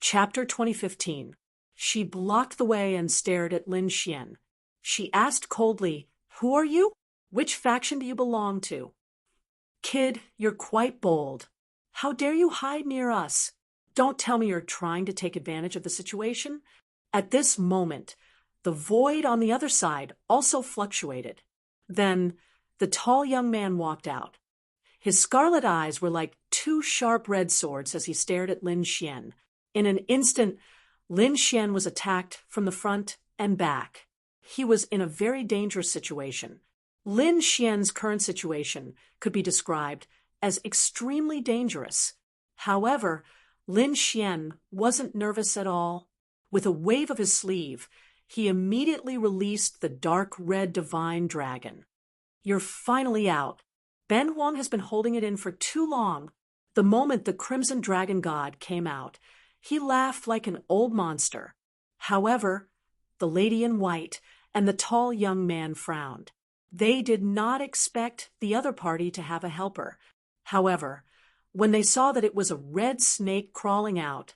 Chapter 2015. She blocked the way and stared at Lin Xian. She asked coldly, "Who are you? Which faction do you belong to?" "Kid, you're quite bold. How dare you hide near us? Don't tell me you're trying to take advantage of the situation." At this moment, the void on the other side also fluctuated. Then, the tall young man walked out. His scarlet eyes were like two sharp red swords as he stared at Lin Xian. In an instant, Lin Xian was attacked from the front and back. He was in a very dangerous situation. Lin Xian's current situation could be described as extremely dangerous. However, Lin Xian wasn't nervous at all. With a wave of his sleeve, he immediately released the dark red divine dragon. "You're finally out. Ben Huang has been holding it in for too long." The moment the crimson dragon god came out, he laughed like an old monster. However, the lady in white and the tall young man frowned. They did not expect the other party to have a helper. However, when they saw that it was a red snake crawling out,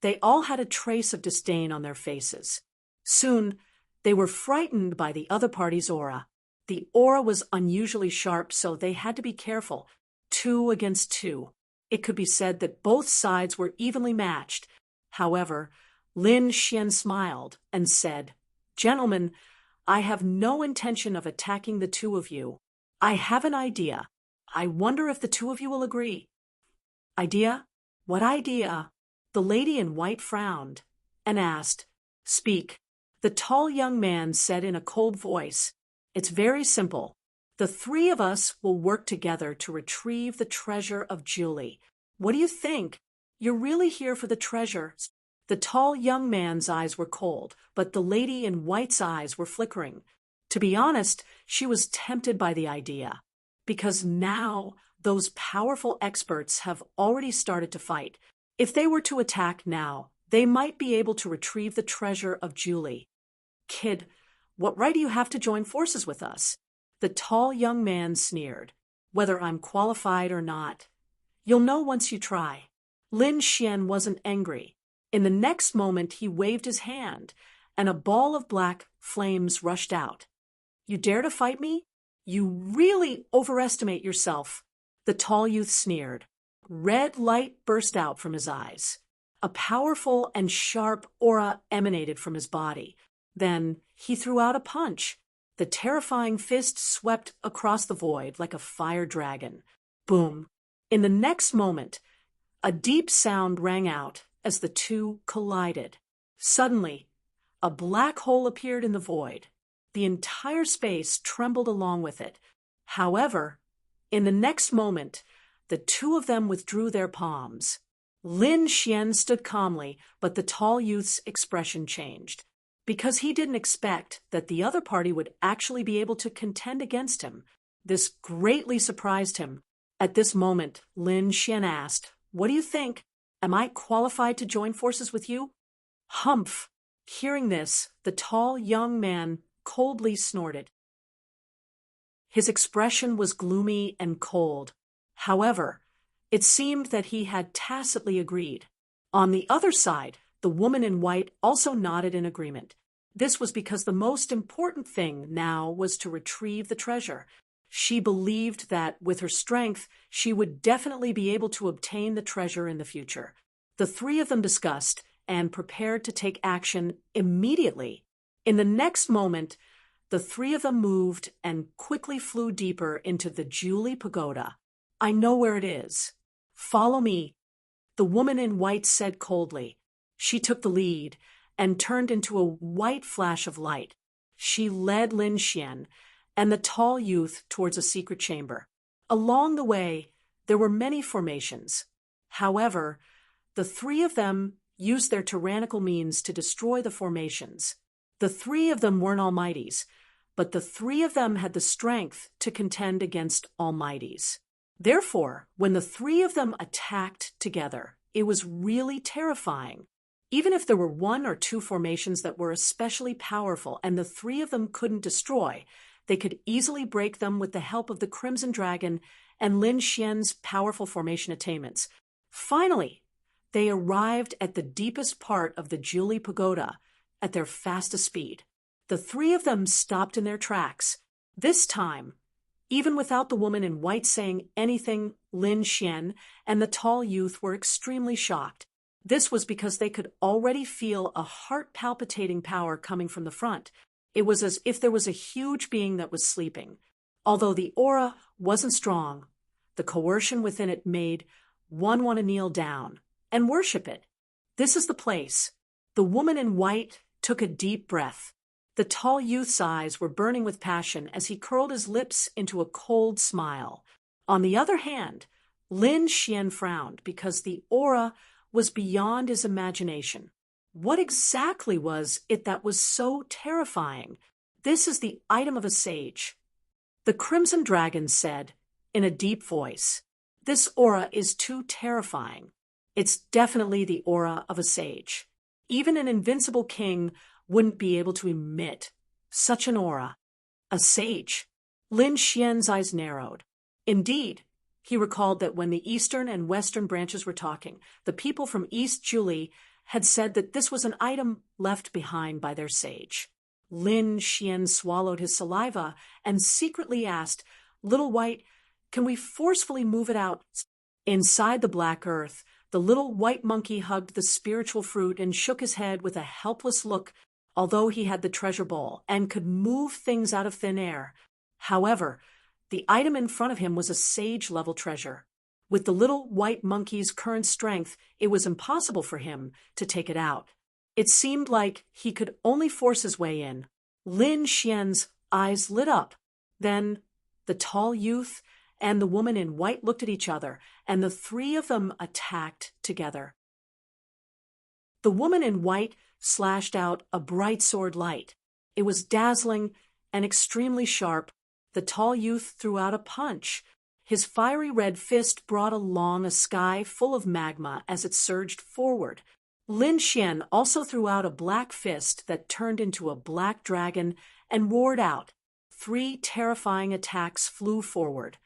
they all had a trace of disdain on their faces. Soon, they were frightened by the other party's aura. The aura was unusually sharp, so they had to be careful. 2 against 2. It could be said that both sides were evenly matched. However, Lin Xian smiled and said, "Gentlemen, I have no intention of attacking the two of you. I have an idea. I wonder if the two of you will agree." "Idea? What idea?" The lady in white frowned and asked, "Speak." The tall young man said in a cold voice, "It's very simple. The three of us will work together to retrieve the treasure of Julie. What do you think? You're really here for the treasure?" The tall young man's eyes were cold, but the lady in white's eyes were flickering. To be honest, she was tempted by the idea, because now those powerful experts have already started to fight. If they were to attack now, they might be able to retrieve the treasure of Julie. "Kid, what right do you have to join forces with us?" The tall young man sneered. "Whether I'm qualified or not, you'll know once you try." Lin Xian wasn't angry. In the next moment, he waved his hand, and a ball of black flames rushed out. "You dare to fight me? You really overestimate yourself." The tall youth sneered. Red light burst out from his eyes. A powerful and sharp aura emanated from his body. Then he threw out a punch. The terrifying fist swept across the void like a fire dragon. Boom! In the next moment, a deep sound rang out as the two collided. Suddenly, a black hole appeared in the void. The entire space trembled along with it. However, in the next moment, the two of them withdrew their palms. Lin Xian stood calmly, but the tall youth's expression changed, because he didn't expect that the other party would actually be able to contend against him. This greatly surprised him. At this moment, Lin Xian asked, "What do you think? Am I qualified to join forces with you?" "Humph!" Hearing this, the tall young man coldly snorted. His expression was gloomy and cold. However, it seemed that he had tacitly agreed. On the other side, the woman in white also nodded in agreement. This was because the most important thing now was to retrieve the treasure. She believed that, with her strength, she would definitely be able to obtain the treasure in the future. The three of them discussed and prepared to take action immediately. In the next moment, the three of them moved and quickly flew deeper into the Julie Pagoda. "I know where it is. Follow me," the woman in white said coldly. She took the lead and turned into a white flash of light. She led Lin Xian and the tall youth towards a secret chamber. Along the way, there were many formations. However, the three of them used their tyrannical means to destroy the formations. The three of them weren't almighties, but the three of them had the strength to contend against almighties. Therefore, when the three of them attacked together, it was really terrifying. Even if there were 1 or 2 formations that were especially powerful and the three of them couldn't destroy, they could easily break them with the help of the Crimson Dragon and Lin Xian's powerful formation attainments. Finally, They arrived at the deepest part of the Juli Pagoda at their fastest speed. The three of them stopped in their tracks. This time, even without the woman in white saying anything, Lin Xian and the tall youth were extremely shocked. This was because they could already feel a heart-palpitating power coming from the front. It was as if there was a huge being that was sleeping. Although the aura wasn't strong, the coercion within it made one want to kneel down and worship it. This is the place. The woman in white took a deep breath. The tall youth's eyes were burning with passion as he curled his lips into a cold smile. On the other hand, Lin Xian frowned because the aura was beyond his imagination. What exactly was it that was so terrifying? This is the item of a sage. The Crimson Dragon said, in a deep voice, "This aura is too terrifying. It's definitely the aura of a sage. Even an invincible king wouldn't be able to emit such an aura. A sage." Lin Xian's eyes narrowed. Indeed, he recalled that when the eastern and western branches were talking, the people from East Juli had said that this was an item left behind by their sage. Lin Xian swallowed his saliva and secretly asked, "Little White, can we forcefully move it out?" Inside the black earth, the little white monkey hugged the spiritual fruit and shook his head with a helpless look. Although he had the treasure bowl and could move things out of thin air, however, the item in front of him was a sage-level treasure. With the little white monkey's current strength, it was impossible for him to take it out. It seemed like he could only force his way in. Lin Xian's eyes lit up. Then the tall youth and the woman in white looked at each other, and the three of them attacked together. The woman in white slashed out a bright sword light. It was dazzling and extremely sharp. The tall youth threw out a punch. His fiery red fist brought along a sky full of magma as it surged forward. Lin Xian also threw out a black fist that turned into a black dragon and roared out. 3 terrifying attacks flew forward,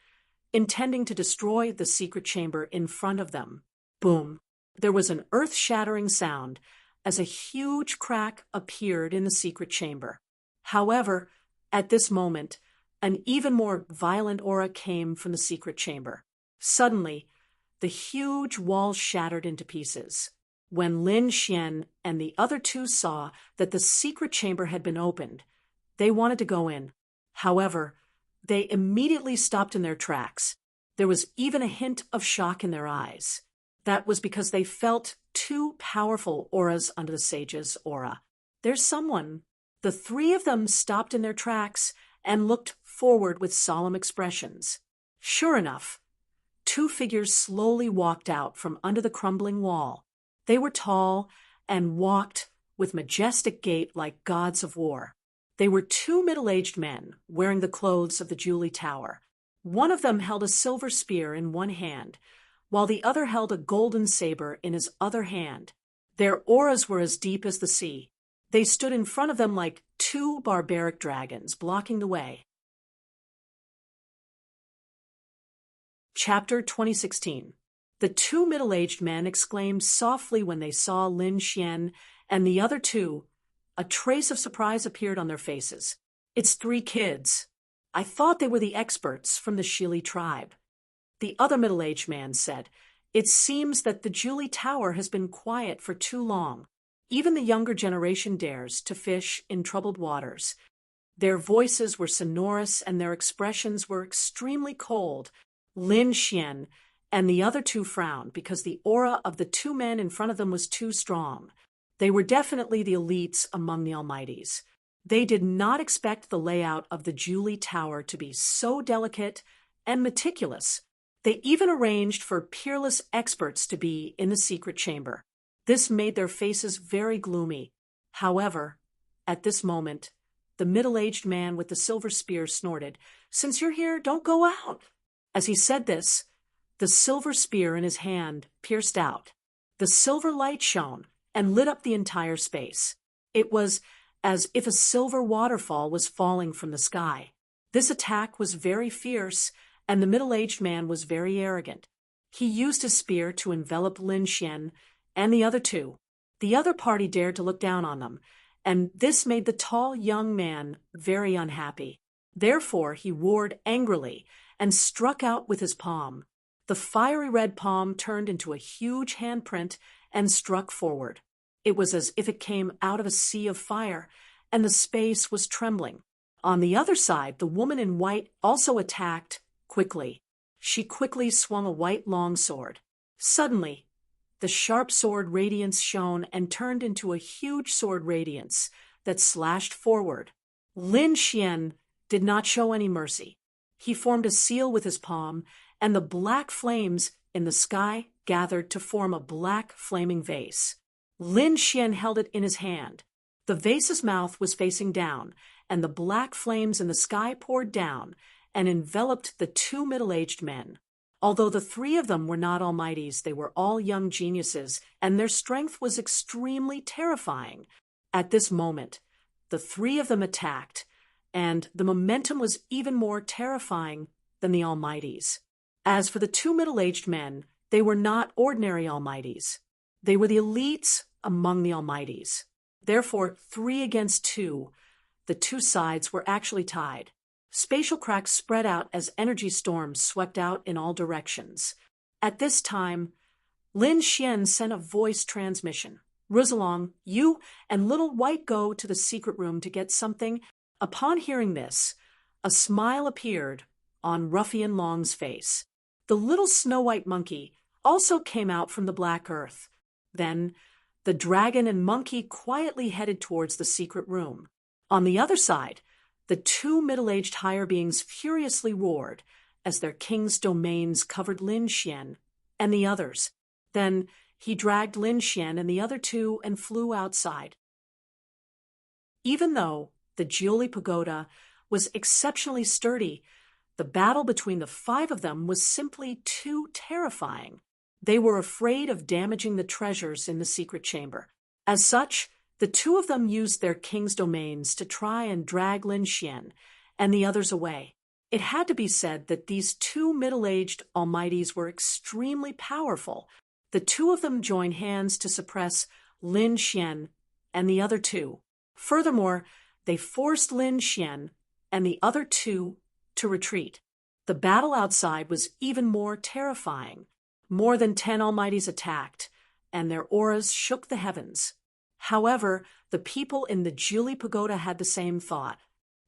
intending to destroy the secret chamber in front of them. Boom! There was an earth-shattering sound as a huge crack appeared in the secret chamber. However, at this moment, an even more violent aura came from the secret chamber. Suddenly, the huge wall shattered into pieces. When Lin Xian and the other two saw that the secret chamber had been opened, they wanted to go in. However, they immediately stopped in their tracks. There was even a hint of shock in their eyes. That was because they felt 2 powerful auras under the sage's aura. "There's someone." The 3 of them stopped in their tracks and looked forward with solemn expressions. Sure enough, 2 figures slowly walked out from under the crumbling wall. They were tall and walked with majestic gait like gods of war. They were 2 middle-aged men wearing the clothes of the Juli Tower. One of them held a silver spear in one hand, while the other held a golden saber in his other hand. Their auras were as deep as the sea. They stood in front of them like 2 barbaric dragons, blocking the way. Chapter 2016. The 2 middle-aged men exclaimed softly when they saw Lin Xian and the other 2. A trace of surprise appeared on their faces. "It's 3 kids. I thought they were the experts from the Shili tribe." The other middle-aged man said, "It seems that the Juli Tower has been quiet for too long. Even the younger generation dares to fish in troubled waters." Their voices were sonorous and their expressions were extremely cold. Lin Xian and the other 2 frowned because the aura of the 2 men in front of them was too strong. They were definitely the elites among the Almighties. They did not expect the layout of the Juli Tower to be so delicate and meticulous. They even arranged for peerless experts to be in the secret chamber. This made their faces very gloomy. However, at this moment, the middle-aged man with the silver spear snorted, "Since you're here, don't go out." As he said this, the silver spear in his hand pierced out. The silver light shone and lit up the entire space. It was as if a silver waterfall was falling from the sky. This attack was very fierce, and the middle-aged man was very arrogant. He used his spear to envelop Lin Xian and the other two. The other party dared to look down on them, and this made the tall young man very unhappy. Therefore he roared angrily and struck out with his palm. The fiery red palm turned into a huge handprint and struck forward. It was as if it came out of a sea of fire, and the space was trembling. On the other side, the woman in white also attacked quickly. She quickly swung a white longsword. Suddenly, the sharp sword radiance shone and turned into a huge sword radiance that slashed forward. Lin Xian did not show any mercy. He formed a seal with his palm, and the black flames in the sky gathered to form a black flaming vase. Lin Xian held it in his hand. The vase's mouth was facing down, and the black flames in the sky poured down and enveloped the two middle-aged men. Although the three of them were not almighties, they were all young geniuses, and their strength was extremely terrifying. At this moment, the three of them attacked, and the momentum was even more terrifying than the almighties. As for the two middle-aged men, they were not ordinary almighties. They were the elites among the almighties. Therefore, 3 against 2, the two sides were actually tied. Spatial cracks spread out as energy storms swept out in all directions. At this time, Lin Xian sent a voice transmission. Rizalong, you and Little White go to the secret room to get something. Upon hearing this, a smile appeared on Ruffian Long's face. The little Snow White monkey also came out from the black earth. Then, the dragon and monkey quietly headed towards the secret room. On the other side, the two middle-aged higher beings furiously roared as their king's domains covered Lin Xian and the others. Then he dragged Lin Xian and the other two and flew outside. Even though the Jiuli Pagoda was exceptionally sturdy, the battle between the 5 of them was simply too terrifying. They were afraid of damaging the treasures in the secret chamber. As such, the 2 of them used their king's domains to try and drag Lin Xian and the others away. It had to be said that these 2 middle-aged almighties were extremely powerful. The 2 of them joined hands to suppress Lin Xian and the other 2. Furthermore, they forced Lin Xian and the other 2 to retreat. The battle outside was even more terrifying. More than 10 almighties attacked, and their auras shook the heavens. However, the people in the Jiuli Pagoda had the same thought.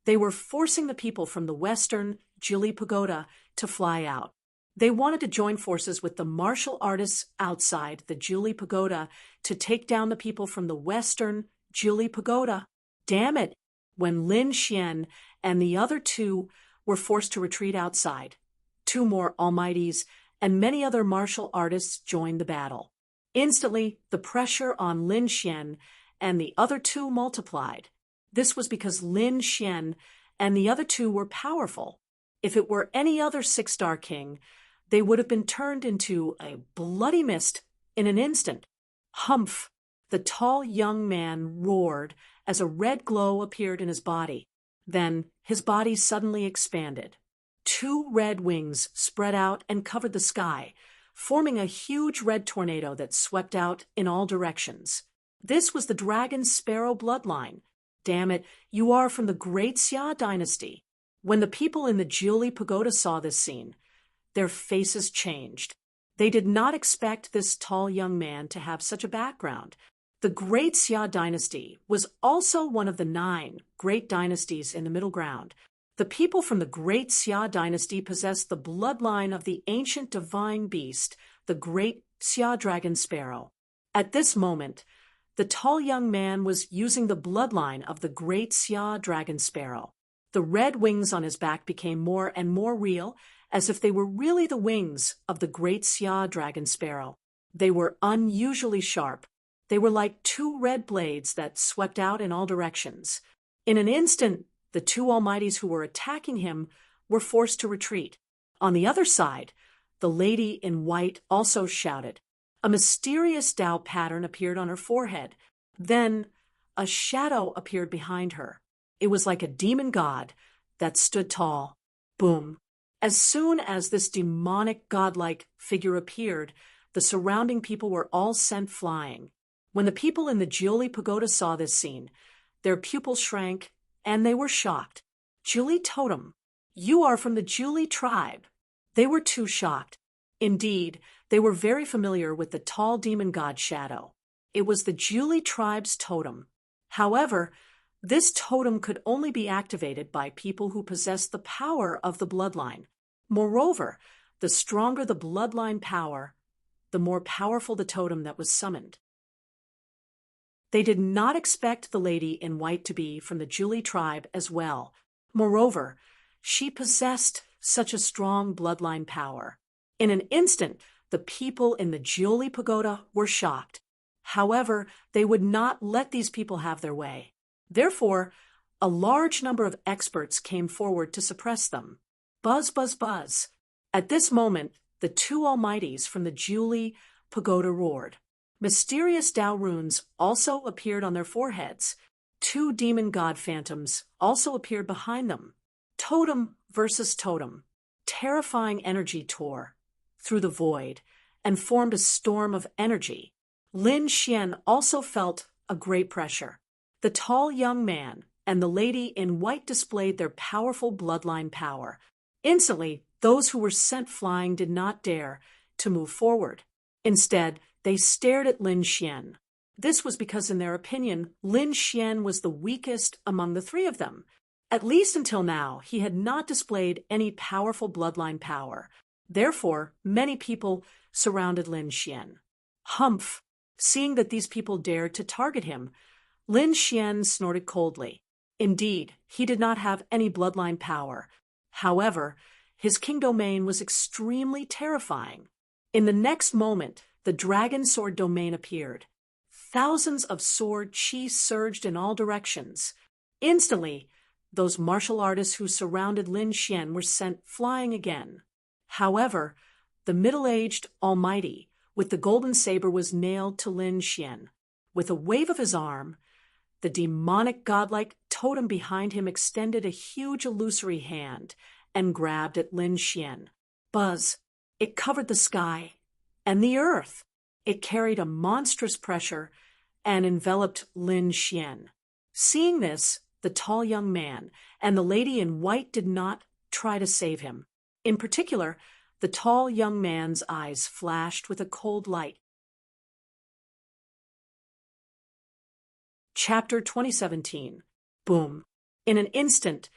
They were forcing the people from the western Jiuli Pagoda to fly out. They wanted to join forces with the martial artists outside the Jiuli Pagoda to take down the people from the western Jiuli Pagoda. Damn it! When Lin Xian and the other 2 were forced to retreat outside, 2 more almighties and many other martial artists joined the battle. Instantly, the pressure on Lin Xian and the other 2 multiplied. This was because Lin Xian and the other 2 were powerful. If it were any other 6-star king, they would have been turned into a bloody mist in an instant. Humph! The tall young man roared as a red glow appeared in his body. Then his body suddenly expanded. 2 red wings spread out and covered the sky, forming a huge red tornado that swept out in all directions. This was the dragon sparrow bloodline. Damn it, you are from the great Xia dynasty. When the people in the Jiuli Pagoda saw this scene, their faces changed. They did not expect this tall young man to have such a background. The great Xia dynasty was also one of the 9 great dynasties in the Middle Ground. The people from the great Xia dynasty possessed the bloodline of the ancient divine beast, the great Xia dragon sparrow. At this moment, the tall young man was using the bloodline of the great Xia dragon sparrow. The red wings on his back became more and more real, as if they were really the wings of the great Xia dragon sparrow. They were unusually sharp. They were like 2 red blades that swept out in all directions. In an instant, the 2 almighties who were attacking him were forced to retreat. On the other side, the lady in white also shouted. A mysterious Tao pattern appeared on her forehead. Then a shadow appeared behind her. It was like a demon god that stood tall. Boom! As soon as this demonic godlike figure appeared, the surrounding people were all sent flying. When the people in the Jiuli pagoda saw this scene, their pupils shrank, and they were shocked. Jiuli Totem, you are from the Jiuli tribe. They were too shocked. Indeed, they were very familiar with the tall demon god Shadow. It was the Jiuli tribe's totem. However, this totem could only be activated by people who possessed the power of the bloodline. Moreover, the stronger the bloodline power, the more powerful the totem that was summoned. They did not expect the lady in white to be from the Jiuli tribe as well. Moreover, she possessed such a strong bloodline power. In an instant, the people in the Jiuli pagoda were shocked. However, they would not let these people have their way. Therefore, a large number of experts came forward to suppress them. Buzz, buzz, buzz. At this moment, the two almighties from the Jiuli pagoda roared. Mysterious Tao runes also appeared on their foreheads. Two demon god phantoms also appeared behind them. Totem versus totem. Terrifying energy tore through the void and formed a storm of energy. Lin Xian also felt a great pressure. The tall young man and the lady in white displayed their powerful bloodline power. Instantly, those who were sent flying did not dare to move forward. Instead, they stared at Lin Xian. This was because, in their opinion, Lin Xian was the weakest among the three of them. At least until now, he had not displayed any powerful bloodline power. Therefore, many people surrounded Lin Xian. Humph! Seeing that these people dared to target him, Lin Xian snorted coldly. Indeed, he did not have any bloodline power. However, his king domain was extremely terrifying. In the next moment, the dragon sword domain appeared. Thousands of sword chi surged in all directions. Instantly, those martial artists who surrounded Lin Xian were sent flying again. However, the middle-aged almighty with the golden saber was nailed to Lin Xian. With a wave of his arm, the demonic godlike totem behind him extended a huge illusory hand and grabbed at Lin Xian. Buzz! It covered the sky and the earth. It carried a monstrous pressure and enveloped Lin Xian. Seeing this, the tall young man and the lady in white did not try to save him. In particular, the tall young man's eyes flashed with a cold light. Chapter 2017. Boom. In an instant,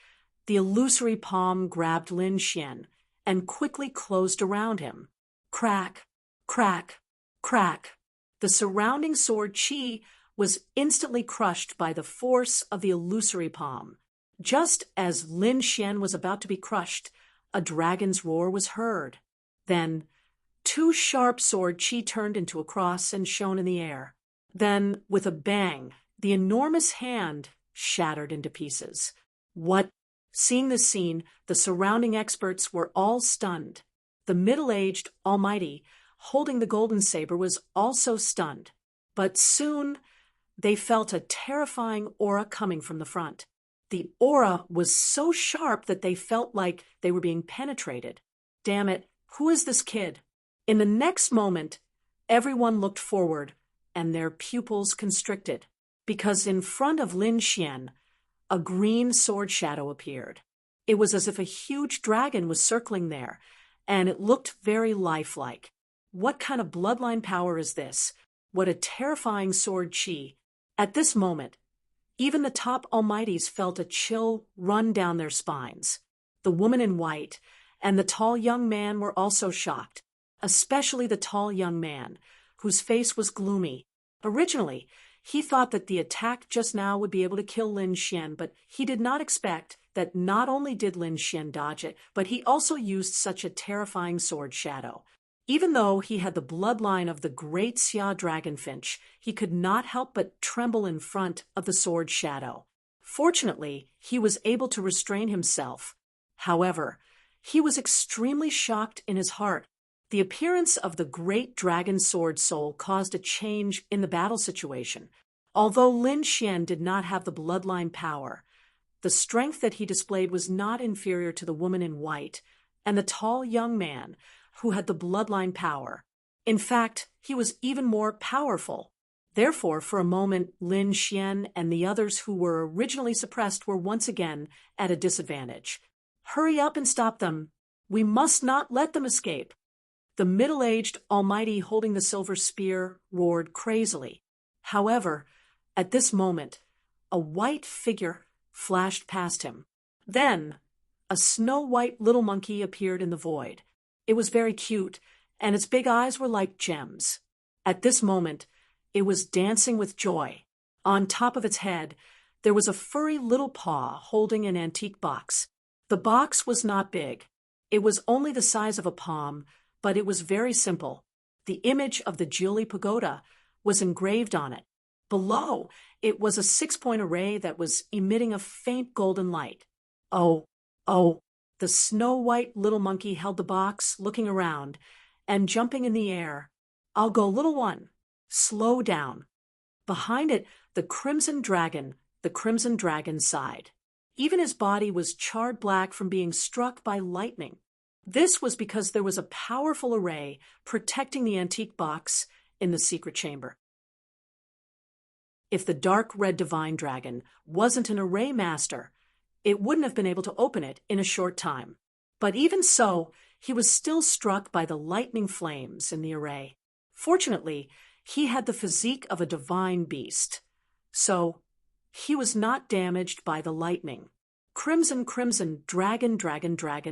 the illusory palm grabbed Lin Xian and quickly closed around him. Crack, crack, crack. The surrounding sword chi was instantly crushed by the force of the illusory palm. Just as Lin Xian was about to be crushed, a dragon's roar was heard. Then, two sharp sword chi turned into a cross and shone in the air. Then, with a bang, the enormous hand shattered into pieces. What? Seeing this scene, the surrounding experts were all stunned. The middle-aged almighty, holding the golden saber, was also stunned. But soon, they felt a terrifying aura coming from the front. The aura was so sharp that they felt like they were being penetrated. Damn it, who is this kid? In the next moment, everyone looked forward, and their pupils constricted, because in front of Lin Xian, a green sword shadow appeared. It was as if a huge dragon was circling there, and it looked very lifelike. What kind of bloodline power is this? What a terrifying sword chi. At this moment, even the top almighties felt a chill run down their spines. The woman in white and the tall young man were also shocked, especially the tall young man, whose face was gloomy. Originally, he thought that the attack just now would be able to kill Lin Xian, but he did not expect that not only did Lin Xian dodge it, but he also used such a terrifying sword shadow. Even though he had the bloodline of the great Xia dragonfinch, he could not help but tremble in front of the sword shadow. Fortunately, he was able to restrain himself. However, he was extremely shocked in his heart. The appearance of the great dragon sword soul caused a change in the battle situation. Although Lin Xian did not have the bloodline power, the strength that he displayed was not inferior to the woman in white and the tall young man who had the bloodline power. In fact, he was even more powerful. Therefore, for a moment, Lin Xian and the others who were originally suppressed were once again at a disadvantage. Hurry up and stop them. We must not let them escape. The middle-aged Almighty holding the silver spear roared crazily. However, at this moment, a white figure flashed past him. Then, a snow-white little monkey appeared in the void. It was very cute, and its big eyes were like gems. At this moment, it was dancing with joy. On top of its head, there was a furry little paw holding an antique box. The box was not big. It was only the size of a palm, but it was very simple. The image of the Jili Pagoda was engraved on it. Below, it was a 6-point array that was emitting a faint golden light. Oh, the snow-white little monkey held the box, looking around, and jumping in the air. I'll go, little one. Slow down. Behind it, the crimson dragon sighed. Even his body was charred black from being struck by lightning. This was because there was a powerful array protecting the antique box in the secret chamber. If the dark red divine dragon wasn't an array master, it wouldn't have been able to open it in a short time. But even so, he was still struck by the lightning flames in the array. Fortunately, he had the physique of a divine beast, so he was not damaged by the lightning. Crimson, dragon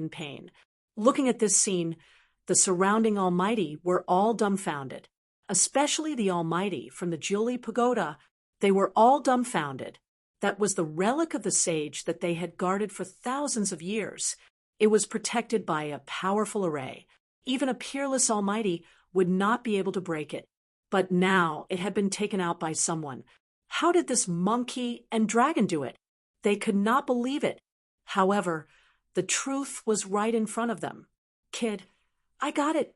pain. Looking at this scene, the surrounding Almighty were all dumbfounded, especially the Almighty from the Jili Pagoda. They were all dumbfounded. That was the relic of the sage that they had guarded for thousands of years. It was protected by a powerful array. Even a peerless Almighty would not be able to break it. But now it had been taken out by someone. How did this monkey and dragon do it? They could not believe it. However, the truth was right in front of them. Kid, I got it.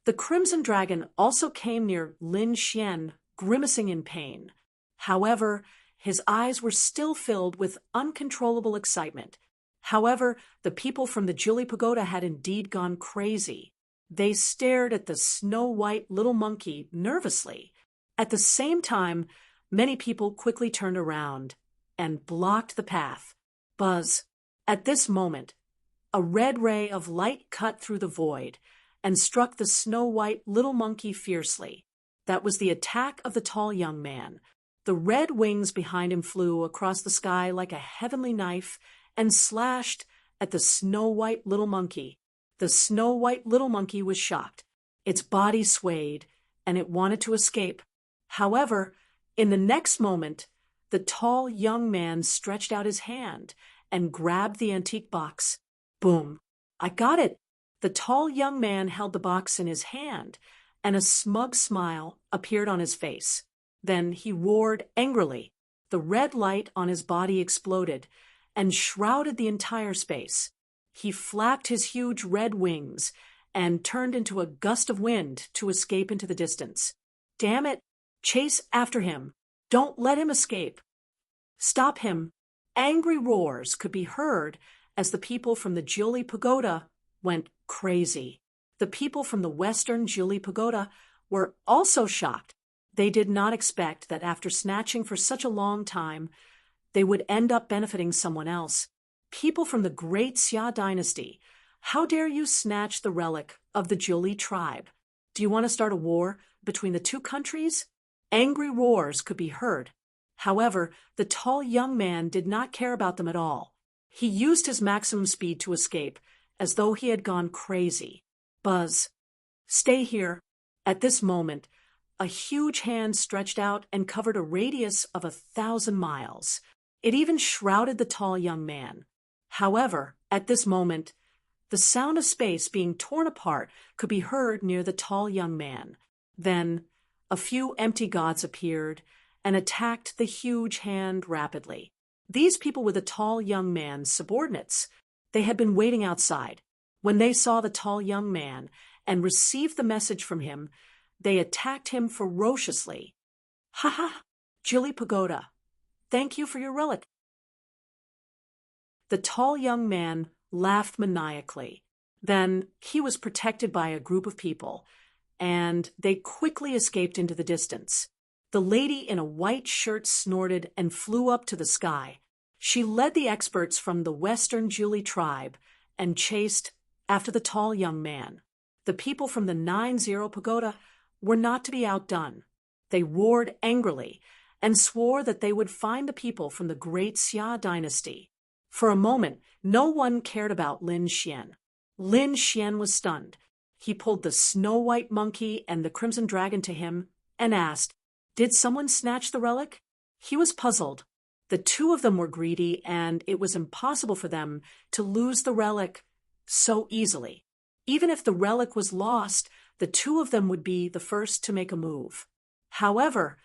The crimson dragon also came near Lin Xian, grimacing in pain. However, his eyes were still filled with uncontrollable excitement. However, the people from the Jili Pagoda had indeed gone crazy. They stared at the snow-white little monkey nervously. At the same time, many people quickly turned around and blocked the path. Buzz. At this moment, a red ray of light cut through the void and struck the snow-white little monkey fiercely. That was the attack of the tall young man. The red wings behind him flew across the sky like a heavenly knife and slashed at the snow-white little monkey. The snow-white little monkey was shocked. Its body swayed, and it wanted to escape. However, in the next moment, the tall young man stretched out his hand and grabbed the antique box. Boom! I got it! The tall young man held the box in his hand, and a smug smile appeared on his face. Then he roared angrily. The red light on his body exploded and shrouded the entire space. He flapped his huge red wings and turned into a gust of wind to escape into the distance. Damn it! Chase after him! Don't let him escape! Stop him! Angry roars could be heard as the people from the Jili Pagoda went crazy. The people from the western Jili Pagoda were also shocked. They did not expect that after snatching for such a long time, they would end up benefiting someone else. People from the great Xia dynasty, how dare you snatch the relic of the Jili tribe? Do you want to start a war between the two countries? Angry roars could be heard. However, the tall young man did not care about them at all. He used his maximum speed to escape, as though he had gone crazy. Buzz, stay here. At this moment, a huge hand stretched out and covered a radius of 1,000 miles. It even shrouded the tall young man. However, at this moment, the sound of space being torn apart could be heard near the tall young man. Then, a few empty gods appeared and attacked the huge hand rapidly. These people were the tall young man's subordinates. They had been waiting outside. When they saw the tall young man and received the message from him, they attacked him ferociously. Ha ha! Jili Pagoda, thank you for your relic. The tall young man laughed maniacally. Then he was protected by a group of people, and they quickly escaped into the distance. The lady in a white shirt snorted and flew up to the sky. She led the experts from the Western Julie tribe and chased after the tall young man. The people from the 9-0 pagoda were not to be outdone. They roared angrily and swore that they would find the people from the great Xia dynasty. For a moment, no one cared about Lin Xian. Lin Xian was stunned. He pulled the snow-white monkey and the crimson dragon to him and asked, "Did someone snatch the relic?" He was puzzled. The two of them were greedy, and it was impossible for them to lose the relic so easily. Even if the relic was lost, the two of them would be the first to make a move. However,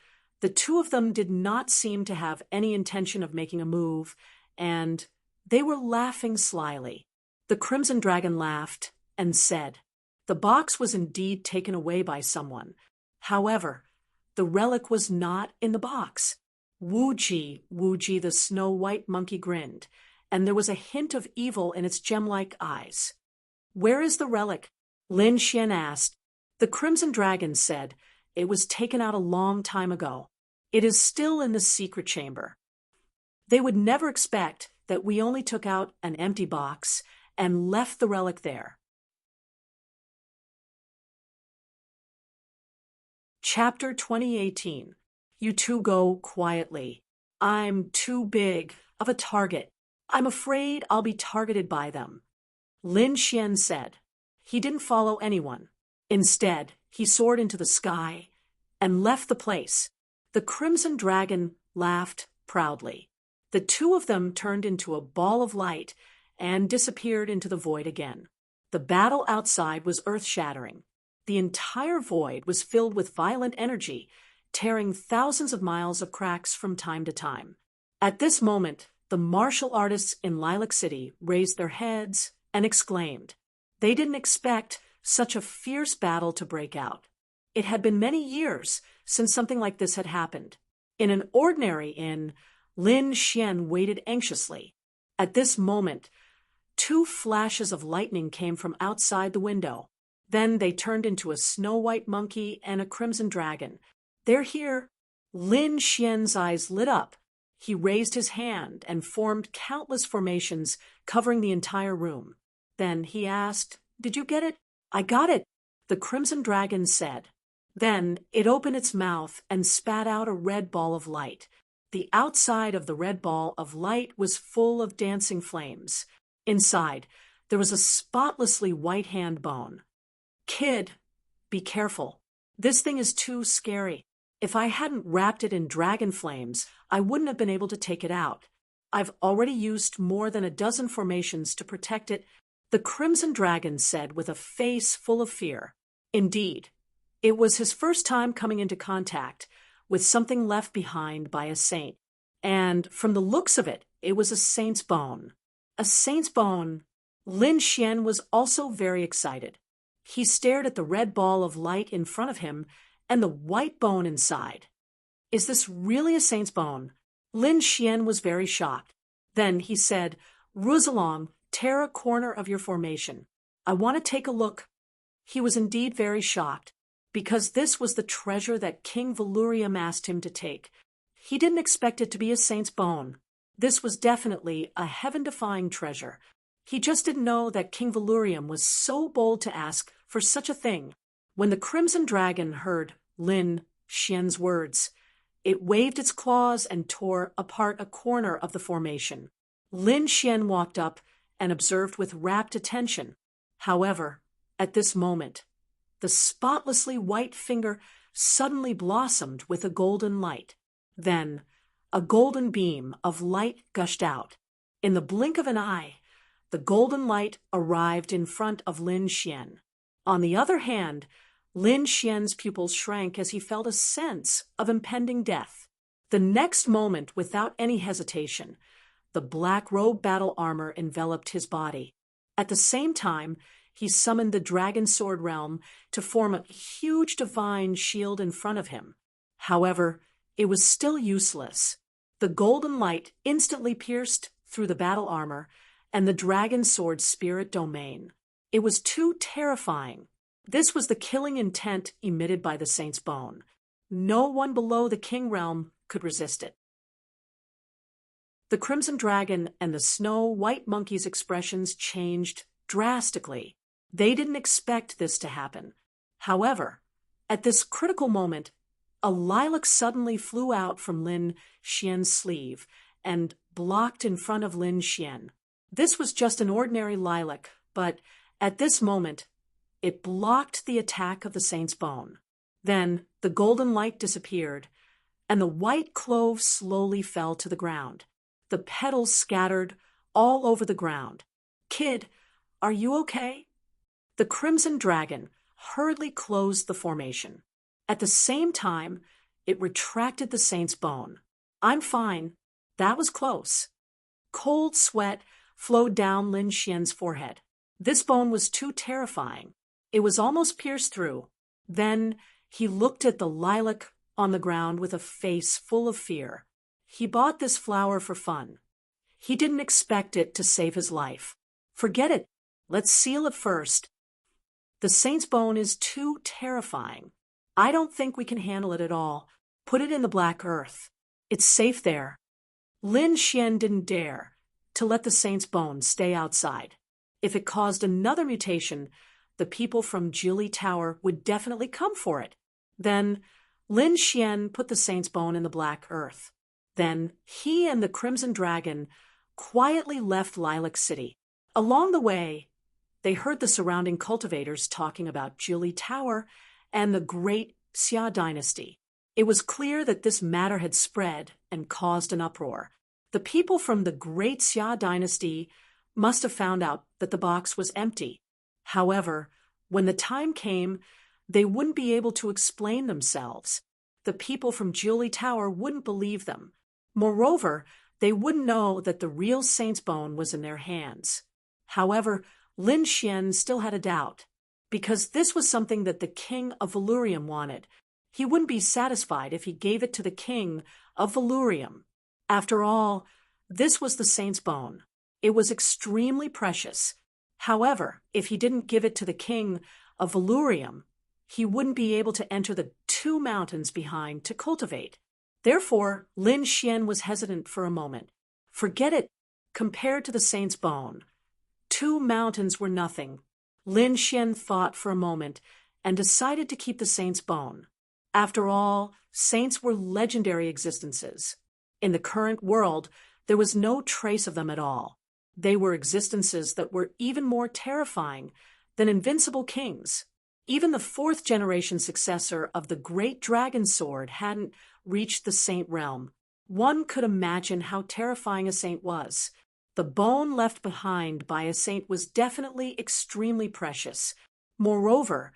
the two of them did not seem to have any intention of making a move, and they were laughing slyly. The crimson dragon laughed and said, "The box was indeed taken away by someone. However, the relic was not in the box." Wu-ji, the snow-white monkey grinned, and there was a hint of evil in its gem-like eyes. "Where is the relic?" Lin Xian asked. The crimson dragon said, "It was taken out a long time ago. It is still in the secret chamber." They would never expect that we only took out an empty box and left the relic there. Chapter 2018. You two go quietly. I'm too big of a target. I'm afraid I'll be targeted by them. Lin Xian said. He didn't follow anyone. Instead, he soared into the sky and left the place. The crimson dragon laughed proudly. The two of them turned into a ball of light and disappeared into the void again. The battle outside was earth-shattering. The entire void was filled with violent energy, tearing thousands of miles of cracks from time to time. At this moment, the martial artists in Lilac City raised their heads and exclaimed. They didn't expect such a fierce battle to break out. It had been many years since something like this had happened. In an ordinary inn, Lin Xian waited anxiously. At this moment, two flashes of lightning came from outside the window. Then they turned into a snow-white monkey and a crimson dragon. "They're here." Lin Xian's eyes lit up. He raised his hand and formed countless formations covering the entire room. Then he asked, "Did you get it?" "I got it," the crimson dragon said. Then it opened its mouth and spat out a red ball of light. The outside of the red ball of light was full of dancing flames. Inside, there was a spotlessly white hand bone. "Kid, be careful. This thing is too scary. If I hadn't wrapped it in dragon flames, I wouldn't have been able to take it out. I've already used more than a dozen formations to protect it," the crimson dragon said with a face full of fear. Indeed, it was his first time coming into contact with something left behind by a saint. And from the looks of it, it was a saint's bone. A saint's bone. Lin Xian was also very excited. He stared at the red ball of light in front of him and the white bone inside. "Is this really a saint's bone?" Lin Xian was very shocked. Then he said, "Ruzalong, tear a corner of your formation. I want to take a look." He was indeed very shocked, because this was the treasure that King Valurium asked him to take. He didn't expect it to be a saint's bone. This was definitely a heaven-defying treasure. He just didn't know that King Valurium was so bold to ask for such a thing. When the crimson dragon heard Lin Xian's words, it waved its claws and tore apart a corner of the formation. Lin Xian walked up and observed with rapt attention. However, at this moment, the spotlessly white finger suddenly blossomed with a golden light. Then, a golden beam of light gushed out. In the blink of an eye, the golden light arrived in front of Lin Xian. On the other hand, Lin Xian's pupils shrank as he felt a sense of impending death. The next moment, without any hesitation, the black robe battle armor enveloped his body. At the same time, he summoned the dragon sword realm to form a huge divine shield in front of him. However, it was still useless. The golden light instantly pierced through the battle armor and the dragon sword's spirit domain. It was too terrifying. This was the killing intent emitted by the saint's bone. No one below the king realm could resist it. The crimson dragon and the snow-white monkey's expressions changed drastically. They didn't expect this to happen. However, at this critical moment, a lilac suddenly flew out from Lin Xian's sleeve and blocked in front of Lin Xian. This was just an ordinary lilac, but at this moment, it blocked the attack of the saint's bone. Then the golden light disappeared, and the white clove slowly fell to the ground. The petals scattered all over the ground. "Kid, are you okay?" The crimson dragon hurriedly closed the formation. At the same time, it retracted the saint's bone. "I'm fine. That was close." Cold sweat flowed down Lin Xian's forehead. This bone was too terrifying. It was almost pierced through. Then he looked at the lilac on the ground with a face full of fear. He bought this flower for fun. He didn't expect it to save his life. "Forget it. Let's seal it first. The saint's bone is too terrifying. I don't think we can handle it at all. Put it in the black earth. It's safe there." Lin Xian didn't dare to let the saint's bone stay outside. If it caused another mutation, the people from Jili Tower would definitely come for it. Then Lin Xian put the saint's bone in the black earth. Then he and the crimson dragon quietly left Lilac City. Along the way, they heard the surrounding cultivators talking about Jili Tower and the great Xia dynasty. It was clear that this matter had spread and caused an uproar. The people from the great Xia dynasty must have found out that the box was empty. However, when the time came, they wouldn't be able to explain themselves. The people from Jili Tower wouldn't believe them. Moreover, they wouldn't know that the real saint's bone was in their hands. However, Lin Xian still had a doubt, because this was something that the king of Valurium wanted. He wouldn't be satisfied if he gave it to the king of Valurium. After all, this was the saint's bone. It was extremely precious. However, if he didn't give it to the king of Valurium, he wouldn't be able to enter the 2 mountains behind to cultivate. Therefore, Lin Xian was hesitant for a moment. Forget it. Compared to the saint's bone, 2 mountains were nothing. Lin Xian thought for a moment and decided to keep the saint's bone. After all, saints were legendary existences. In the current world, there was no trace of them at all. They were existences that were even more terrifying than invincible kings. Even the 4th-generation successor of the great dragon sword hadn't reached the saint realm. One could imagine how terrifying a saint was. The bone left behind by a saint was definitely extremely precious. Moreover,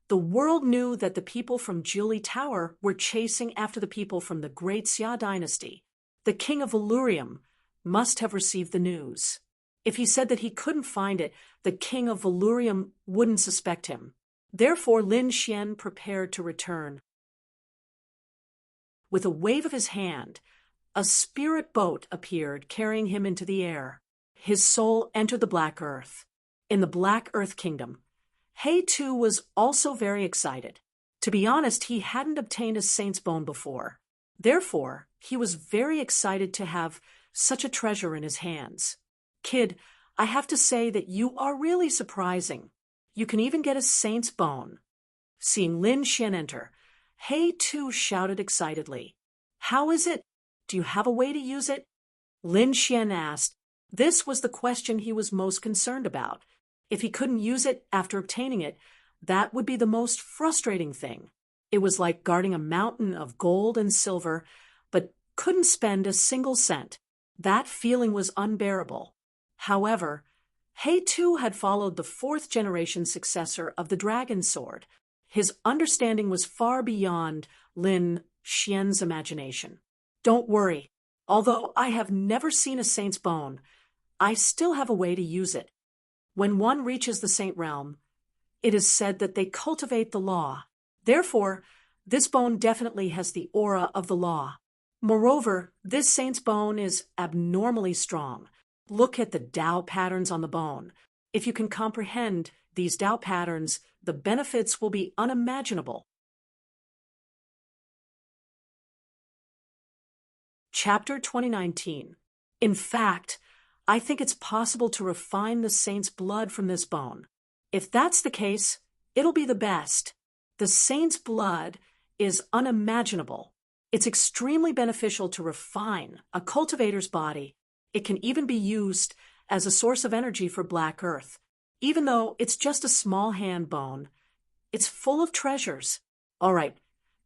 the world knew that the people from Jili Tower were chasing after the people from the great Xia dynasty. The king of Valurium must have received the news. If he said that he couldn't find it, the king of Valurium wouldn't suspect him. Therefore, Lin Xian prepared to return. With a wave of his hand, a spirit boat appeared, carrying him into the air. His soul entered the Black Earth. In the Black Earth Kingdom, He too was also very excited. To be honest, he hadn't obtained a saint's bone before. Therefore, he was very excited to have such a treasure in his hands. "Kid, I have to say that you are really surprising. You can even get a saint's bone." Seeing Lin Xian enter, He too shouted excitedly. "How is it? Do you have a way to use it?" Lin Xian asked. This was the question he was most concerned about. If he couldn't use it after obtaining it, that would be the most frustrating thing. It was like guarding a mountain of gold and silver, but couldn't spend a single cent. That feeling was unbearable. However, He too had followed the 4th-generation successor of the dragon sword. His understanding was far beyond Lin Xian's imagination. "Don't worry. Although I have never seen a saint's bone, I still have a way to use it. When one reaches the saint realm, it is said that they cultivate the law. Therefore, this bone definitely has the aura of the law. Moreover, this saint's bone is abnormally strong. Look at the Tao patterns on the bone. If you can comprehend these Tao patterns, The benefits will be unimaginable. Chapter 2019. In fact, I think it's possible to refine the saint's blood from this bone. If that's the case, it'll be the best. The saint's blood is unimaginable. It's extremely beneficial to refine a cultivator's body. It can even be used as a source of energy for Black Earth. Even though it's just a small hand bone, it's full of treasures. All right,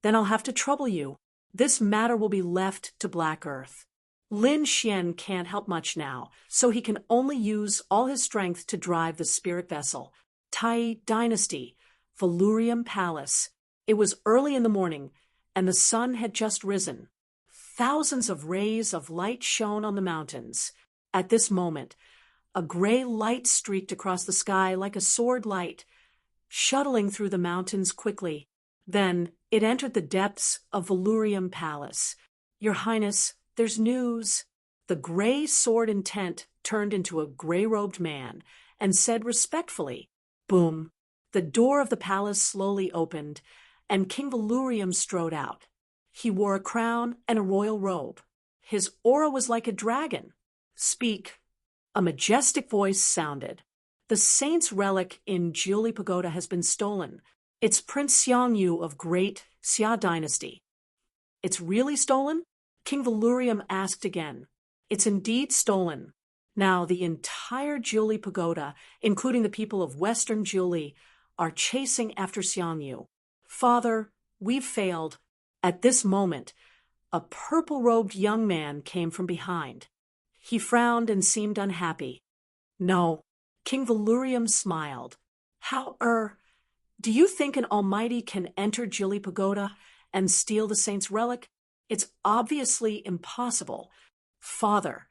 then I'll have to trouble you. This matter will be left to Black Earth. Lin Xian can't help much now, so he can only use all his strength to drive the spirit vessel. Tai Dynasty, Valurium Palace. It was early in the morning, and the sun had just risen. Thousands of rays of light shone on the mountains. At this moment, a gray light streaked across the sky like a sword light, shuttling through the mountains quickly. Then it entered the depths of Valurium Palace. Your Highness, there's news. The gray sword intent turned into a gray-robed man and said respectfully, boom. The door of the palace slowly opened, and King Valurium strode out. He wore a crown and a royal robe. His aura was like a dragon. Speak. A majestic voice sounded. The saint's relic in Jiuli Pagoda has been stolen. It's Prince Xiangyu of Great Xia Dynasty. It's really stolen? King Valurium asked again. It's indeed stolen. Now the entire Jiuli Pagoda, including the people of Western Jiuli, are chasing after Xiangyu. Father, we've failed. At this moment, a purple-robed young man came from behind. He frowned and seemed unhappy. No. King Valurium smiled. Do you think an almighty can enter Jiuli Pagoda and steal the saint's relic? It's obviously impossible. Father,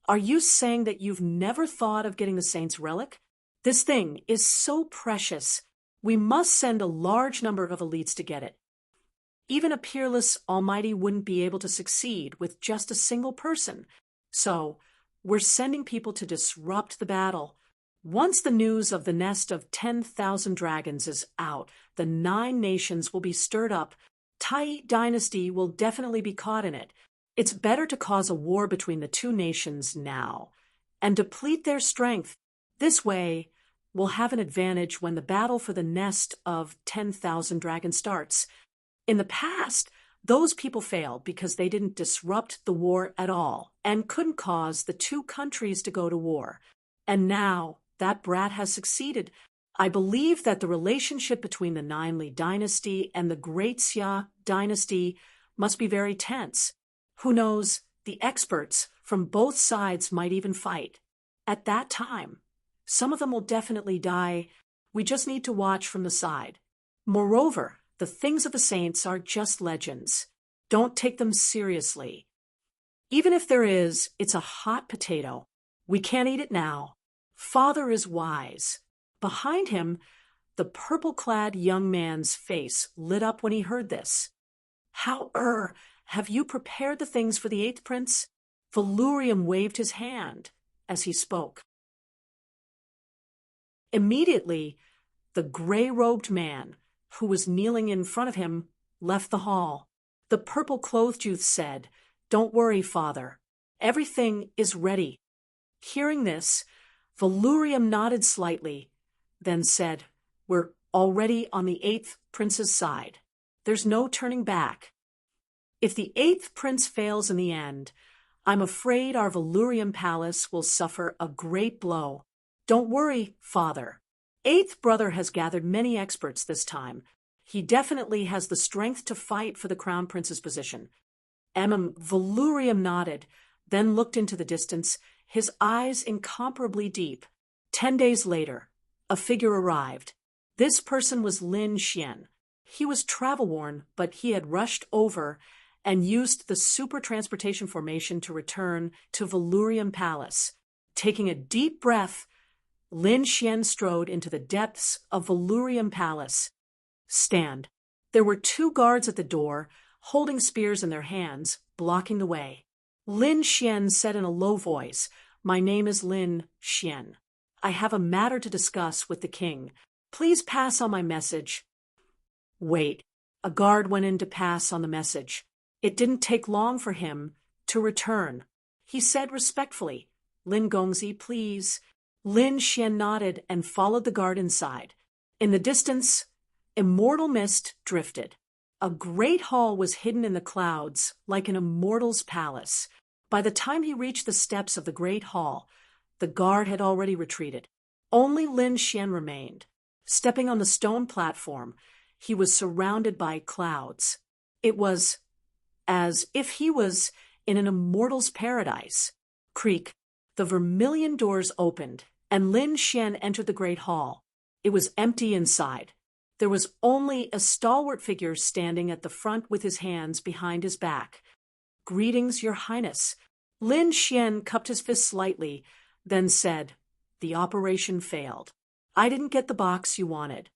are you saying that you've never thought of getting the saint's relic? This thing is so precious. We must send a large number of elites to get it. Even a peerless almighty wouldn't be able to succeed with just a single person. So, we're sending people to disrupt the battle. Once the news of the nest of 10,000 dragons is out, the 9 nations will be stirred up. Tai Dynasty will definitely be caught in it. It's better to cause a war between the 2 nations now and deplete their strength. This way, we'll have an advantage when the battle for the nest of 10,000 dragons starts. In the past, those people failed because they didn't disrupt the war at all and couldn't cause the 2 countries to go to war. And now that brat has succeeded. I believe that the relationship between the Ninely Dynasty and the Great Xia Dynasty must be very tense. Who knows, the experts from both sides might even fight. At that time, some of them will definitely die. We just need to watch from the side. Moreover, the things of the saints are just legends. Don't take them seriously. Even if there is, it's a hot potato. We can't eat it now. Father is wise. Behind him, the purple-clad young man's face lit up when he heard this. Have you prepared the things for the 8th prince? Valurium waved his hand as he spoke. Immediately, the gray-robed man, who was kneeling in front of him, left the hall. The purple-clothed youth said, Don't worry, Father. Everything is ready. Hearing this, Valurium nodded slightly, then said, We're already on the 8th prince's side. There's no turning back. If the 8th prince fails in the end, I'm afraid our Valurium palace will suffer a great blow. Don't worry, Father. 8th brother has gathered many experts this time. He definitely has the strength to fight for the crown prince's position. Valurium nodded, then looked into the distance, his eyes incomparably deep. 10 days later, a figure arrived. This person was Lin Xian. He was travel-worn, but he had rushed over and used the super transportation formation to return to Valurium Palace. Taking a deep breath, Lin Xian strode into the depths of Valurium Palace. Stand. There were 2 guards at the door, holding spears in their hands, blocking the way. Lin Xian said in a low voice, My name is Lin Xian. I have a matter to discuss with the king. Please pass on my message. Wait. A guard went in to pass on the message. It didn't take long for him to return. He said respectfully, Lin Gongzi, please. Lin Xian nodded and followed the guard inside. In the distance, immortal mist drifted. A great hall was hidden in the clouds, like an immortal's palace. By the time he reached the steps of the great hall, the guard had already retreated. Only Lin Xian remained. Stepping on the stone platform, he was surrounded by clouds. It was as if he was in an immortal's paradise. Creak. The vermilion doors opened, and Lin Xian entered the great hall. It was empty inside. There was only a stalwart figure standing at the front with his hands behind his back. Greetings, Your Highness. Lin Xian cupped his fist slightly, then said, The operation failed. I didn't get the box you wanted.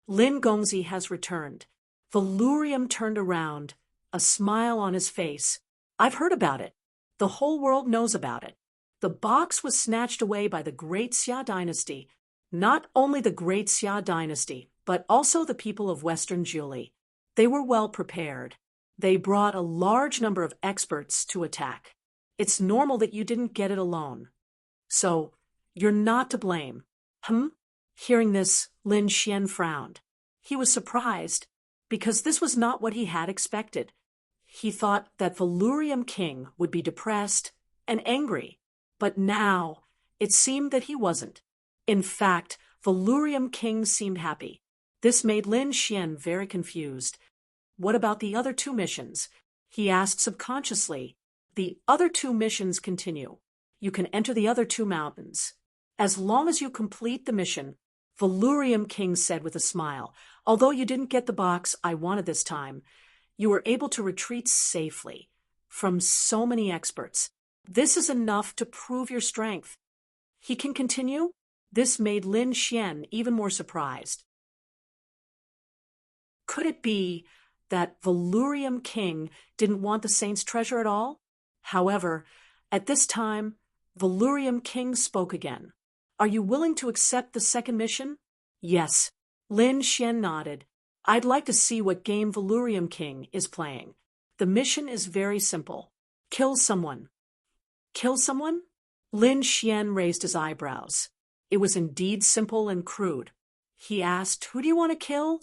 Lin Gongzi has returned. Valurium turned around, a smile on his face. I've heard about it. The whole world knows about it. The box was snatched away by the Great Xia dynasty. Not only the Great Xia dynasty, but also the people of Western Juli. They were well prepared. They brought a large number of experts to attack. It's normal that you didn't get it alone. So, you're not to blame. Hearing this, Lin Xian frowned. He was surprised, because this was not what he had expected. He thought that Valurium King would be depressed and angry, but now it seemed that he wasn't. In fact, Valurium King seemed happy. This made Lin Xian very confused. What about the other 2 missions? He asked subconsciously. The other 2 missions continue. You can enter the other 2 mountains. As long as you complete the mission, Valurium King said with a smile, although you didn't get the box I wanted this time, you were able to retreat safely from so many experts. This is enough to prove your strength. He can continue? This made Lin Xian even more surprised. Could it be that Valurium King didn't want the saint's treasure at all? However, at this time, Valurium King spoke again. Are you willing to accept the second mission? Yes. Lin Xian nodded. I'd like to see what game Valurium King is playing. The mission is very simple. Kill someone. Kill someone? Lin Xian raised his eyebrows. It was indeed simple and crude. He asked, Who do you want to kill?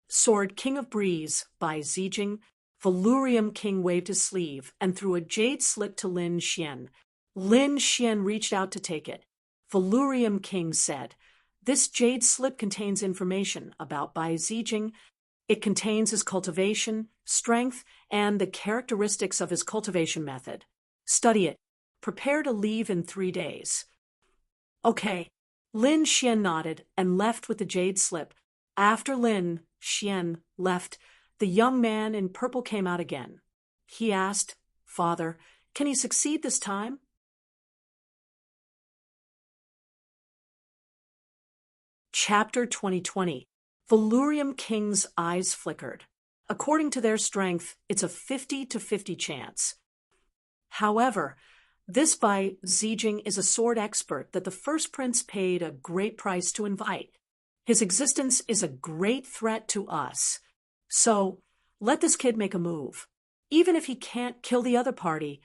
Sword King of Breeze by Zijing. Valurium King waved his sleeve and threw a jade slip to Lin Xian. Lin Xian reached out to take it. Valurium King said, This jade slip contains information about Bai Zijing. It contains his cultivation, strength, and the characteristics of his cultivation method. Study it. Prepare to leave in 3 days. Okay. Lin Xian nodded and left with the jade slip. After Lin Xian left, the young man in purple came out again. He asked, Father, can he succeed this time? Chapter 2020. Valurium King's eyes flickered. According to their strength, it's a 50-50 chance. However, this Bai Zijing is a sword expert that the first prince paid a great price to invite. His existence is a great threat to us. So, let this kid make a move. Even if he can't kill the other party,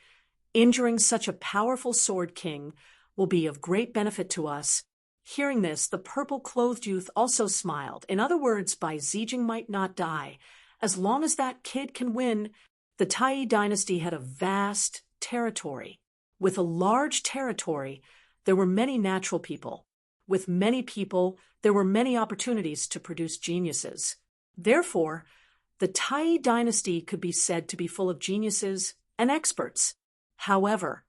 injuring such a powerful sword king will be of great benefit to us. Hearing this, the purple-clothed youth also smiled. In other words, Bai Zijing might not die. As long as that kid can win, the Tai dynasty had a vast territory. With a large territory, there were many natural people. With many people, there were many opportunities to produce geniuses. Therefore, the Tai dynasty could be said to be full of geniuses and experts. However,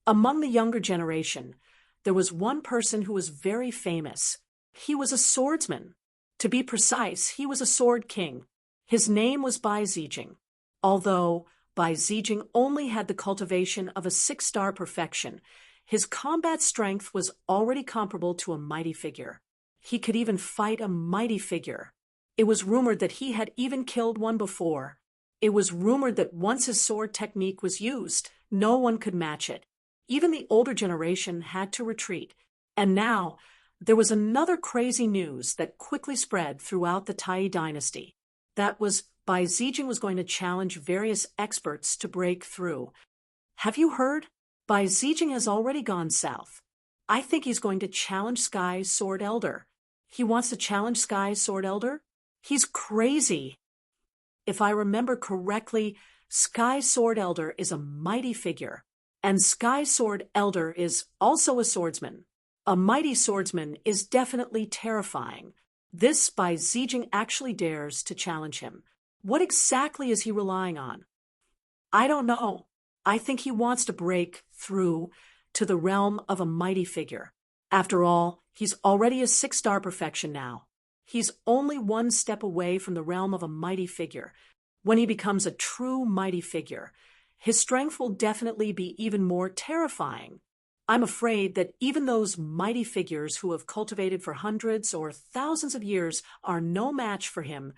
among the younger generation, there was one person who was very famous. He was a swordsman. To be precise, he was a sword king. His name was Bai Zijing. Although Bai Zijing only had the cultivation of a 6-star perfection, his combat strength was already comparable to a mighty figure. He could even fight a mighty figure. It was rumored that he had even killed one before. It was rumored that once his sword technique was used, no one could match it. Even the older generation had to retreat. And now, There was another crazy news that quickly spread throughout the Tai dynasty. That was Bai Zijing was going to challenge various experts to break through. Have you heard? Bai Zijing has already gone south. I think he's going to challenge Sky's Sword Elder. He wants to challenge Sky's Sword Elder? He's crazy. If I remember correctly, Sky's Sword Elder is a mighty figure, and Sky's Sword Elder is also a swordsman. A mighty swordsman is definitely terrifying. This Bai Zijing actually dares to challenge him. What exactly is he relying on? I don't know. I think he wants to break through to the realm of a mighty figure. After all, he's already a 6-star perfection now. He's only one step away from the realm of a mighty figure. When he becomes a true mighty figure, his strength will definitely be even more terrifying. I'm afraid that even those mighty figures who have cultivated for hundreds or thousands of years are no match for him.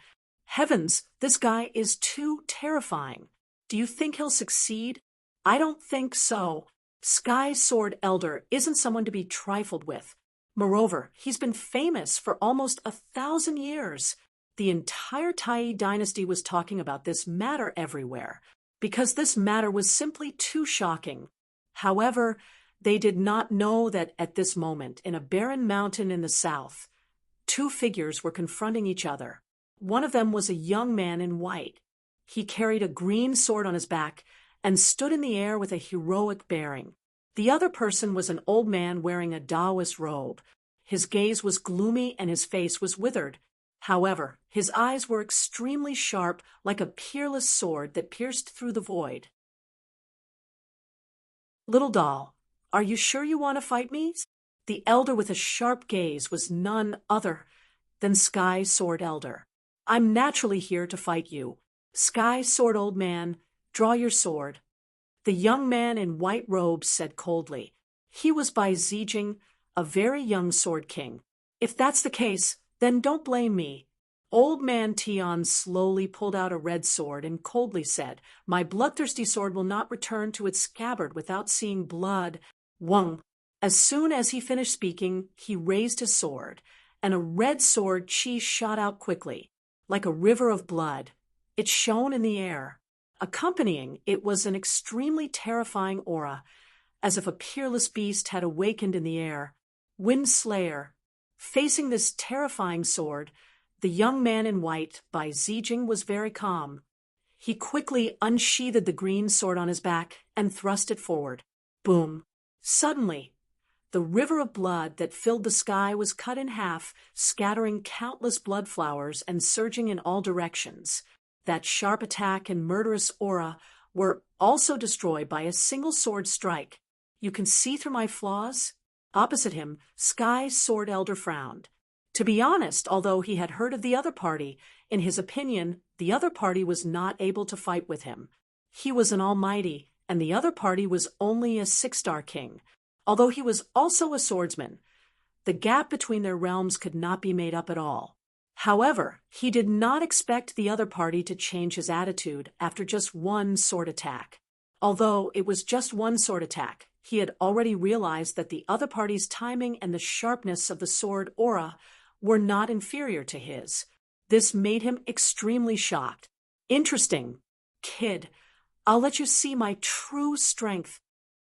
Heavens, this guy is too terrifying. Do you think he'll succeed? I don't think so. Sky's Sword Elder isn't someone to be trifled with. Moreover, he's been famous for almost 1,000 years. The entire Tai dynasty was talking about this matter everywhere, because this matter was simply too shocking. However, they did not know that at this moment, in a barren mountain in the south, 2 figures were confronting each other. One of them was a young man in white. He carried a green sword on his back and stood in the air with a heroic bearing. The other person was an old man wearing a Taoist robe. His gaze was gloomy and his face was withered. However, his eyes were extremely sharp, like a peerless sword that pierced through the void. "Little doll, are you sure you want to fight me?" The elder with a sharp gaze was none other than Sky's Sword Elder. "I'm naturally here to fight you. Sky's Sword Old Man, draw your sword." The young man in white robes said coldly. He was Bai Zijing, a very young sword king. "If that's the case, then don't blame me." Old Man Tian slowly pulled out a red sword and coldly said, "My bloodthirsty sword will not return to its scabbard without seeing blood." Wung. As soon as he finished speaking, he raised his sword, and a red sword chi shot out quickly, like a river of blood. It shone in the air. Accompanying it was an extremely terrifying aura, as if a peerless beast had awakened in the air. Wind Slayer. Facing this terrifying sword, the young man in white, Bai Zijing, was very calm. He quickly unsheathed the green sword on his back and thrust it forward. Boom. Suddenly, the river of blood that filled the sky was cut in half, scattering countless blood flowers and surging in all directions. That sharp attack and murderous aura were also destroyed by a single sword strike. "You can see through my flaws?" Opposite him, Sky's Sword Elder frowned. To be honest, although he had heard of the other party, in his opinion, the other party was not able to fight with him. He was an almighty, and the other party was only a 6-star king. Although he was also a swordsman, the gap between their realms could not be made up at all. However, he did not expect the other party to change his attitude after just one sword attack. Although it was just one sword attack, he had already realized that the other party's timing and the sharpness of the sword aura were not inferior to his. This made him extremely shocked. "Interesting. Kid, I'll let you see my true strength."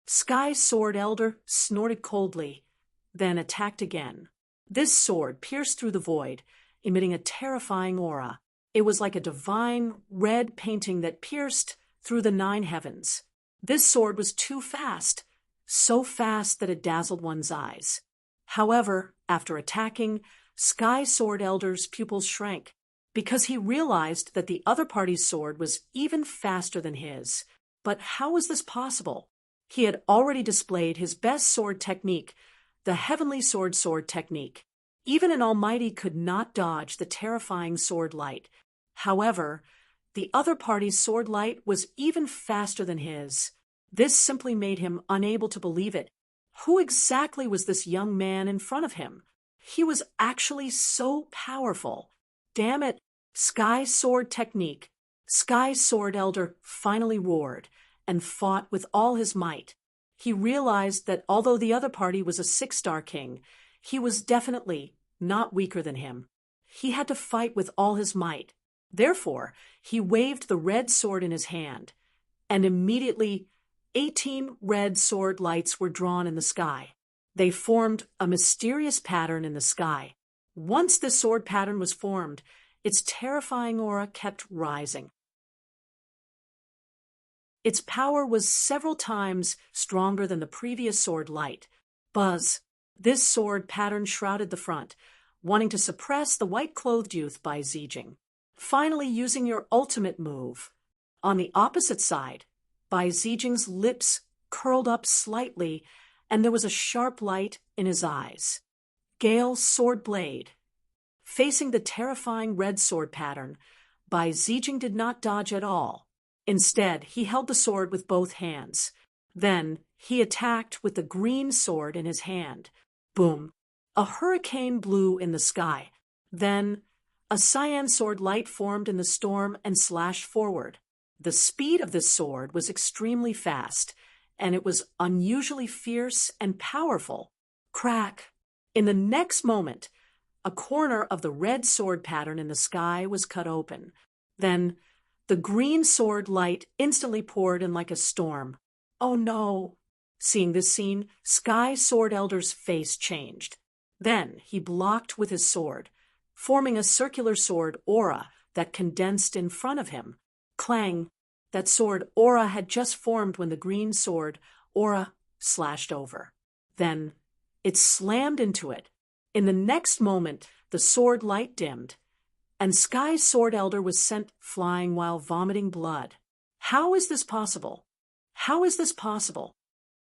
Sky's Sword Elder snorted coldly, then attacked again. This sword pierced through the void, emitting a terrifying aura. It was like a divine red painting that pierced through the 9 heavens. This sword was too fast, so fast that it dazzled one's eyes. However, after attacking, Sky's Sword Elder's pupils shrank, because he realized that the other party's sword was even faster than his. But how was this possible? He had already displayed his best sword technique, the Heavenly Sword technique. Even an almighty could not dodge the terrifying sword light. However, the other party's sword light was even faster than his. This simply made him unable to believe it. Who exactly was this young man in front of him? He was actually so powerful. Damn it! Sky's sword technique. Sky's Sword Elder finally roared and fought with all his might. He realized that although the other party was a 6-star king, He was definitely not weaker than him. He had to fight with all his might. Therefore, he waved the red sword in his hand, and immediately 18 red sword lights were drawn in the sky. They formed a mysterious pattern in the sky. Once this sword pattern was formed, its terrifying aura kept rising. Its power was several times stronger than the previous sword light. Buzz. This sword pattern shrouded the front, wanting to suppress the white-clothed youth by Zijing. Finally, using your ultimate move. On the opposite side, Bai Zijing's lips curled up slightly, and there was a sharp light in his eyes. Gale's sword blade. Facing the terrifying red sword pattern, Bai Zijing did not dodge at all. Instead, he held the sword with both hands. Then, he attacked with the green sword in his hand. Boom! A hurricane blew in the sky. Then, a cyan sword light formed in the storm and slashed forward. The speed of this sword was extremely fast, and it was unusually fierce and powerful. Crack! In the next moment, a corner of the red sword pattern in the sky was cut open. Then, the green sword light instantly poured in like a storm. Oh no! Seeing this scene, Sky Sword Elder's face changed. Then he blocked with his sword, forming a circular sword aura that condensed in front of him. Clang! That sword aura had just formed when the green sword aura slashed over. Then it slammed into it. In the next moment, the sword light dimmed, and Sky Sword Elder was sent flying while vomiting blood. How is this possible? How is this possible?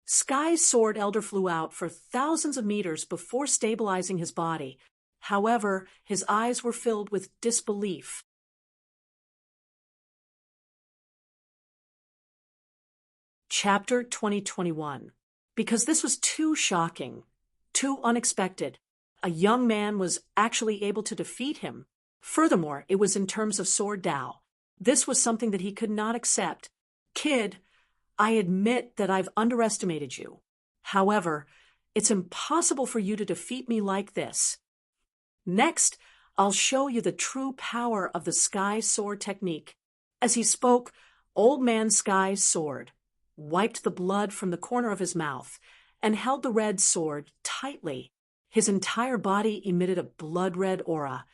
Sky Sword Elder flew out for thousands of meters before stabilizing his body. However, his eyes were filled with disbelief. Chapter 2021. Because this was too shocking, too unexpected. A young man was actually able to defeat him. Furthermore, it was in terms of sword Dao. This was something that he could not accept. Kid, I admit that I've underestimated you. However, it's impossible for you to defeat me like this. Next, I'll show you the true power of the Sky Sword technique. As he spoke, Old Man Sky's sword wiped the blood from the corner of his mouth and held the red sword tightly. His entire body emitted a blood-red aura,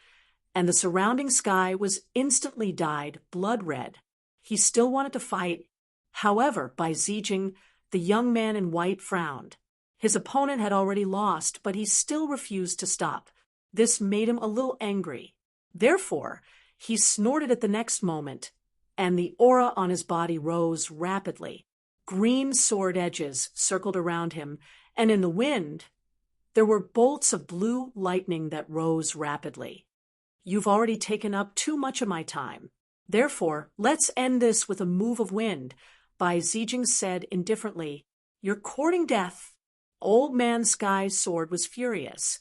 and the surrounding sky was instantly dyed blood red. He still wanted to fight. However, by Zijing, the young man in white frowned. His opponent had already lost, but he still refused to stop. This made him a little angry. Therefore, he snorted at the next moment, and the aura on his body rose rapidly. Green sword edges circled around him, and in the wind, there were bolts of blue lightning that rose rapidly. You've already taken up too much of my time. Therefore, let's end this with a move of wind. Bai Zijing said indifferently, You're courting death. Old Man Sky's sword was furious.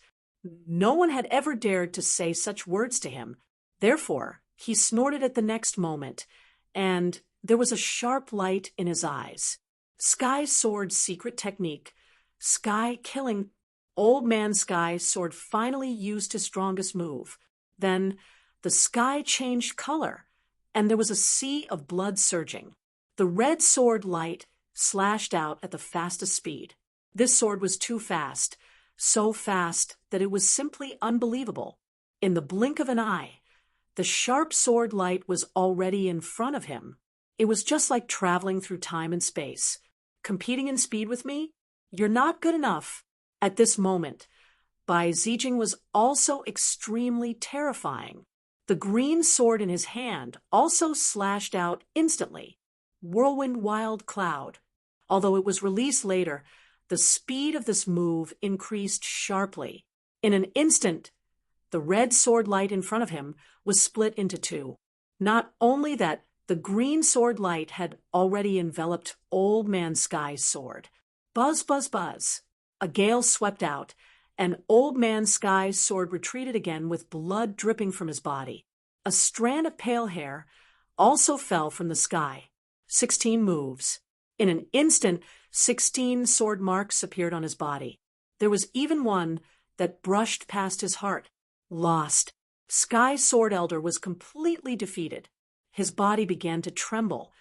No one had ever dared to say such words to him. Therefore, he snorted at the next moment, and there was a sharp light in his eyes. Sky Sword's secret technique, Sky killing. Old Man Sky's sword finally used his strongest move. Then the sky changed color, and there was a sea of blood surging. The red sword light slashed out at the fastest speed. This sword was too fast, so fast that it was simply unbelievable. In the blink of an eye, the sharp sword light was already in front of him. It was just like traveling through time and space. Competing in speed with me? You're not good enough. At this moment, Bai Zijing was also extremely terrifying. The green sword in his hand also slashed out instantly. Whirlwind Wild Cloud. Although it was released later, the speed of this move increased sharply. In an instant, the red sword light in front of him was split into two. Not only that, the green sword light had already enveloped Old Man Sky's sword. Buzz, buzz, buzz. A gale swept out, and Old Man Sky's sword retreated again with blood dripping from his body. A strand of pale hair also fell from the sky. 16 moves. In an instant, 16 sword marks appeared on his body. There was even one that brushed past his heart. Lost. Sky Sword Elder was completely defeated. His body began to tremble,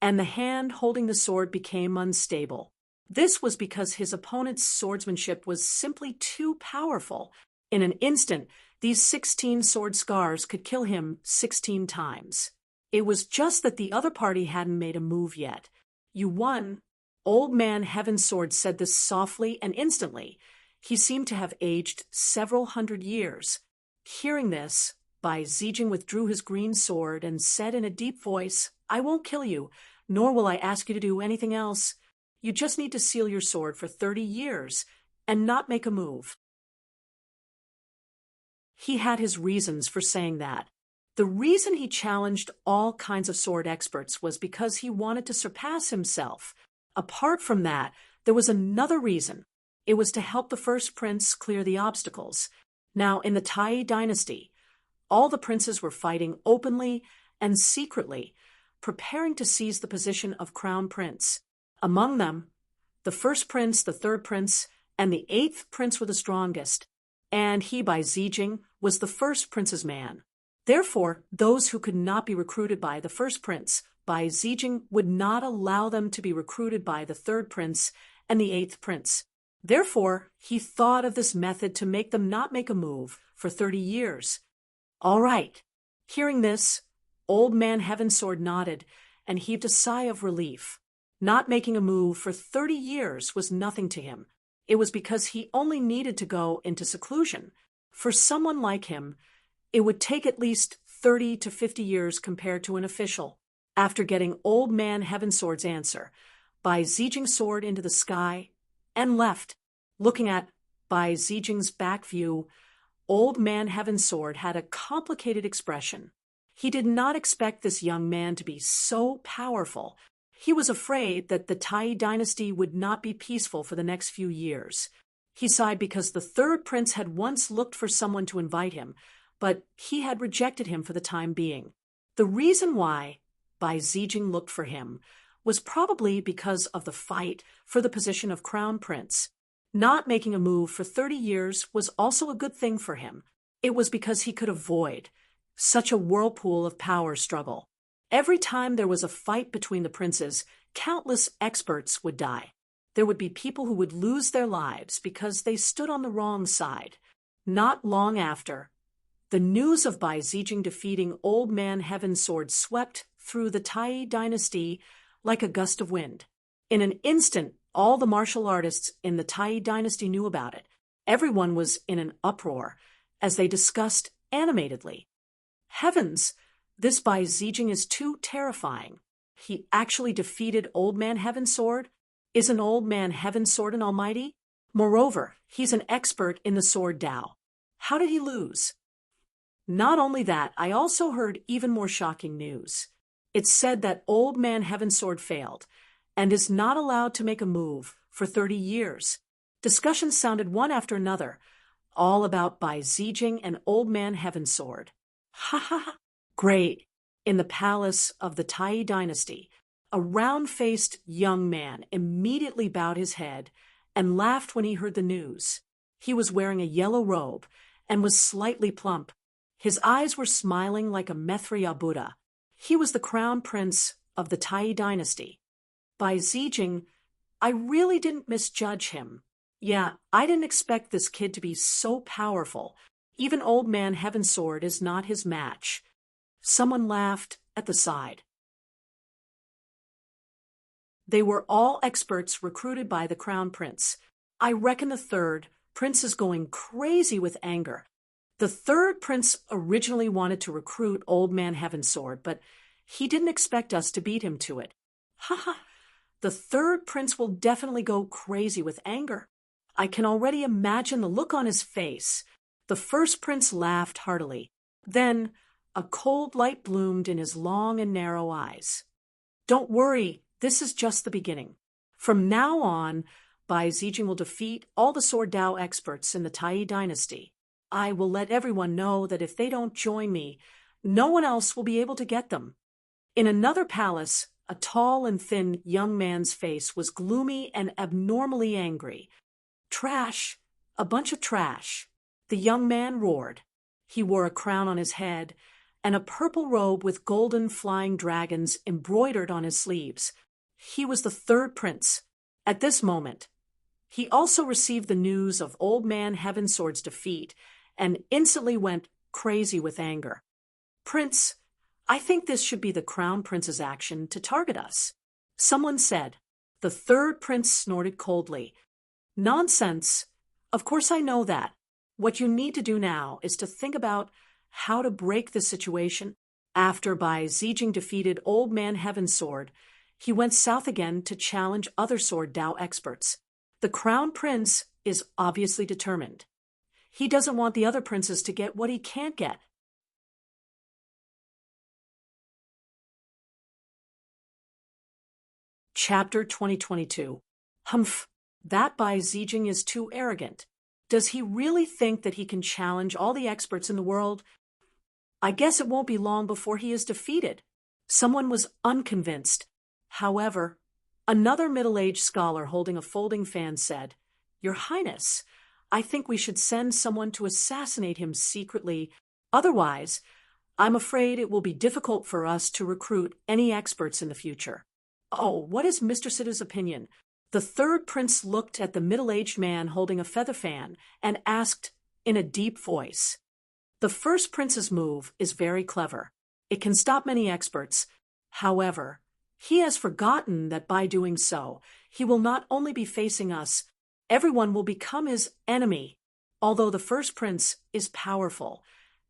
and the hand holding the sword became unstable. This was because his opponent's swordsmanship was simply too powerful. In an instant, these 16 sword scars could kill him 16 times. It was just that the other party hadn't made a move yet. You won. Old Man Heavensword said this softly and instantly. He seemed to have aged several hundred years. Hearing this, Bai Zijing withdrew his green sword and said in a deep voice, "I won't kill you, nor will I ask you to do anything else. You just need to seal your sword for 30 years and not make a move." He had his reasons for saying that. The reason he challenged all kinds of sword experts was because he wanted to surpass himself. Apart from that, there was another reason. It was to help the first prince clear the obstacles. Now, in the Tai dynasty, all the princes were fighting openly and secretly, preparing to seize the position of crown prince. Among them, the first prince, the third prince, and the eighth prince were the strongest, and he, Bai Zijing, was the first prince's man. Therefore, those who could not be recruited by the first prince, Bai Zijing would not allow them to be recruited by the third prince and the eighth prince. Therefore, he thought of this method to make them not make a move for 30 years. All right. Hearing this, Old Man Heavensword nodded and heaved a sigh of relief. Not making a move for 30 years was nothing to him. It was because he only needed to go into seclusion. For someone like him, it would take at least 30 to 50 years compared to an official. After getting Old Man Heavensword's answer, Bai Zijing soared into the sky and left. Looking at Bai Zijing's back view, Old Man Heavensword had a complicated expression. He did not expect this young man to be so powerful. He was afraid that the Tai dynasty would not be peaceful for the next few years. He sighed because the third prince had once looked for someone to invite him, but he had rejected him for the time being. The reason why Bai Zijing looked for him was probably because of the fight for the position of crown prince. Not making a move for 30 years was also a good thing for him. It was because he could avoid such a whirlpool of power struggle. Every time there was a fight between the princes, countless experts would die. There would be people who would lose their lives because they stood on the wrong side. Not long after, the news of Bai Zijing defeating Old Man Heavensword swept through the Tai dynasty like a gust of wind. In an instant, all the martial artists in the Tai dynasty knew about it. Everyone was in an uproar as they discussed animatedly. Heavens, this Bai Zijing is too terrifying. He actually defeated Old Man Heavensword? Isn't Old Man Heavensword an almighty? Moreover, he's an expert in the sword Tao. How did he lose? Not only that, I also heard even more shocking news. It said that Old Man Heavensword failed and is not allowed to make a move for 30 years. Discussions sounded one after another, all about Bai Zijing and Old Man Heavensword. Ha ha ha! Great! In the palace of the Tai dynasty, a round-faced young man immediately bowed his head and laughed when he heard the news. He was wearing a yellow robe and was slightly plump. His eyes were smiling like a Maitreya Buddha. He was the crown prince of the Tai dynasty. Bai Zijing, I really didn't misjudge him. Yeah, I didn't expect this kid to be so powerful. Even Old Man Heavensword is not his match. Someone laughed at the side. They were all experts recruited by the crown prince. I reckon the third prince is going crazy with anger. The third prince originally wanted to recruit Old Man Heavensword, but he didn't expect us to beat him to it. Ha ha! The third prince will definitely go crazy with anger. I can already imagine the look on his face. The first prince laughed heartily. Then a cold light bloomed in his long and narrow eyes. Don't worry, this is just the beginning. From now on, Bai Zijing will defeat all the sword Tao experts in the Tai dynasty. I will let everyone know that if they don't join me, no one else will be able to get them. In another palace, a tall and thin young man's face was gloomy and abnormally angry. Trash, A bunch of trash. The young man roared. He wore a crown on his head and a purple robe with golden flying dragons embroidered on his sleeves. He was the third prince. At this moment, he also received the news of Old Man Heavensword's defeat and instantly went crazy with anger. Prince, I think this should be the Crown Prince's action to target us, someone said. The third prince snorted coldly. Nonsense. Of course I know that. What you need to do now is to think about how to break this situation. After Bai Zijing defeated Old Man Heavensword, he went south again to challenge other sword Dao experts. The Crown Prince is obviously determined. He doesn't want the other princes to get what he can't get. Chapter 2022. Humph, that Bai Zijing is too arrogant. Does he really think that he can challenge all the experts in the world? I guess it won't be long before he is defeated. Someone was unconvinced. However, another middle-aged scholar holding a folding fan said, Your Highness, I think we should send someone to assassinate him secretly. Otherwise, I'm afraid it will be difficult for us to recruit any experts in the future. Oh, what is Mr. Sida's opinion? The third prince looked at the middle-aged man holding a feather fan and asked in a deep voice. The first prince's move is very clever. It can stop many experts. However, he has forgotten that by doing so, he will not only be facing us, everyone will become his enemy. Although the first prince is powerful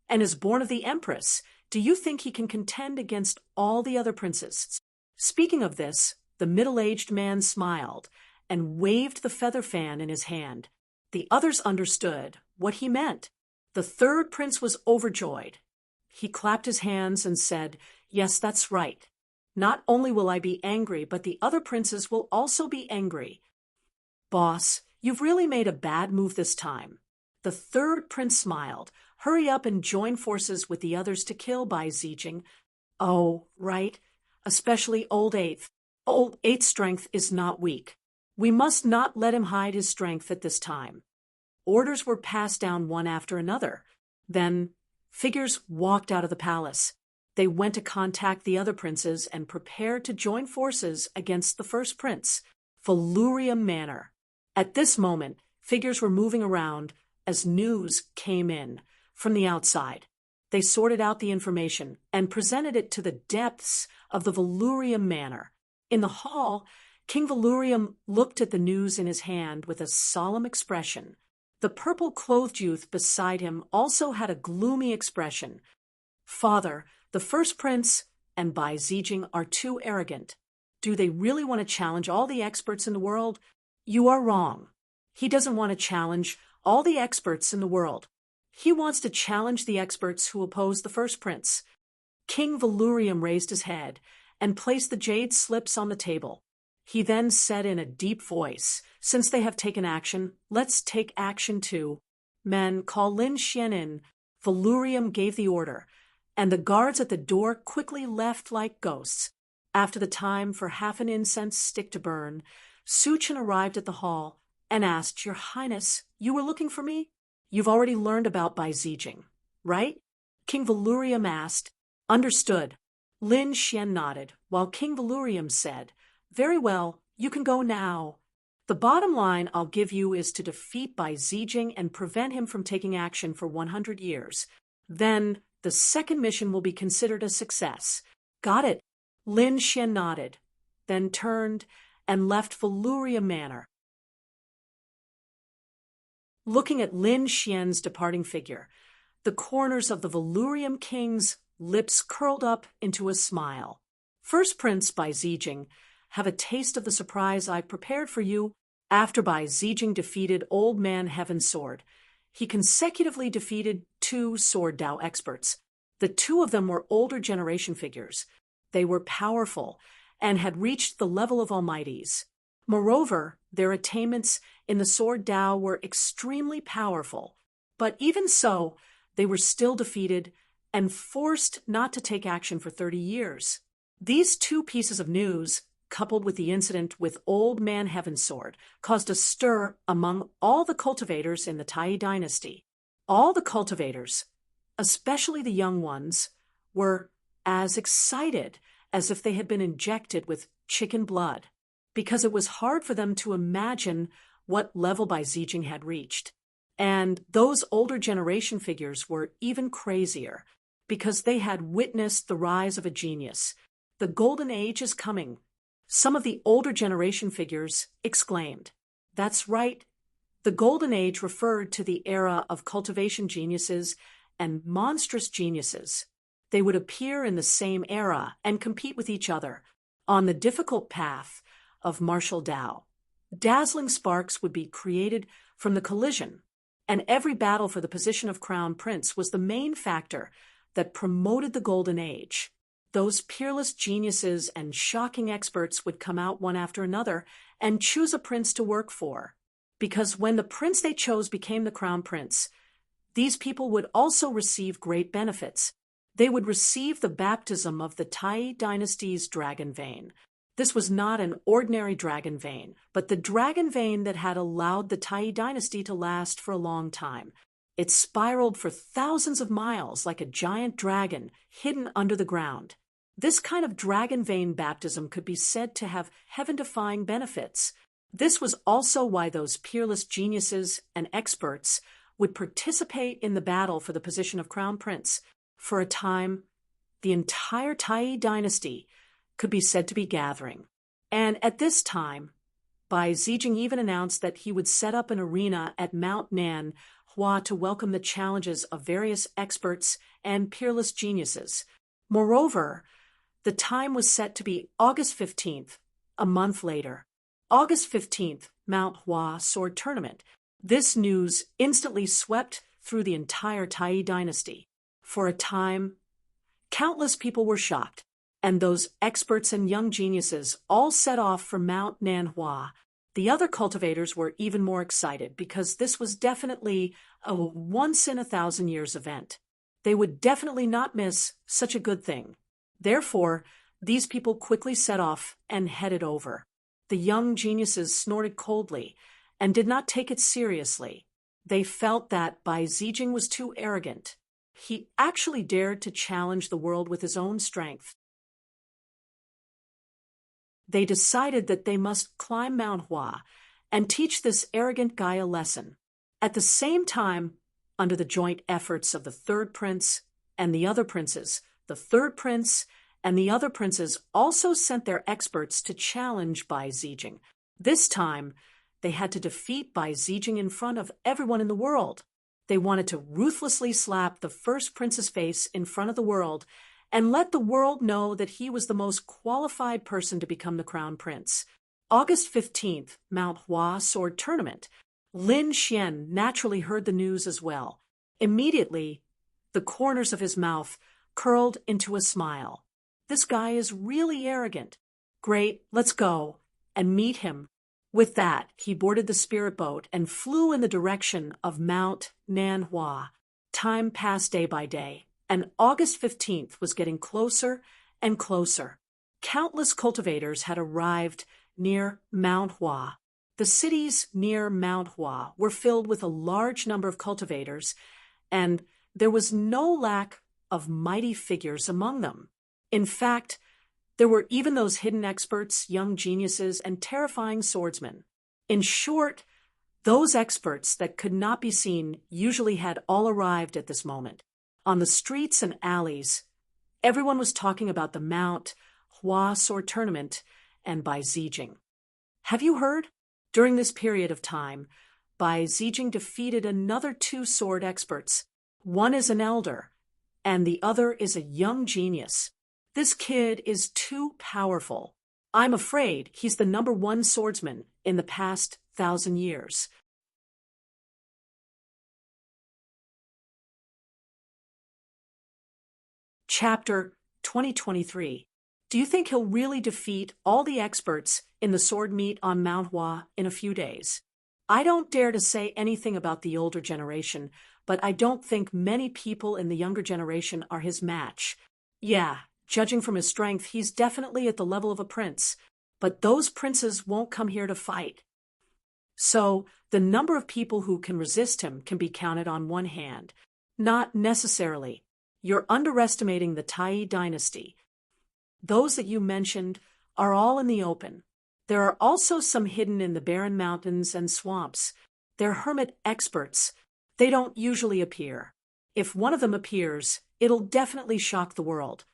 and is born of the empress, do you think he can contend against all the other princes? Speaking of this, the middle-aged man smiled and waved the feather fan in his hand. The others understood what he meant. The third prince was overjoyed. He clapped his hands and said, Yes, that's right. Not only will I be angry, but the other princes will also be angry. Boss, you've really made a bad move this time. The third prince smiled. Hurry up and join forces with the others to kill Bai Zijing. Oh, right. Especially Old Eighth. Old Eighth's strength is not weak. We must not let him hide his strength at this time. Orders were passed down one after another. Then figures walked out of the palace. They went to contact the other princes and prepared to join forces against the first prince, Valurium Manor. At this moment, figures were moving around as news came in from the outside. They sorted out the information and presented it to the depths of the Valurium Manor. In the hall, King Valurium looked at the news in his hand with a solemn expression. The purple-clothed youth beside him also had a gloomy expression. Father, the first prince and Bai Zijing are too arrogant. Do they really want to challenge all the experts in the world? You are wrong. He doesn't want to challenge all the experts in the world. He wants to challenge the experts who oppose the first prince. King Valurium raised his head and placed the jade slips on the table. He then said in a deep voice, Since they have taken action, let's take action too. Men, call Lin Xian in. Valurium gave the order, and the guards at the door quickly left like ghosts. After the time for half an incense stick to burn, Su Chen arrived at the hall and asked, Your Highness, you were looking for me? You've already learned about Bai Zijing, right? King Valurium asked. Understood. Lin Xian nodded, while King Valurium said, Very well, you can go now. The bottom line I'll give you is to defeat Bai Zijing and prevent him from taking action for 100 years. Then the second mission will be considered a success. Got it. Lin Xian nodded, then turned and left Valurium Manor. Looking at Lin Xian's departing figure, the corners of the Valurium King's lips curled up into a smile. First Prince Bai Zijing, have a taste of the surprise I prepared for you. After Bai Zijing defeated Old Man Heavensword, he consecutively defeated 2 Sword Dao experts. The 2 of them were older generation figures. They were powerful and had reached the level of almighties. Moreover, their attainments in the Sword Dao were extremely powerful. But even so, they were still defeated and forced not to take action for 30 years. These 2 pieces of news coupled with the incident with Old Man Heavensword, caused a stir among all the cultivators in the Tai dynasty. All the cultivators, especially the young ones, were as excited as if they had been injected with chicken blood, because it was hard for them to imagine what level Bai Zijing had reached. And those older generation figures were even crazier, because they had witnessed the rise of a genius. The golden age is coming. Some of the older generation figures exclaimed. That's right. The golden age referred to the era of cultivation geniuses and monstrous geniuses. They would appear in the same era and compete with each other on the difficult path of martial Dao. Dazzling sparks would be created from the collision, and every battle for the position of crown prince was the main factor that promoted the golden age. Those peerless geniuses and shocking experts would come out one after another and choose a prince to work for. Because when the prince they chose became the crown prince, these people would also receive great benefits. They would receive the baptism of the Tai dynasty's dragon vein. This was not an ordinary dragon vein, but the dragon vein that had allowed the Tai dynasty to last for a long time. It spiraled for thousands of miles like a giant dragon hidden under the ground. This kind of dragon vein baptism could be said to have heaven-defying benefits. This was also why those peerless geniuses and experts would participate in the battle for the position of crown prince. For a time, the entire Tai dynasty could be said to be gathering. And at this time, Bai Zijing even announced that he would set up an arena at Mount Nan Hua to welcome the challenges of various experts and peerless geniuses. Moreover, the time was set to be August 15th, a month later. August 15th, Mount Hua Sword Tournament. This news instantly swept through the entire Tai dynasty. For a time, countless people were shocked, and those experts and young geniuses all set off for Mount Nanhua. The other cultivators were even more excited because this was definitely a once-in-a-thousand-years event. They would definitely not miss such a good thing. Therefore, these people quickly set off and headed over. The young geniuses snorted coldly and did not take it seriously. They felt that Bai Zijing was too arrogant. He actually dared to challenge the world with his own strength. They decided that they must climb Mount Hua and teach this arrogant guy a lesson. At the same time, under the joint efforts of the third prince and the other princes, the third prince and the other princes also sent their experts to challenge Bai Zijing. This time, they had to defeat Bai Zijing in front of everyone in the world. They wanted to ruthlessly slap the first prince's face in front of the world and let the world know that he was the most qualified person to become the crown prince. August 15th, Mount Hua Sword Tournament. Lin Xian naturally heard the news as well. Immediately, the corners of his mouth curled into a smile. This guy is really arrogant. Great, let's go and meet him. With that, he boarded the spirit boat and flew in the direction of Mount Nanhua. Time passed day by day, and August 15th was getting closer and closer. Countless cultivators had arrived near Mount Hua. The cities near Mount Hua were filled with a large number of cultivators, and there was no lack of mighty figures among them. In fact, there were even those hidden experts, young geniuses, and terrifying swordsmen. In short, those experts that could not be seen usually had all arrived at this moment. On the streets and alleys, everyone was talking about the Mount Hua Sword Tournament and Bai Zijing. Have you heard? During this period of time, Bai Zijing defeated another two sword experts. One is an elder, and the other is a young genius. This kid is too powerful. I'm afraid he's the #1 swordsman in the past 1,000 years. Chapter 2023. Do you think he'll really defeat all the experts in the sword meet on Mount Hua in a few days? I don't dare to say anything about the older generation, but I don't think many people in the younger generation are his match. Yeah, judging from his strength, he's definitely at the level of a prince. but those princes won't come here to fight. So, the number of people who can resist him can be counted on one hand. Not necessarily. You're underestimating the Tai dynasty. Those that you mentioned are all in the open. There are also some hidden in the barren mountains and swamps. They're hermit experts. They don't usually appear. If one of them appears, it'll definitely shock the world.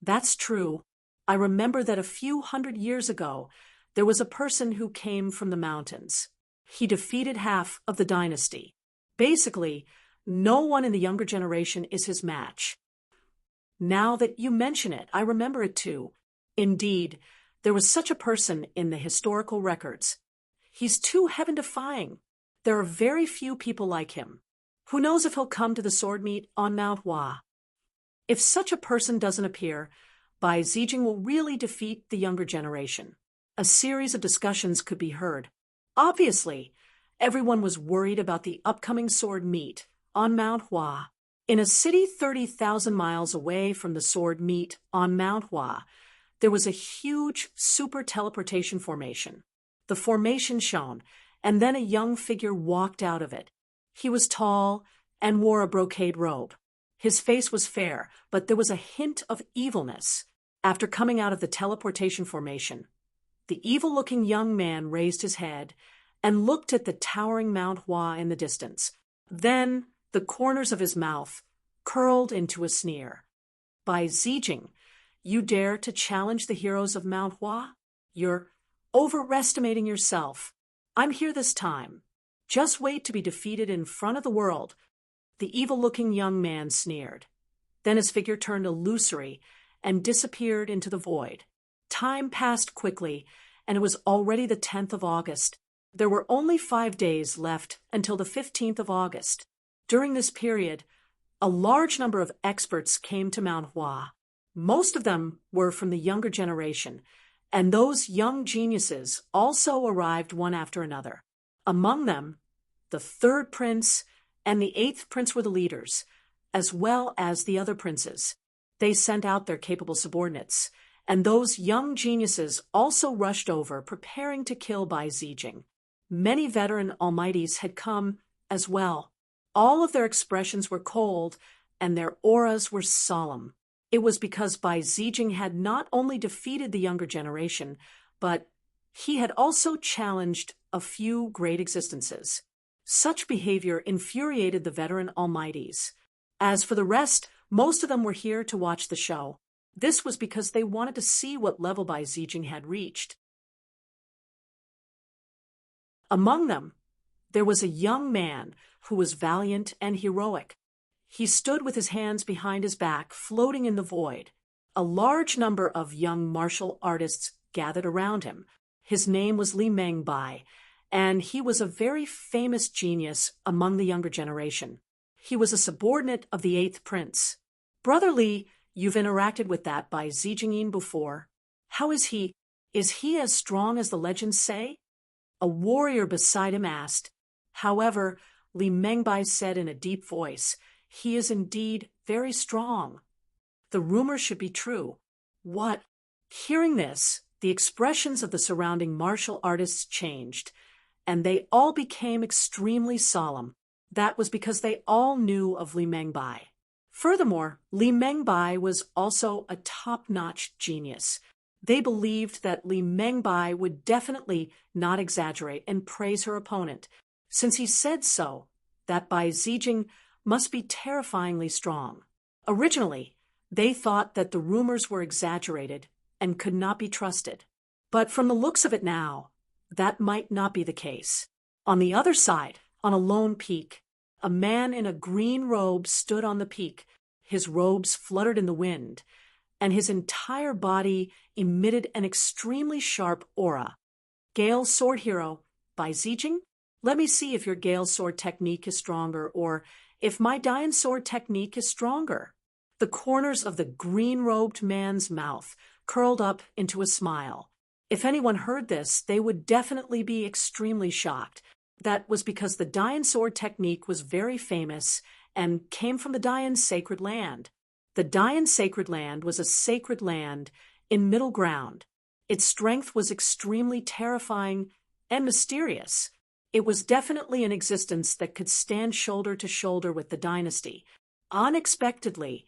That's true. I remember that a few hundred years ago, there was a person who came from the mountains. He defeated half of the dynasty. Basically, no one in the younger generation is his match. Now that you mention it, I remember it too. Indeed, there was such a person in the historical records. He's too heaven-defying. There are very few people like him. Who knows if he'll come to the sword meet on Mount Hua? If such a person doesn't appear, Bai Zijing will really defeat the younger generation. A series of discussions could be heard. Obviously, everyone was worried about the upcoming sword meet on Mount Hua. In a city 30,000 miles away from the sword meet on Mount Hua, there was a huge super teleportation formation. The formation shone, and then a young figure walked out of it. He was tall and wore a brocade robe. His face was fair, but there was a hint of evilness. After coming out of the teleportation formation, the evil-looking young man raised his head and looked at the towering Mount Hua in the distance. Then the corners of his mouth curled into a sneer. Bai Zijing, you dare to challenge the heroes of Mount Hua? You're overestimating yourself. I'm here this time. Just wait to be defeated in front of the world. The evil-looking young man sneered. Then his figure turned illusory and disappeared into the void. Time passed quickly, and it was already the 10th of August. There were only 5 days left until the 15th of August. During this period, a large number of experts came to Mount Hua. Most of them were from the younger generation, and those young geniuses also arrived one after another. Among them, the 3rd prince and the 8th prince were the leaders, as well as the other princes. They sent out their capable subordinates, and those young geniuses also rushed over, preparing to kill Bai Zijing. Many veteran almighties had come as well. All of their expressions were cold, and their auras were solemn. It was because Bai Zijing had not only defeated the younger generation, but he had also challenged a few great existences. Such behavior infuriated the veteran almighties. As for the rest, most of them were here to watch the show. This was because they wanted to see what level Bai Zijing had reached. Among them, there was a young man who was valiant and heroic. He stood with his hands behind his back, floating in the void. A large number of young martial artists gathered around him. His name was Li Mengbai, and he was a very famous genius among the younger generation. He was a subordinate of the 8th prince. Brother Li, you've interacted with that Bai Zijing before. How is he? Is he as strong as the legends say? A warrior beside him asked. However, Li Mengbai said in a deep voice, he is indeed very strong. The rumor should be true. What? Hearing this, the expressions of the surrounding martial artists changed, and they all became extremely solemn. That was because they all knew of Li Mengbai. Furthermore, Li Mengbai was also a top-notch genius. They believed that Li Mengbai would definitely not exaggerate and praise her opponent. Since he said so, that Bai Zijing must be terrifyingly strong. Originally, they thought that the rumors were exaggerated and could not be trusted. But from the looks of it now, that might not be the case. On the other side, on a lone peak, a man in a green robe stood on the peak. His robes fluttered in the wind, and his entire body emitted an extremely sharp aura. Gale Sword Hero, Bai Zijing? Let me see if your Gale Sword technique is stronger, or if my Dian Sword technique is stronger. The corners of the green-robed man's mouth curled up into a smile. If anyone heard this, they would definitely be extremely shocked. That was because the Dian Sword technique was very famous and came from the Dian Sacred Land. The Dian Sacred Land was a sacred land in Middle Ground. Its strength was extremely terrifying and mysterious. It was definitely an existence that could stand shoulder to shoulder with the dynasty. Unexpectedly,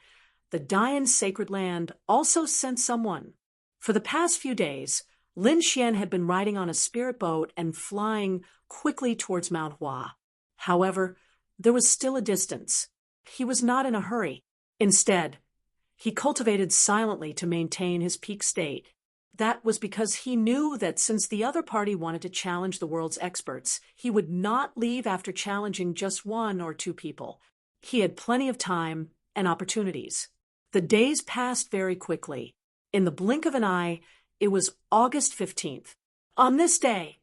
the Dayan sacred land also sent someone. For the past few days, Lin Xian had been riding on a spirit boat and flying quickly towards Mount Hua. However, there was still a distance. He was not in a hurry. Instead, he cultivated silently to maintain his peak state. That was because he knew that since the other party wanted to challenge the world's experts, he would not leave after challenging just one or two people. He had plenty of time and opportunities. The days passed very quickly. In the blink of an eye, it was August 15th. On this day,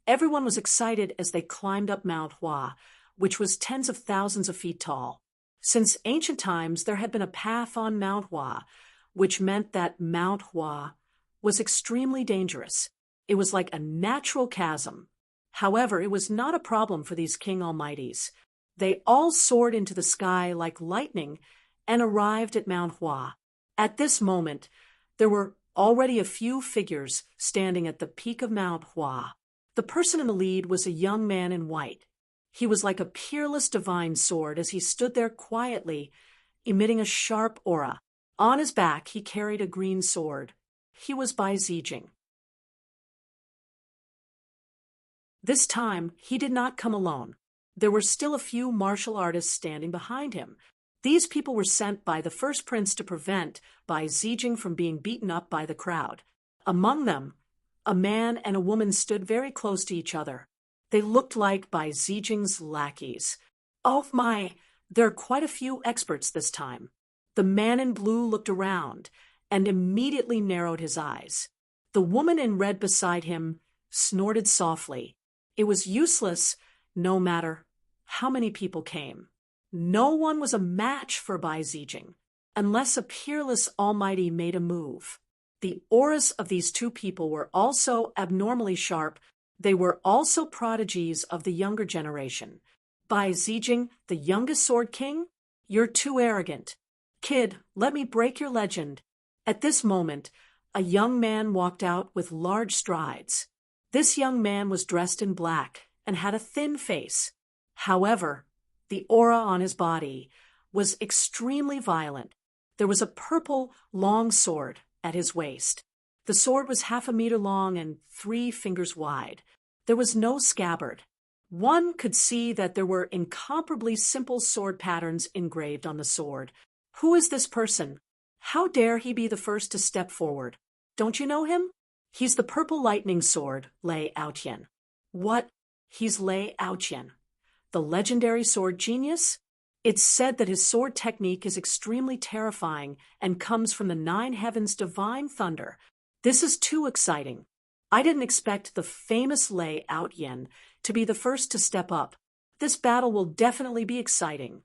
everyone was excited as they climbed up Mount Hua, which was tens of thousands of feet tall. Since ancient times, there had been a path on Mount Hua, which meant that Mount Hua was extremely dangerous. It was like a natural chasm. However, it was not a problem for these King Almighties. They all soared into the sky like lightning and arrived at Mount Hua. At this moment, there were already a few figures standing at the peak of Mount Hua. The person in the lead was a young man in white. He was like a peerless divine sword as he stood there quietly, emitting a sharp aura. On his back, he carried a green sword. He was Bai Zijing. This time, he did not come alone. There were still a few martial artists standing behind him. These people were sent by the first prince to prevent Bai Zijing from being beaten up by the crowd. Among them, a man and a woman stood very close to each other. They looked like Bai Zijing's lackeys. Oh my, there are quite a few experts this time. The man in blue looked around and immediately narrowed his eyes. The woman in red beside him snorted softly. It was useless, no matter how many people came. No one was a match for Bai Zijing, unless a peerless almighty made a move. The auras of these two people were also abnormally sharp. They were also prodigies of the younger generation. Bai Zijing, the youngest sword king? You're too arrogant. Kid, let me break your legend. At this moment, a young man walked out with large strides. This young man was dressed in black and had a thin face. However, the aura on his body was extremely violent. There was a purple, long sword at his waist. The sword was 1/2 meter long and 3 fingers wide. There was no scabbard. One could see that there were incomparably simple sword patterns engraved on the sword. Who is this person? How dare he be the first to step forward? Don't you know him? He's the purple lightning sword, Lei Aotian. What? He's Lei Aotian, the legendary sword genius? It's said that his sword technique is extremely terrifying and comes from the 9 heavens' divine thunder. This is too exciting. I didn't expect the famous Lei Aotian to be the first to step up. This battle will definitely be exciting.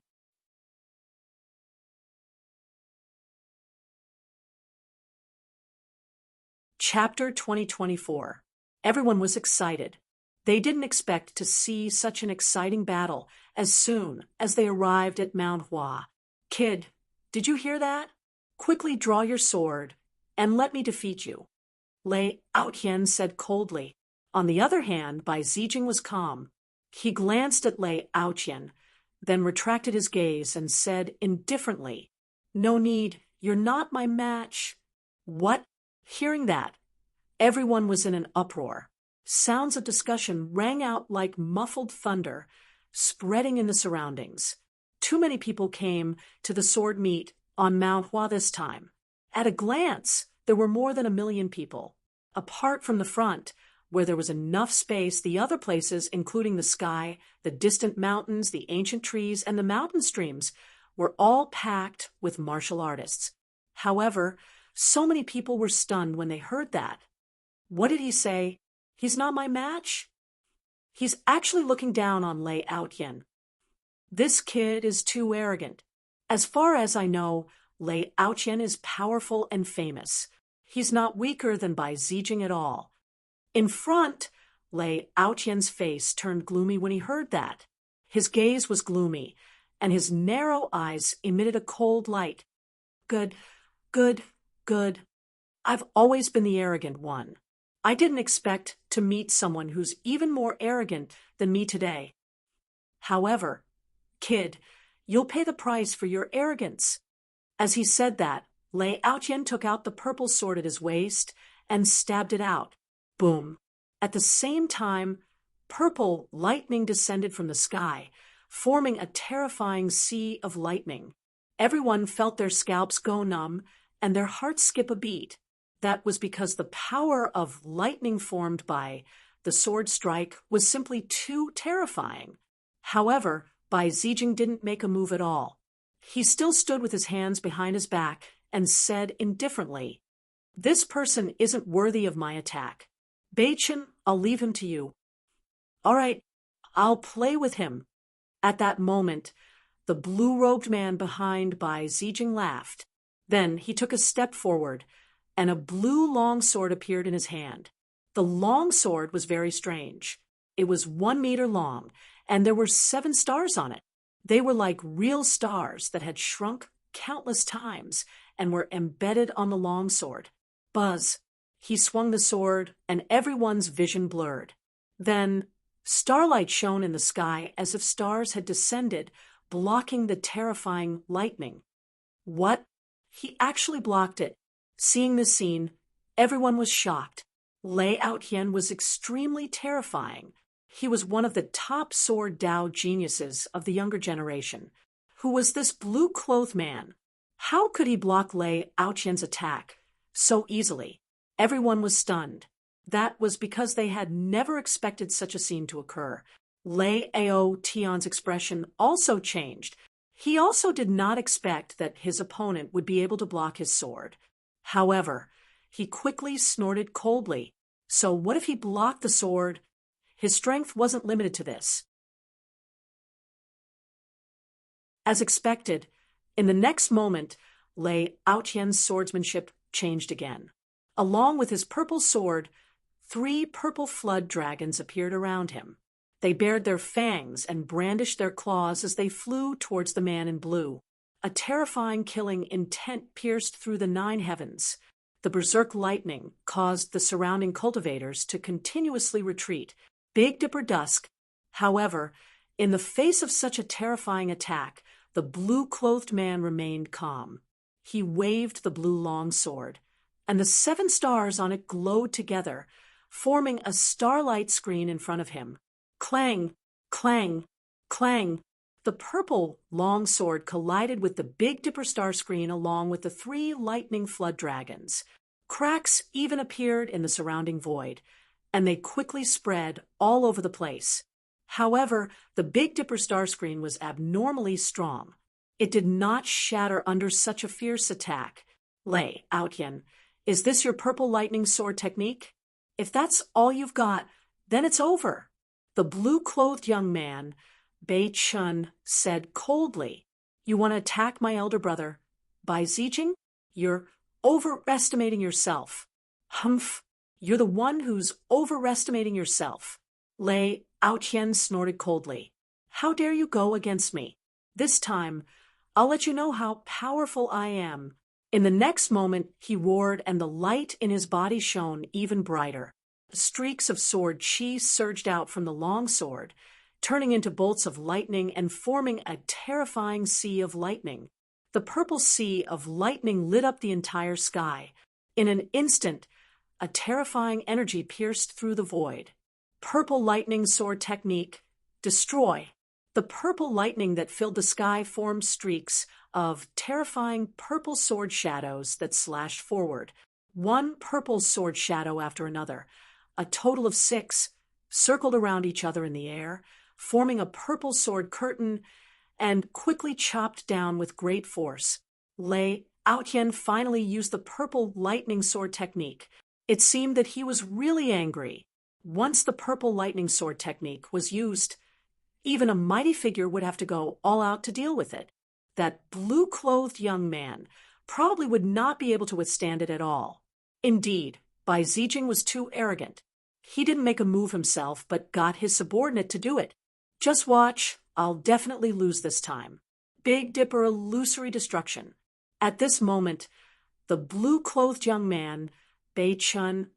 Chapter 2024. Everyone was excited. They didn't expect to see such an exciting battle as soon as they arrived at Mount Hua. Kid, did you hear that? Quickly draw your sword and let me defeat you. Lei Aotian said coldly. On the other hand, Bai Zijing was calm. He glanced at Lei Aotian, then retracted his gaze and said indifferently, "No need, you're not my match." What? Hearing that, everyone was in an uproar. Sounds of discussion rang out like muffled thunder, spreading in the surroundings. Too many people came to the sword meet on Mount Hua this time. At a glance, there were more than 1 million people. Apart from the front, where there was enough space, the other places, including the sky, the distant mountains, the ancient trees, and the mountain streams, were all packed with martial artists. However, so many people were stunned when they heard that. What did he say? He's not my match? He's actually looking down on Lei Aotian. This kid is too arrogant. As far as I know, Lei Aotian is powerful and famous. He's not weaker than Bai Zijing at all. In front, Lei Aotian's face turned gloomy when he heard that. His gaze was gloomy, and his narrow eyes emitted a cold light. Good. I've always been the arrogant one. I didn't expect to meet someone who's even more arrogant than me today. However, kid, you'll pay the price for your arrogance." As he said that, Lei Aotian took out the purple sword at his waist and stabbed it out. Boom. At the same time, purple lightning descended from the sky, forming a terrifying sea of lightning. Everyone felt their scalps go numb and their hearts skip a beat. That was because the power of lightning formed by the sword strike was simply too terrifying. However, Bai Zijing didn't make a move at all. He still stood with his hands behind his back and said indifferently, "This person isn't worthy of my attack. Beichen, I'll leave him to you." "All right, I'll play with him." At that moment, the blue-robed man behind Bai Zijing laughed. Then he took a step forward, and a blue longsword appeared in his hand. The longsword was very strange. It was 1 meter long, and there were 7 stars on it. They were like real stars that had shrunk countless times and were embedded on the longsword. Buzz. He swung the sword, and everyone's vision blurred. Then, starlight shone in the sky as if stars had descended, blocking the terrifying lightning. What? He actually blocked it. Seeing this scene, everyone was shocked. Lei Aotian was extremely terrifying. He was one of the top sword Dao geniuses of the younger generation. Who was this blue-clothed man? How could he block Lei Aotian's attack so easily? Everyone was stunned. That was because they had never expected such a scene to occur. Lei Aotian's expression also changed. He also did not expect that his opponent would be able to block his sword. However, he quickly snorted coldly. So what if he blocked the sword? His strength wasn't limited to this. As expected, in the next moment, Lei Aotian's swordsmanship changed again. Along with his purple sword, 3 purple flood dragons appeared around him. They bared their fangs and brandished their claws as they flew towards the man in blue. A terrifying killing intent pierced through the 9 heavens. The berserk lightning caused the surrounding cultivators to continuously retreat. Big Dipper Dusk. However, in the face of such a terrifying attack, the blue-clothed man remained calm. He waved the blue longsword, and the 7 stars on it glowed together, forming a starlight screen in front of him. Clang, clang, clang. The purple longsword collided with the Big Dipper star screen along with the 3 lightning flood dragons. Cracks even appeared in the surrounding void, and they quickly spread all over the place. However, the Big Dipper star screen was abnormally strong. It did not shatter under such a fierce attack. Lei Aotian, is this your purple lightning sword technique? If that's all you've got, then it's over. The blue-clothed young man, Bei Chun, said coldly, "You want to attack my elder brother, Bai Zijing? You're overestimating yourself." "Humph, you're the one who's overestimating yourself." Lei Aotian snorted coldly. "How dare you go against me? This time, I'll let you know how powerful I am." In the next moment, he roared, and the light in his body shone even brighter. Streaks of sword chi surged out from the long sword, turning into bolts of lightning and forming a terrifying sea of lightning. The purple sea of lightning lit up the entire sky. In an instant, a terrifying energy pierced through the void. Purple lightning sword technique. Destroy. The purple lightning that filled the sky formed streaks of terrifying purple sword shadows that slashed forward. 1 purple sword shadow after another. A total of 6 circled around each other in the air, forming a purple sword curtain, and quickly chopped down with great force. Lei Aotian finally used the purple lightning sword technique. It seemed that he was really angry. Once the purple lightning sword technique was used, even a mighty figure would have to go all out to deal with it. That blue-clothed young man probably would not be able to withstand it at all. Indeed, Bai Zijing was too arrogant. He didn't make a move himself, but got his subordinate to do it. "Just watch, I'll definitely lose this time." Big Dipper illusory destruction. At this moment, the blue-clothed young man, Bei Chun,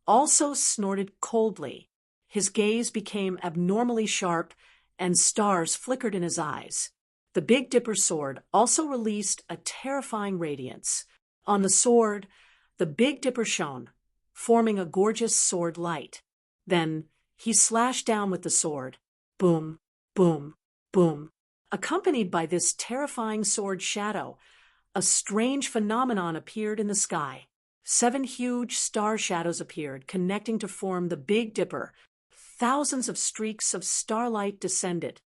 also snorted coldly. His gaze became abnormally sharp, and stars flickered in his eyes. The Big Dipper's sword also released a terrifying radiance. On the sword, the Big Dipper shone, forming a gorgeous sword light. Then he slashed down with the sword. Boom, boom, boom. Accompanied by this terrifying sword shadow, a strange phenomenon appeared in the sky. 7 huge star shadows appeared, connecting to form the Big Dipper. Thousands of streaks of starlight descended.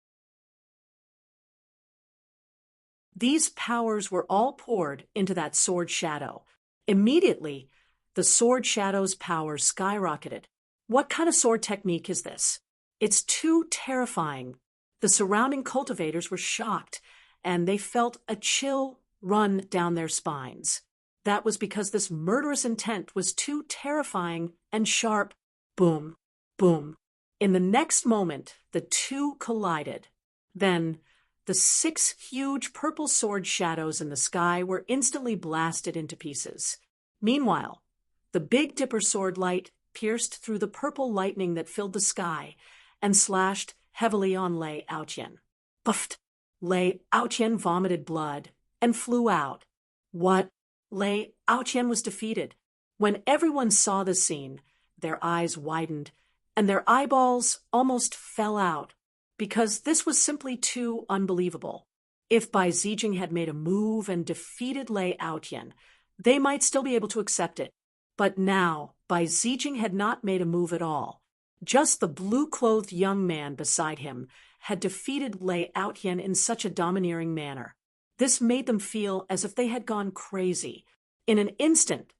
These powers were all poured into that sword shadow. Immediately, the sword shadow's power skyrocketed. What kind of sword technique is this? It's too terrifying. The surrounding cultivators were shocked, and they felt a chill run down their spines. That was because this murderous intent was too terrifying and sharp. Boom, boom. In the next moment, the two collided. Then, the 6 huge purple sword shadows in the sky were instantly blasted into pieces. Meanwhile, the Big Dipper sword light pierced through the purple lightning that filled the sky and slashed heavily on Lei Aotian. Puffed! Lei Aotian vomited blood and flew out. What? Lei Aotian was defeated. When everyone saw the scene, their eyes widened and their eyeballs almost fell out, because this was simply too unbelievable. If Bai Zijing had made a move and defeated Lei Aotian, they might still be able to accept it. But now, Bai Zijing had not made a move at all. Just the blue-clothed young man beside him had defeated Lei Aotian in such a domineering manner. This made them feel as if they had gone crazy. In an instant,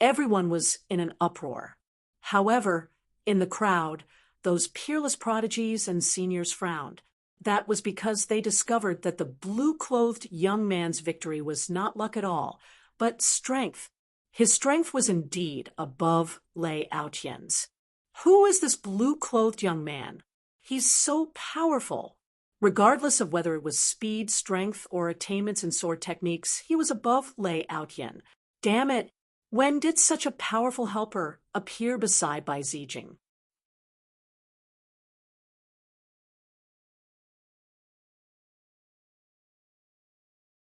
everyone was in an uproar. However, in the crowd, those peerless prodigies and seniors frowned. That was because they discovered that the blue-clothed young man's victory was not luck at all, but strength. His strength was indeed above Lei Aotian's. Who is this blue-clothed young man? He's so powerful. Regardless of whether it was speed, strength, or attainments in sword techniques, he was above Lei Aotian. Damn it! When did such a powerful helper appear beside Bai Zijing?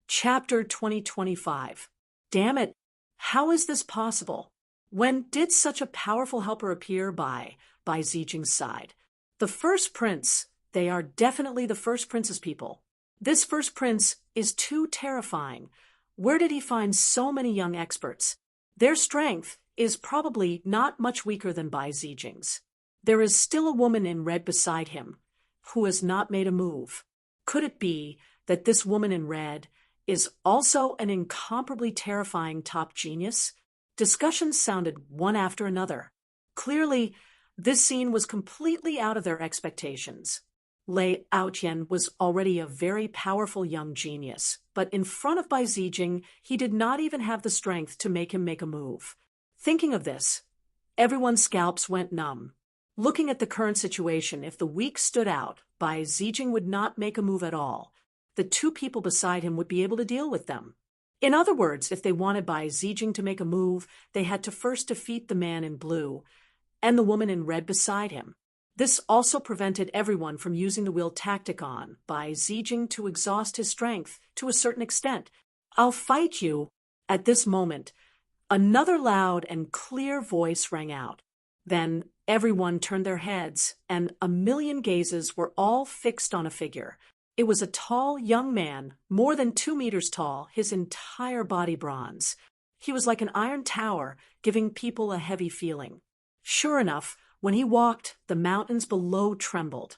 Chapter 2025. Damn it! How is this possible? When did such a powerful helper appear by Bai Zijing's side? The first prince. They are definitely the first prince's people. This first prince is too terrifying. Where did he find so many young experts? Their strength is probably not much weaker than Bai Zijing's. There is still a woman in red beside him who has not made a move. Could it be that this woman in red is also an incomparably terrifying top genius? Discussions sounded one after another. Clearly, this scene was completely out of their expectations. Lei Aotian was already a very powerful young genius, but in front of Bai Zijing, he did not even have the strength to make him make a move. Thinking of this, everyone's scalps went numb. Looking at the current situation, if the weak stood out, Bai Zijing would not make a move at all. The 2 people beside him would be able to deal with them. In other words, if they wanted Bai Zijing to make a move, they had to first defeat the man in blue and the woman in red beside him. This also prevented everyone from using the will tactic on Bai Zijing to exhaust his strength to a certain extent. I'll fight you. At this moment, another loud and clear voice rang out. Then everyone turned their heads, and a million gazes were all fixed on a figure. It was a tall young man, more than 2 meters tall, his entire body bronze. He was like an iron tower, giving people a heavy feeling. Sure enough, when he walked, the mountains below trembled.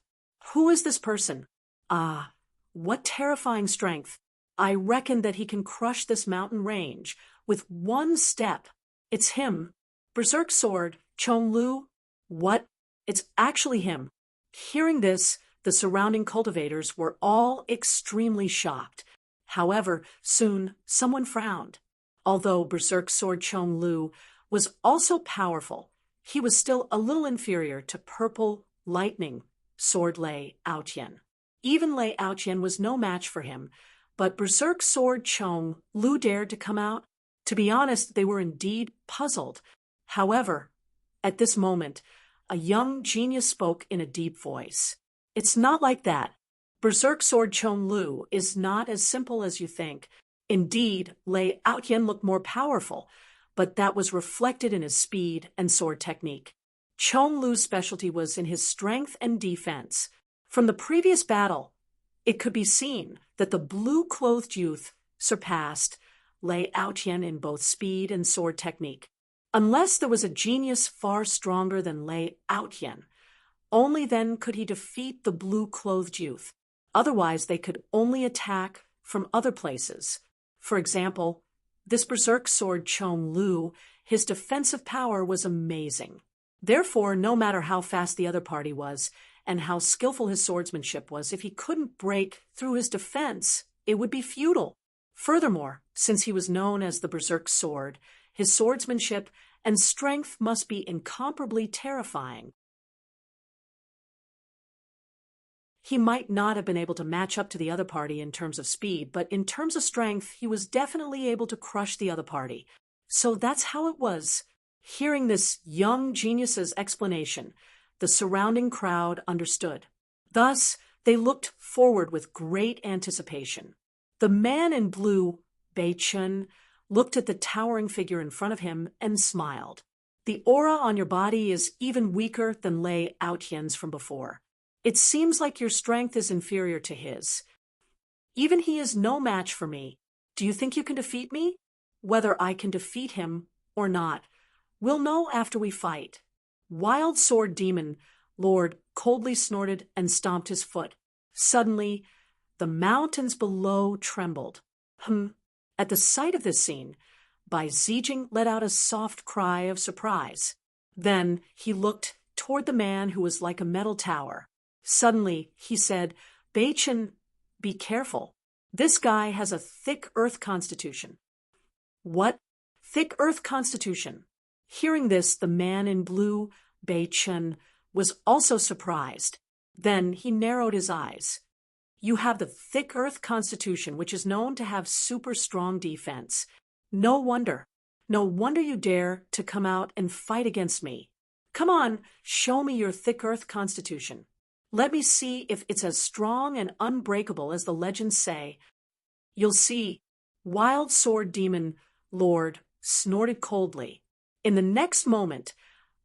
Who is this person? Ah, what terrifying strength. I reckon that he can crush this mountain range with one step. It's him. Berserk Sword, Chong Lu. What? It's actually him. Hearing this, the surrounding cultivators were all extremely shocked. However, soon someone frowned. Although Berserk Sword Chong Lu was also powerful, he was still a little inferior to Purple Lightning Sword Lei Aotian. Even Lei Aotian was no match for him, but Berserk Sword Chong Lu dared to come out. To be honest, they were indeed puzzled. However, At this moment, a young genius spoke in a deep voice. It's not like that. Berserk Sword Chong Lu is not as simple as you think. Indeed, Lei Outyen looked more powerful, but that was reflected in his speed and sword technique. Chong Lu's specialty was in his strength and defense. From the previous battle, it could be seen that the blue-clothed youth surpassed Lei Outyen in both speed and sword technique. Unless there was a genius far stronger than Lei Outyen, only then could he defeat the blue-clothed youth. Otherwise, they could only attack from other places. For example, this berserk sword Chong Lu, his defensive power was amazing. Therefore, no matter how fast the other party was and how skillful his swordsmanship was, if he couldn't break through his defense, it would be futile. Furthermore, since he was known as the berserk sword, his swordsmanship and strength must be incomparably terrifying. He might not have been able to match up to the other party in terms of speed, but in terms of strength, he was definitely able to crush the other party. So that's how it was. Hearing this young genius's explanation, the surrounding crowd understood. Thus, they looked forward with great anticipation. The man in blue, Bei Chun, looked at the towering figure in front of him and smiled. The aura on your body is even weaker than Lei Outyen's from before. It seems like your strength is inferior to his. Even he is no match for me. Do you think you can defeat me? Whether I can defeat him or not, we'll know after we fight. Wild Sword Demon Lord coldly snorted and stomped his foot. Suddenly, the mountains below trembled. At the sight of this scene, Bai Zijing let out a soft cry of surprise. Then he looked toward the man who was like a metal tower. Suddenly, he said, Bei Chun, be careful. This guy has a thick earth constitution. What? Thick earth constitution? Hearing this, the man in blue, Bei Chun, was also surprised. Then he narrowed his eyes. You have the thick earth constitution, which is known to have super strong defense. No wonder you dare to come out and fight against me. Come on, show me your thick earth constitution. Let me see if it's as strong and unbreakable as the legends say. You'll see. Wild Sword Demon Lord snorted coldly. In the next moment,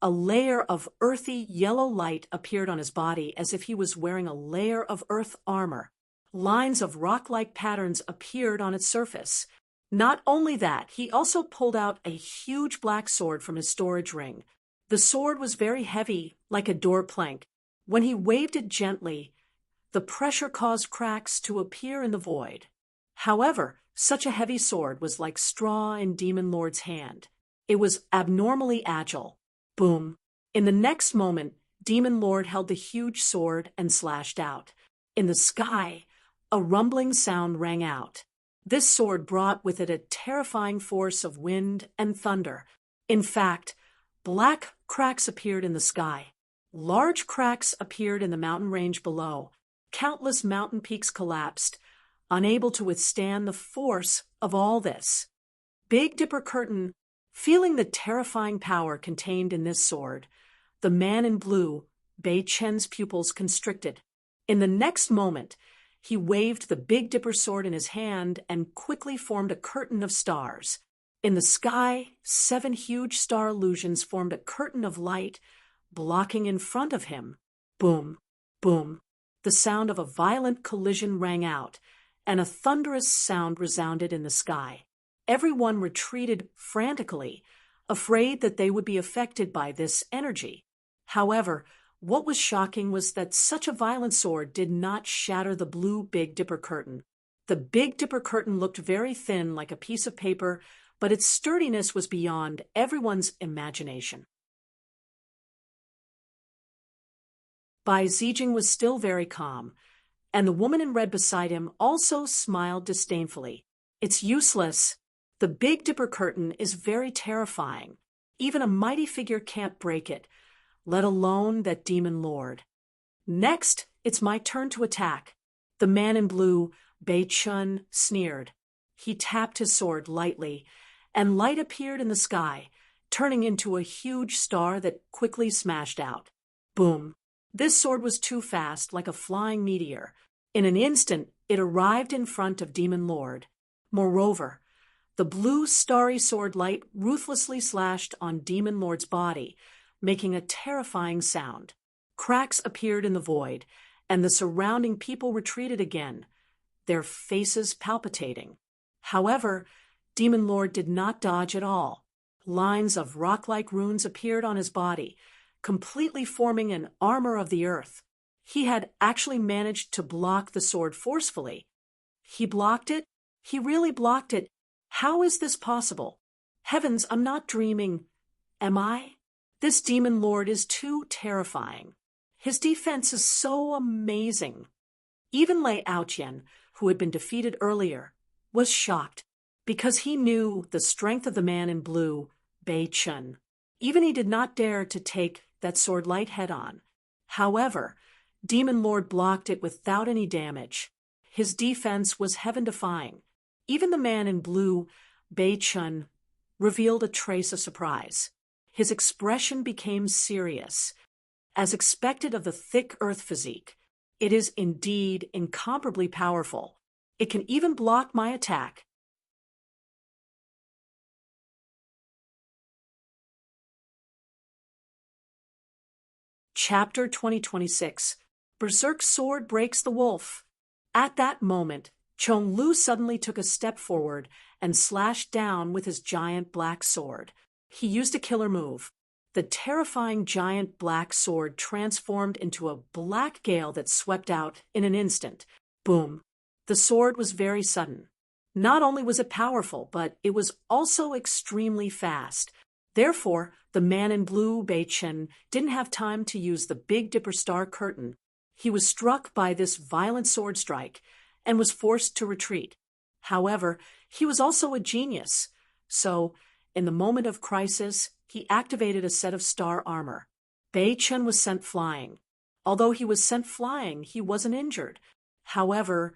a layer of earthy yellow light appeared on his body as if he was wearing a layer of earth armor. Lines of rock-like patterns appeared on its surface. Not only that, he also pulled out a huge black sword from his storage ring. The sword was very heavy, like a door plank. When he waved it gently, the pressure caused cracks to appear in the void. However, such a heavy sword was like straw in Demon Lord's hand. It was abnormally agile. Boom. In the next moment, Demon Lord held the huge sword and slashed out. In the sky, a rumbling sound rang out. This sword brought with it a terrifying force of wind and thunder. In fact, black cracks appeared in the sky. Large cracks appeared in the mountain range below. Countless mountain peaks collapsed, unable to withstand the force of all this. Big Dipper Curtain, feeling the terrifying power contained in this sword, the man in blue, Bei Chen's pupils constricted. In the next moment, he waved the Big Dipper sword in his hand and quickly formed a curtain of stars. In the sky, 7 huge star illusions formed a curtain of light, blocking in front of him. Boom, boom. The sound of a violent collision rang out, and a thunderous sound resounded in the sky. Everyone retreated frantically, afraid that they would be affected by this energy. However, what was shocking was that such a violent sword did not shatter the blue Big Dipper curtain. The Big Dipper curtain looked very thin, like a piece of paper, but its sturdiness was beyond everyone's imagination. Bai Zijing was still very calm, and the woman in red beside him also smiled disdainfully. It's useless. The Big Dipper curtain is very terrifying. Even a mighty figure can't break it, let alone that Demon Lord. Next, it's my turn to attack. The man in blue, Bei Chun, sneered. He tapped his sword lightly, and light appeared in the sky, turning into a huge star that quickly smashed out. Boom! This sword was too fast, like a flying meteor. In an instant, it arrived in front of Demon Lord. Moreover, the blue starry sword light ruthlessly slashed on Demon Lord's body, making a terrifying sound. Cracks appeared in the void, and the surrounding people retreated again, their faces palpitating. However, Demon Lord did not dodge at all. Lines of rock-like runes appeared on his body, completely forming an armor of the earth. He had actually managed to block the sword forcefully. He blocked it? He really blocked it. How is this possible? Heavens, I'm not dreaming. Am I? This Demon Lord is too terrifying. His defense is so amazing. Even Lei Aoqian, who had been defeated earlier, was shocked because he knew the strength of the man in blue, Bei Chen. Even he did not dare to take that sword light head-on. However, Demon Lord blocked it without any damage. His defense was heaven-defying. Even the man in blue, Bei Chen, revealed a trace of surprise. His expression became serious. As expected of the thick earth physique, it is indeed incomparably powerful. It can even block my attack. Chapter 2026. Berserk Sword Breaks the Wolf. At that moment, Chong Lu suddenly took a step forward and slashed down with his giant black sword. He used a killer move. The terrifying giant black sword transformed into a black gale that swept out in an instant. Boom! The sword was very sudden. Not only was it powerful, but it was also extremely fast. Therefore, the man in blue, Bei Chen, didn't have time to use the Big Dipper Star curtain. He was struck by this violent sword strike and was forced to retreat. However, he was also a genius. So, in the moment of crisis, he activated a set of star armor. Bei Chen was sent flying. Although he was sent flying, he wasn't injured. However,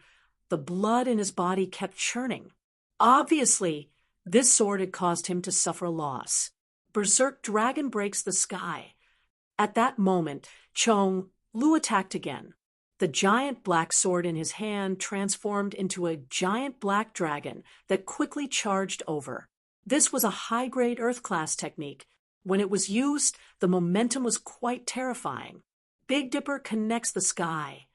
the blood in his body kept churning. Obviously, this sword had caused him to suffer loss. Berserk Dragon breaks the sky. At that moment, Chong Lu attacked again. The giant black sword in his hand transformed into a giant black dragon that quickly charged over. This was a high-grade Earth-class technique. When it was used, the momentum was quite terrifying. Big Dipper connects the sky.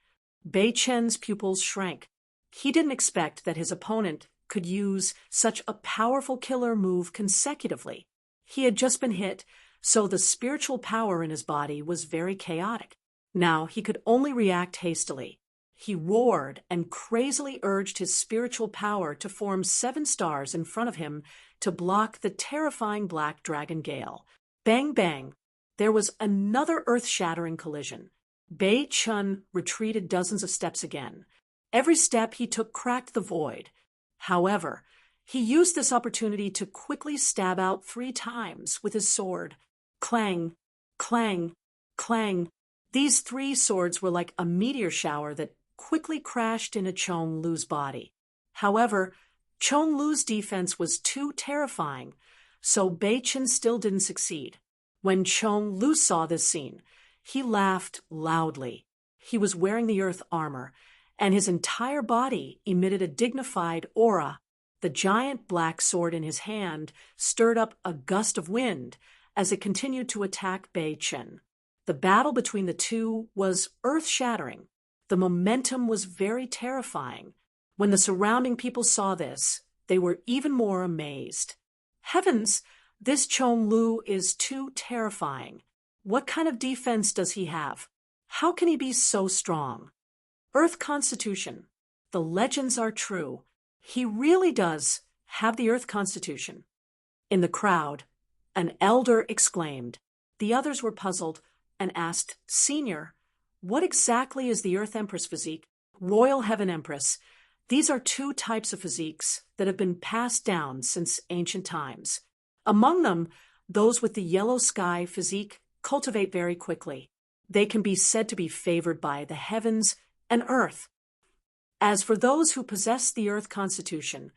Bei Chen's pupils shrank. He didn't expect that his opponent could use such a powerful killer move consecutively. He had just been hit, so the spiritual power in his body was very chaotic. Now he could only react hastily. He roared and crazily urged his spiritual power to form 7 stars in front of him to block the terrifying black dragon gale. Bang, bang! There was another earth-shattering collision. Bei Chen retreated dozens of steps again. Every step he took cracked the void. However, he used this opportunity to quickly stab out 3 times with his sword. Clang, clang, clang. These 3 swords were like a meteor shower that quickly crashed into Chong Lu's body. However, Chong Lu's defense was too terrifying, so Bei Chen still didn't succeed. When Chong Lu saw this scene, he laughed loudly. He was wearing the earth armor, and his entire body emitted a dignified aura. The giant black sword in his hand stirred up a gust of wind as it continued to attack Bei Chen. The battle between the two was earth-shattering. The momentum was very terrifying. When the surrounding people saw this, they were even more amazed. Heavens, this Chong Lu is too terrifying. What kind of defense does he have? How can he be so strong? Earth Constitution. The legends are true. He really does have the Earth Constitution. In the crowd, an elder exclaimed. The others were puzzled and asked, Senior, what exactly is the Earth Empress physique? Royal Heaven Empress. These are 2 types of physiques that have been passed down since ancient times. Among them, those with the yellow sky physique cultivate very quickly. They can be said to be favored by the heavens and earth. As for those who possess the Earth Constitution,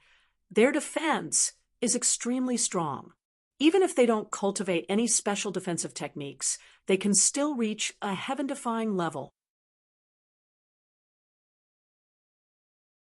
their defense is extremely strong. Even if they don't cultivate any special defensive techniques, they can still reach a heaven-defying level.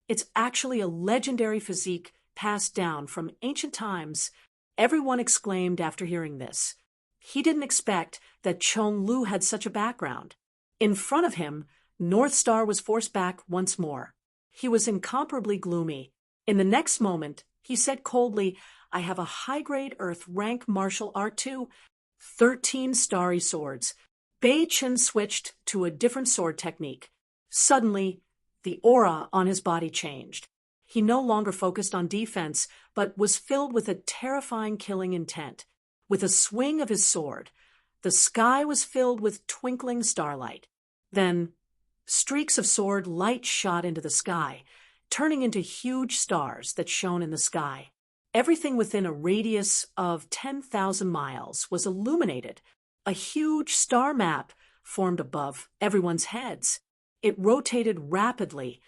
It's actually a legendary physique passed down from ancient times. Everyone exclaimed after hearing this. He didn't expect that Chong Lu had such a background. In front of him, North Star was forced back once more. He was incomparably gloomy. In the next moment, he said coldly, "I have a high-grade Earth rank martial art too. 13 starry swords." Bei Chen switched to a different sword technique. Suddenly, the aura on his body changed. He no longer focused on defense, but was filled with a terrifying killing intent. With a swing of his sword, the sky was filled with twinkling starlight. Then, streaks of sword light shot into the sky, turning into huge stars that shone in the sky. Everything within a radius of 10,000 miles was illuminated. A huge star map formed above everyone's heads. It rotated rapidly,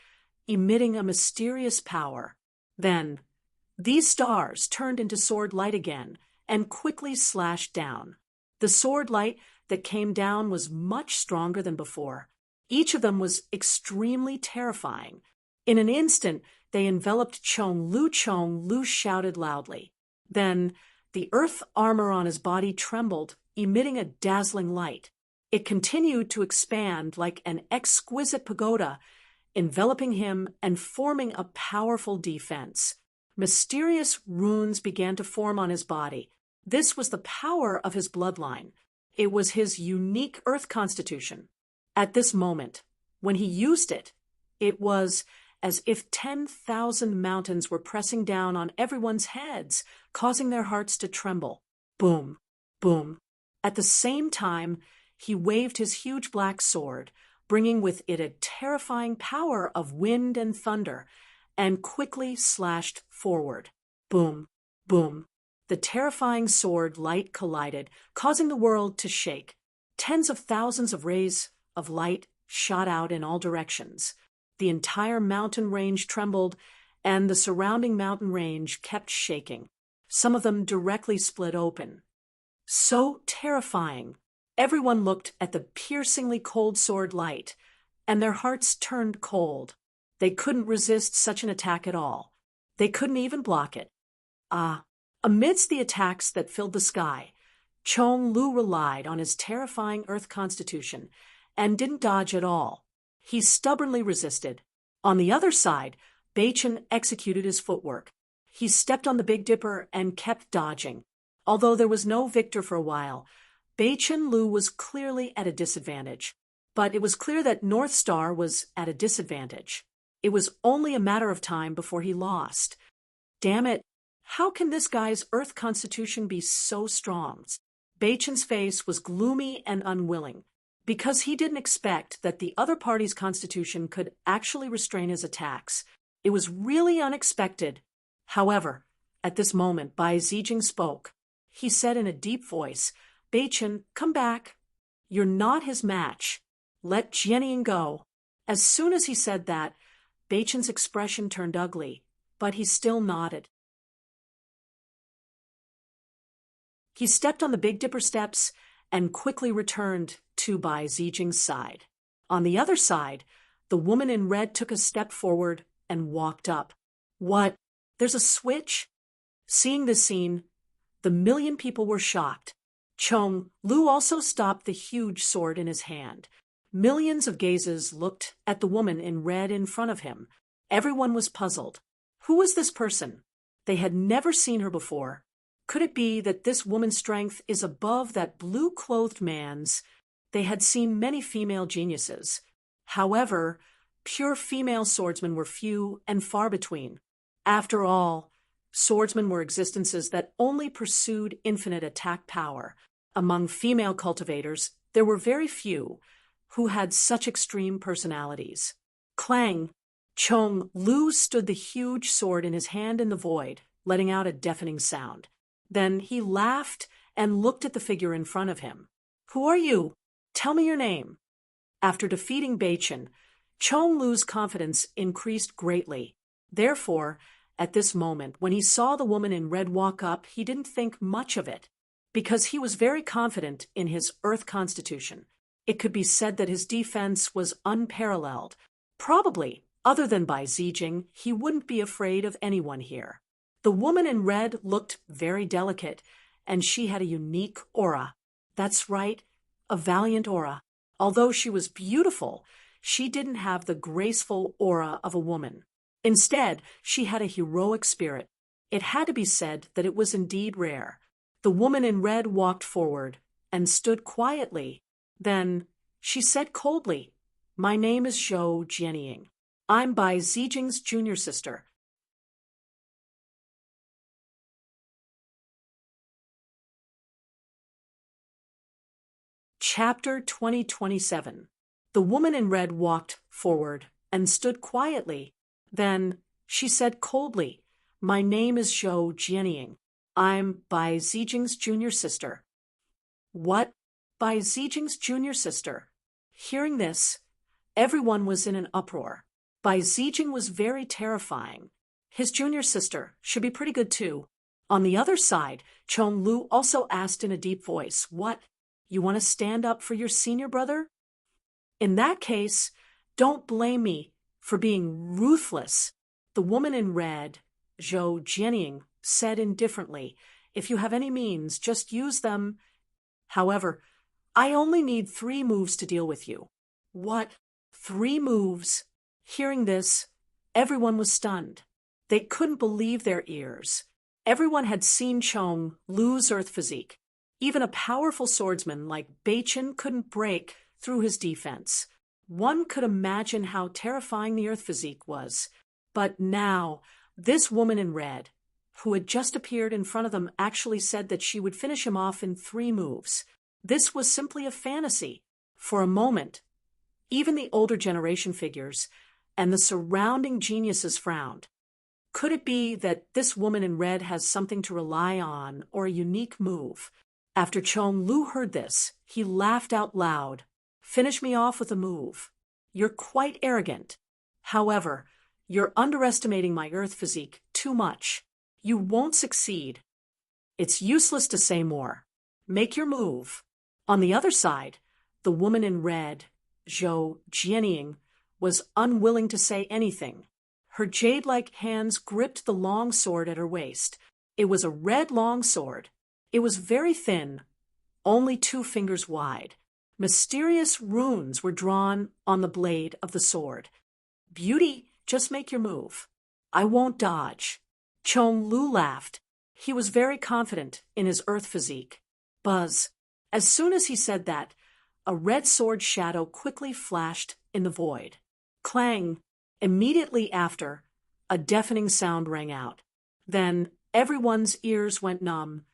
emitting a mysterious power. Then, these stars turned into sword light again and quickly slashed down. The sword light that came down was much stronger than before. Each of them was extremely terrifying. In an instant, they enveloped Chong Lu. Chong Lu shouted loudly. Then, the earth armor on his body trembled, emitting a dazzling light. It continued to expand like an exquisite pagoda, enveloping him and forming a powerful defense. Mysterious runes began to form on his body. This was the power of his bloodline. It was his unique earth constitution. At this moment, when he used it, it was as if 10,000 mountains were pressing down on everyone's heads, causing their hearts to tremble. Boom, boom. At the same time, he waved his huge black sword, bringing with it a terrifying power of wind and thunder, and quickly slashed forward. Boom, boom. The terrifying sword light collided, causing the world to shake. Tens of thousands of rays of light shot out in all directions. The entire mountain range trembled, and the surrounding mountain range kept shaking. Some of them directly split open. So terrifying. Everyone looked at the piercingly cold sword light, and their hearts turned cold. They couldn't resist such an attack at all. They couldn't even block it. Amidst the attacks that filled the sky, Chong Lu relied on his terrifying earth constitution and didn't dodge at all. He stubbornly resisted. On the other side, Bei Chen executed his footwork. He stepped on the Big Dipper and kept dodging. Although there was no victor for a while, Bei Chen Lu was clearly at a disadvantage. But it was clear that North Star was at a disadvantage. It was only a matter of time before he lost. Damn it, how can this guy's earth constitution be so strong? Bei Chen's face was gloomy and unwilling, because he didn't expect that the other party's constitution could actually restrain his attacks. It was really unexpected. However, at this moment, Bai Zijing spoke. He said in a deep voice, "Bei Chen, come back. You're not his match. Let Jianying go." As soon as he said that, Bei Chen's expression turned ugly, but he still nodded. He stepped on the Big Dipper steps and quickly returned to Bai Zijing's side. On the other side, the woman in red took a step forward and walked up. "What? There's a switch?" Seeing this scene, the million people were shocked. Chong Lu also stopped the huge sword in his hand. Millions of gazes looked at the woman in red in front of him. Everyone was puzzled. Who was this person? They had never seen her before. Could it be that this woman's strength is above that blue-clothed man's? They had seen many female geniuses. However, pure female swordsmen were few and far between. After all, swordsmen were existences that only pursued infinite attack power. Among female cultivators, there were very few who had such extreme personalities. Clang! Chong Lu stood the huge sword in his hand in the void, letting out a deafening sound. Then he laughed and looked at the figure in front of him. "Who are you? Tell me your name." After defeating Bei Chen, Chong Lu's confidence increased greatly. Therefore, At this moment, when he saw the woman in red walk up, he didn't think much of it, because he was very confident in his Earth constitution. It could be said that his defense was unparalleled. Probably, other than by Zijing, he wouldn't be afraid of anyone here. The woman in red looked very delicate, and she had a unique aura. That's right, a valiant aura. Although she was beautiful, she didn't have the graceful aura of a woman. Instead, she had a heroic spirit. It had to be said that it was indeed rare. The woman in red walked forward and stood quietly. Then she said coldly, "My name is Zhou Jianying. I'm Bai Zijing's junior sister." Chapter 2027. The woman in red walked forward and stood quietly. Then she said coldly, "My name is Zhou Jianying. I'm Bai Zijing's junior sister." What? Bai Zijing's junior sister? Hearing this, everyone was in an uproar. Bai Zijing was very terrifying. His junior sister should be pretty good too. On the other side, Chong Lu also asked in a deep voice, "What? You want to stand up for your senior brother? In that case, don't blame me for being ruthless." The woman in red, Zhou Jianying, said indifferently, "If you have any means, just use them. However, I only need 3 moves to deal with you." What? 3 moves? Hearing this, everyone was stunned. They couldn't believe their ears. Everyone had seen Chong lose Earth physique. Even a powerful swordsman like Beichen couldn't break through his defense. One could imagine how terrifying the Earth physique was. But now, this woman in red, who had just appeared in front of them, actually said that she would finish him off in 3 moves. This was simply a fantasy. For a moment, even the older generation figures and the surrounding geniuses frowned. Could it be that this woman in red has something to rely on or a unique move? After Chong Lu heard this, he laughed out loud. "Finish me off with a move. You're quite arrogant. However, you're underestimating my Earth physique too much. You won't succeed. It's useless to say more. Make your move." On the other side, the woman in red, Zhou Jianying, was unwilling to say anything. Her jade-like hands gripped the long sword at her waist. It was a red long sword. It was very thin, only 2 fingers wide. Mysterious runes were drawn on the blade of the sword. "Beauty, just make your move. I won't dodge." Chong Lu laughed. He was very confident in his Earth physique. Buzz. As soon as he said that, a red sword shadow quickly flashed in the void. Clang! Immediately after, a deafening sound rang out. Then everyone's ears went numb,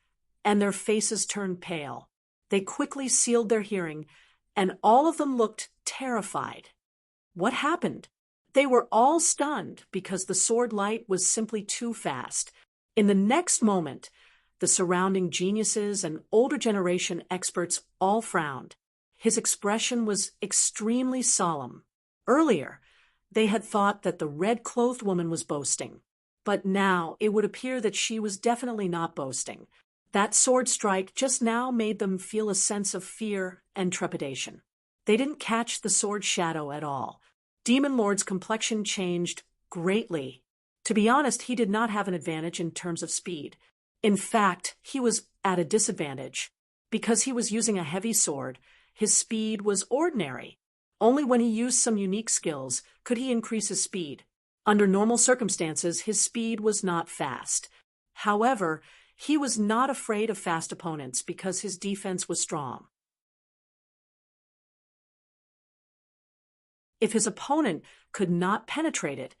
and their faces turned pale. They quickly sealed their hearing, and all of them looked terrified. What happened? They were all stunned because the sword light was simply too fast. In the next moment, the surrounding geniuses and older generation experts all frowned. His expression was extremely solemn. Earlier, they had thought that the red-clothed woman was boasting, but now it would appear that she was definitely not boasting. That sword strike just now made them feel a sense of fear and trepidation. They didn't catch the sword shadow at all. Demon Lord's complexion changed greatly. To be honest, he did not have an advantage in terms of speed. In fact, he was at a disadvantage. Because he was using a heavy sword, his speed was ordinary. Only when he used some unique skills could he increase his speed. Under normal circumstances, his speed was not fast. However, he was not afraid of fast opponents because his defense was strong. If his opponent could not penetrate it,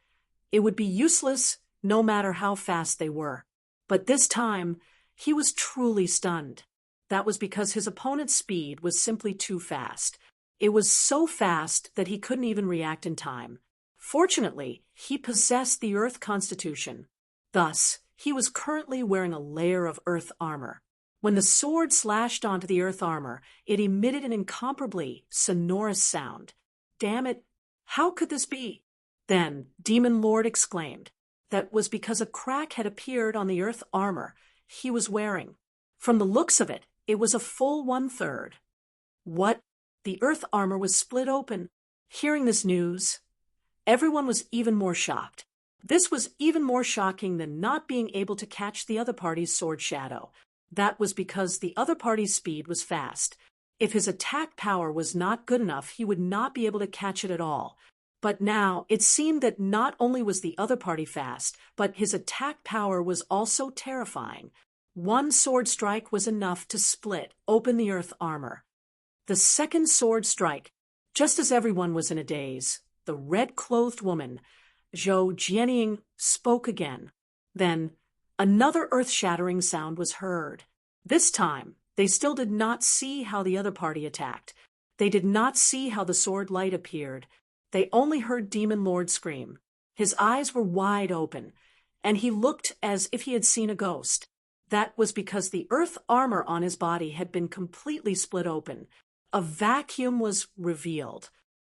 it would be useless no matter how fast they were. But this time, he was truly stunned. That was because his opponent's speed was simply too fast. It was so fast that he couldn't even react in time. Fortunately, he possessed the Earth Constitution. Thus, he was currently wearing a layer of Earth armor. When the sword slashed onto the Earth armor, it emitted an incomparably sonorous sound. Damn it, how could this be? Then Demon Lord exclaimed, That was because a crack had appeared on the earth armor he was wearing. From the looks of it, it was a full 1/3. What? The earth armor was split open. Hearing this news, everyone was even more shocked. This was even more shocking than not being able to catch the other party's sword shadow. That was because the other party's speed was fast. If his attack power was not good enough, he would not be able to catch it at all. But now it seemed that not only was the other party fast, but his attack power was also terrifying. One sword strike was enough to split open the earth armor. The second sword strike, just as everyone was in a daze, the red-clothed woman, Zhou Jianying, spoke again. Then another earth-shattering sound was heard. This time, they still did not see how the other party attacked. They did not see how the sword light appeared. They only heard Demon Lord scream. His eyes were wide open, and he looked as if he had seen a ghost. That was because the earth armor on his body had been completely split open. A vacuum was revealed.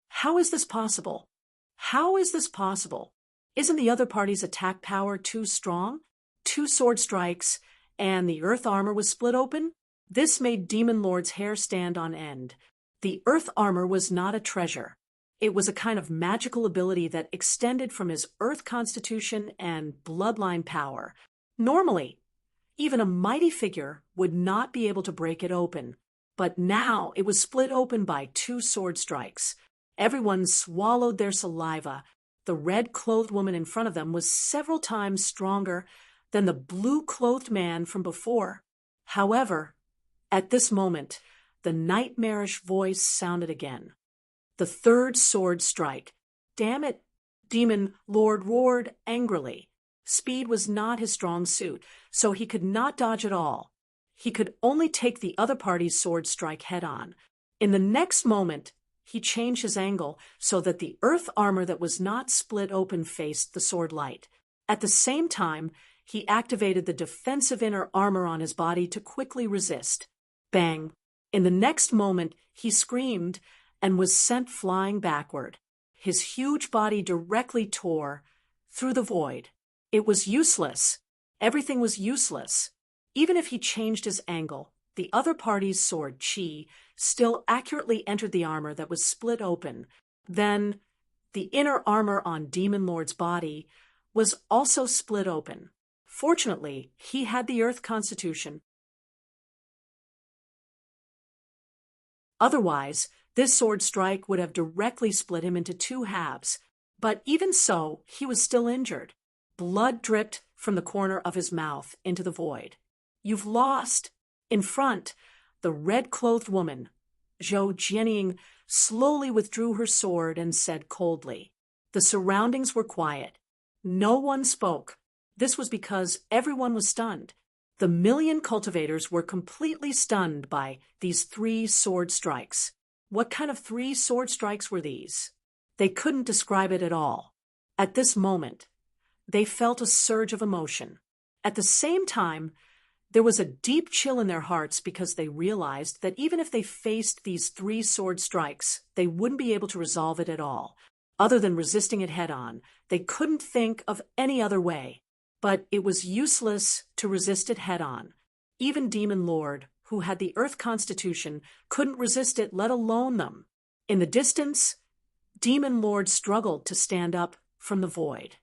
How is this possible? How is this possible? Isn't the other party's attack power too strong? 2 sword strikes, and the earth armor was split open? This made Demon Lord's hair stand on end. The earth armor was not a treasure. It was a kind of magical ability that extended from his earth constitution and bloodline power. Normally, even a mighty figure would not be able to break it open. But now it was split open by 2 sword strikes. Everyone swallowed their saliva. The red-clothed woman in front of them was several times stronger than the blue-clothed man from before. However, at this moment, the nightmarish voice sounded again. The third sword strike. Damn it! Demon Lord roared angrily. Speed was not his strong suit, so he could not dodge at all. He could only take the other party's sword strike head-on. In the next moment, he changed his angle so that the earth armor that was not split open faced the sword light. At the same time, he activated the defensive inner armor on his body to quickly resist. Bang! In the next moment, he screamed and was sent flying backward. His huge body directly tore through the void. It was useless. Everything was useless. Even if he changed his angle, the other party's sword, Qi, still accurately entered the armor that was split open. Then, the inner armor on Demon Lord's body was also split open. Fortunately, he had the Earth Constitution. Otherwise, this sword strike would have directly split him into 2 halves. But even so, he was still injured. Blood dripped from the corner of his mouth into the void. You've lost. In front, the red-clothed woman, Zhou Jianying, slowly withdrew her sword and said coldly. The surroundings were quiet. No one spoke. This was because everyone was stunned. The million cultivators were completely stunned by these 3 sword strikes. What kind of 3 sword strikes were these? They couldn't describe it at all. At this moment, they felt a surge of emotion. At the same time, there was a deep chill in their hearts because they realized that even if they faced these 3 sword strikes, they wouldn't be able to resolve it at all. Other than resisting it head-on, they couldn't think of any other way. But it was useless to resist it head-on. Even Demon Lord, who had the Earth Constitution, couldn't resist it, let alone them. In the distance, Demon Lord struggled to stand up from the void.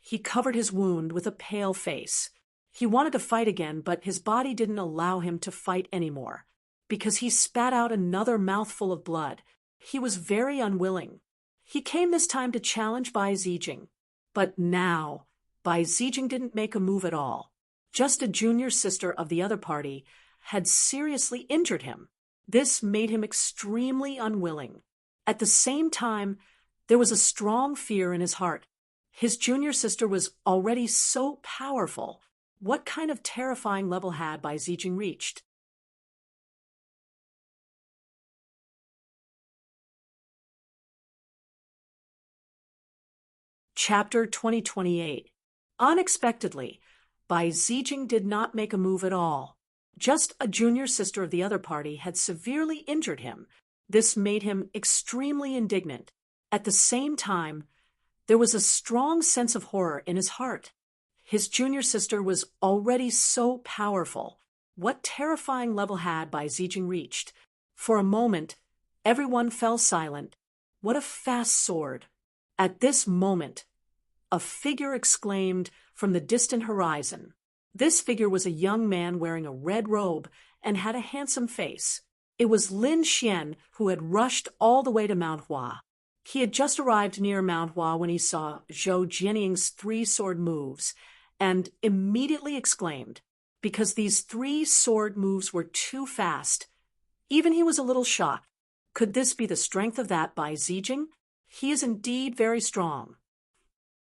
He covered his wound with a pale face. He wanted to fight again, but his body didn't allow him to fight anymore, because he spat out another mouthful of blood. He was very unwilling. He came this time to challenge Bai Zijing. But now, Bai Zijing didn't make a move at all. Just a junior sister of the other party had seriously injured him. This made him extremely unwilling. At the same time, there was a strong fear in his heart. His junior sister was already so powerful. What kind of terrifying level had Bai Zijing reached? Chapter 2028. Unexpectedly, Bai Zijing did not make a move at all. Just a junior sister of the other party had severely injured him. This made him extremely indignant. At the same time, There was a strong sense of horror in his heart. His junior sister was already so powerful. What terrifying level had Bai Zijing reached? For a moment, everyone fell silent. What a fast sword! At this moment, a figure exclaimed from the distant horizon. This figure was a young man wearing a red robe and had a handsome face. It was Lin Xian, who had rushed all the way to Mount Hua. He had just arrived near Mount Hua when he saw Zhou Jianying's three-sword moves and immediately exclaimed, because these three-sword moves were too fast. Even he was a little shocked. Could this be the strength of that Bai Zijing? He is indeed very strong.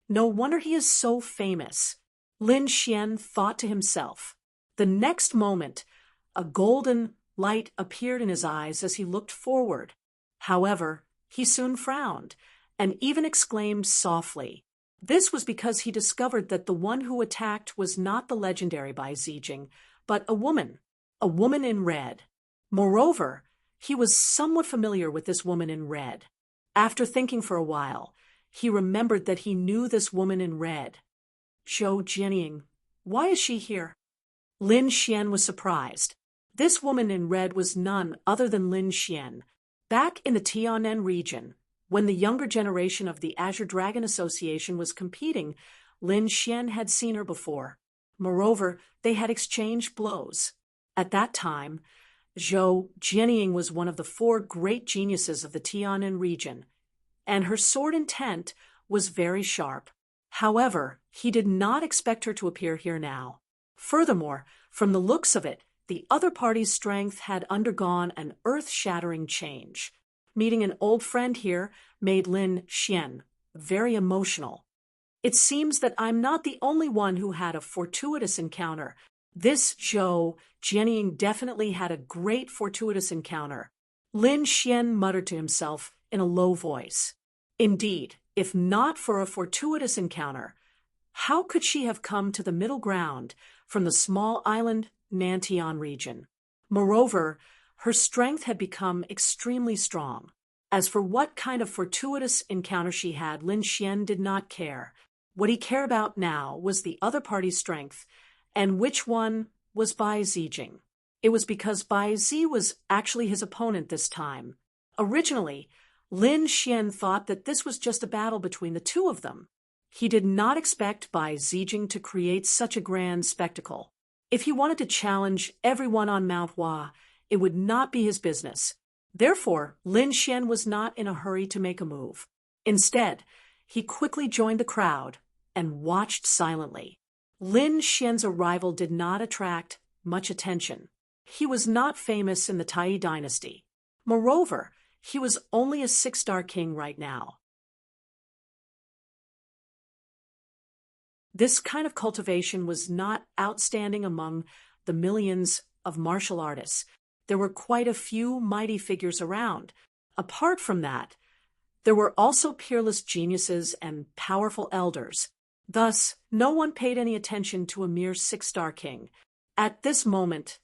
No wonder he is so famous, Lin Xian thought to himself. The next moment, a golden light appeared in his eyes as he looked forward. However, he soon frowned and even exclaimed softly. This was because he discovered that the one who attacked was not the legendary Bai Zijing, but a woman in red. Moreover, he was somewhat familiar with this woman in red. After thinking for a while, he remembered that he knew this woman in red. Zhou Jianying, why is she here? Lin Xian was surprised. This woman in red was none other than Lin Xian. Back in the Tianan region, when the younger generation of the Azure Dragon Association was competing, Lin Xian had seen her before. Moreover, they had exchanged blows. At that time, Zhou Jianying was one of the 4 great geniuses of the Tianan region, and her sword intent was very sharp. However, he did not expect her to appear here now. Furthermore, from the looks of it, the other party's strength had undergone an earth-shattering change. Meeting an old friend here made Lin Xian very emotional. It seems that I'm not the only one who had a fortuitous encounter. This Zhou Jianying definitely had a great fortuitous encounter. Lin Xian muttered to himself in a low voice. Indeed, if not for a fortuitous encounter, how could she have come to the middle ground from the small island Nantian region? Moreover, her strength had become extremely strong. As for what kind of fortuitous encounter she had, Lin Xian did not care. What he cared about now was the other party's strength, and which one was Bai Zijing. It was because Bai Zi was actually his opponent this time. Originally, Lin Xian thought that this was just a battle between the two of them. He did not expect Bai Zijing to create such a grand spectacle. If he wanted to challenge everyone on Mount Hua, it would not be his business. Therefore, Lin Xian was not in a hurry to make a move. Instead, he quickly joined the crowd and watched silently. Lin Xian's arrival did not attract much attention. He was not famous in the Tai dynasty. Moreover, he was only a 6-star king right now. This kind of cultivation was not outstanding among the millions of martial artists. There were quite a few mighty figures around. Apart from that, there were also peerless geniuses and powerful elders. Thus, no one paid any attention to a mere 6-star king. At this moment,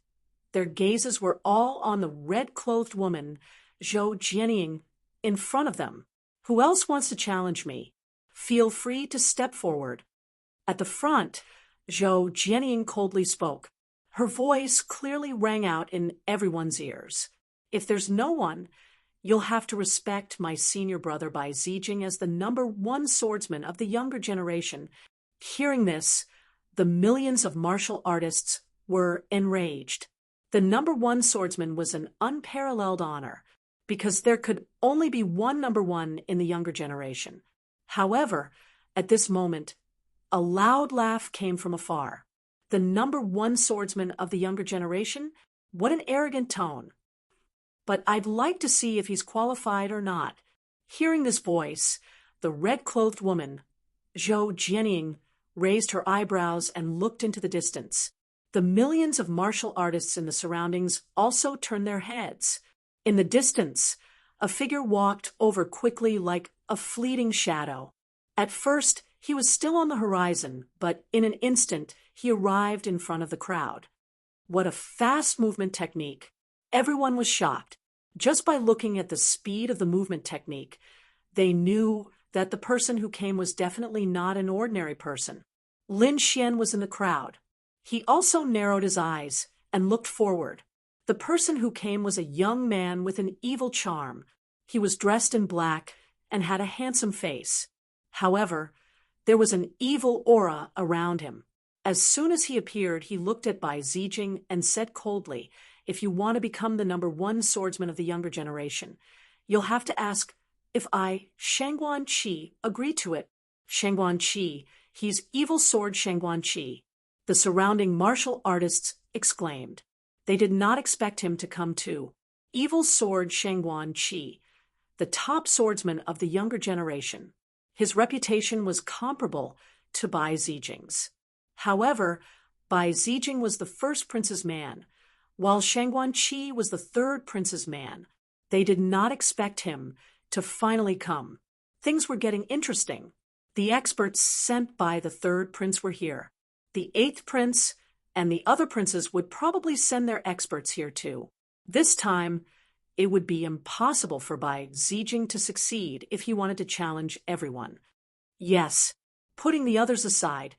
their gazes were all on the red-clothed woman, Zhou Jianying, in front of them. Who else wants to challenge me? Feel free to step forward. At the front, Zhou Jianying coldly spoke. Her voice clearly rang out in everyone's ears. If there's no one, you'll have to respect my senior brother Bai Zijing as the #1 swordsman of the younger generation. Hearing this, the millions of martial artists were enraged. The #1 swordsman was an unparalleled honor, because there could only be one #1 in the younger generation. However, at this moment, a loud laugh came from afar. The #1 swordsman of the younger generation? What an arrogant tone. But I'd like to see if he's qualified or not. Hearing this voice, the red-clothed woman, Zhou Jianying, raised her eyebrows and looked into the distance. The millions of martial artists in the surroundings also turned their heads. In the distance, a figure walked over quickly like a fleeting shadow. At first, he was still on the horizon, but in an instant, he arrived in front of the crowd. What a fast movement technique! Everyone was shocked. Just by looking at the speed of the movement technique, they knew that the person who came was definitely not an ordinary person. Lin Xian was in the crowd. He also narrowed his eyes and looked forward. The person who came was a young man with an evil charm. He was dressed in black and had a handsome face. However, there was an evil aura around him. As soon as he appeared, he looked at Bai Zijing and said coldly, "If you want to become the #1 swordsman of the younger generation, you'll have to ask if I, Shangguan Qi, agree to it." Shangguan Qi, he's evil sword Shangguan Qi. The surrounding martial artists exclaimed. They did not expect him to come too. Evil sword Shangguan Qi, the top swordsman of the younger generation. His reputation was comparable to Bai Zijing's. However, Bai Zijing was the first prince's man, while Shangguan Qi was the third prince's man. They did not expect him to finally come. Things were getting interesting. The experts sent by the third prince were here. The 8th prince and the other princes would probably send their experts here too. This time, it would be impossible for Bai Zijing to succeed if he wanted to challenge everyone. Yes, putting the others aside,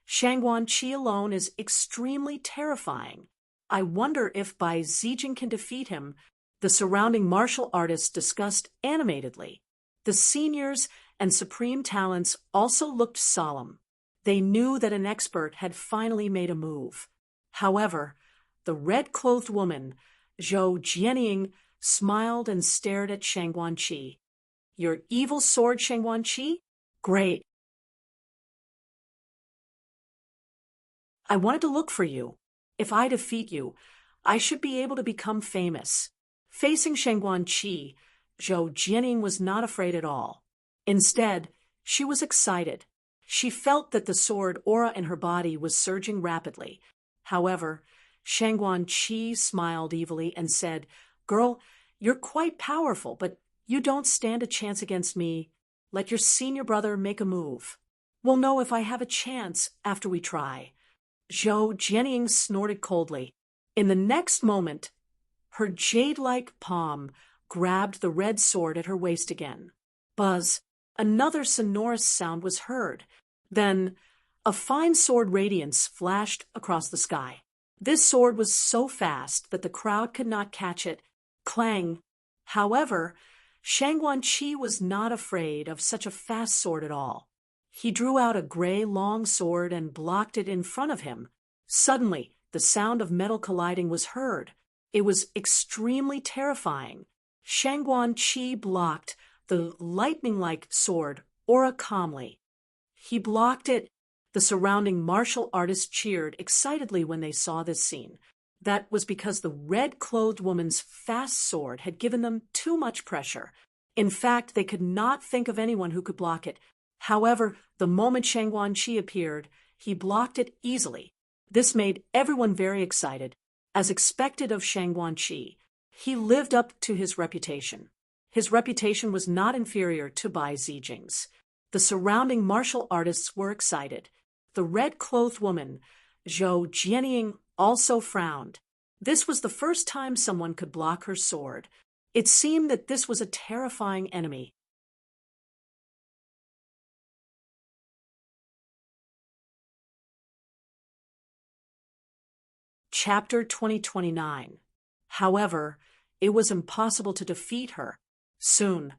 Shangguan Qi alone is extremely terrifying. I wonder if Bai Zijing can defeat him. The surrounding martial artists discussed animatedly. The seniors and supreme talents also looked solemn. They knew that an expert had finally made a move. However, the red-clothed woman, Zhou Jianying, smiled and stared at Shangguan Qi. "Your evil sword, Shangguan Qi? Great. I wanted to look for you. If I defeat you, I should be able to become famous." Facing Shangguan Qi, Zhou Jianying was not afraid at all. Instead, she was excited. She felt that the sword aura in her body was surging rapidly. However, Shangguan Qi smiled evilly and said, "Girl, you're quite powerful, but you don't stand a chance against me. Let your senior brother make a move. We'll know if I have a chance after we try." Zhou Jianying snorted coldly. In the next moment, her jade-like palm grabbed the red sword at her waist again. Buzz! Another sonorous sound was heard. Then, a fine sword radiance flashed across the sky. This sword was so fast that the crowd could not catch it. Clang! However, Shangguan Qi was not afraid of such a fast sword at all. He drew out a gray long sword and blocked it in front of him. Suddenly, the sound of metal colliding was heard. It was extremely terrifying. Shangguan Qi blocked the lightning-like sword aura calmly. He blocked it. The surrounding martial artists cheered excitedly when they saw this scene. That was because the red-clothed woman's fast sword had given them too much pressure. In fact, they could not think of anyone who could block it. However, the moment Shangguan Qi appeared, he blocked it easily. This made everyone very excited. As expected of Shangguan Qi, he lived up to his reputation. His reputation was not inferior to Bai Zijing's. The surrounding martial artists were excited. The red-clothed woman, Zhou Jianying, also frowned. This was the first time someone could block her sword. It seemed that this was a terrifying enemy. Chapter 2029. However, it was impossible to defeat her. Soon,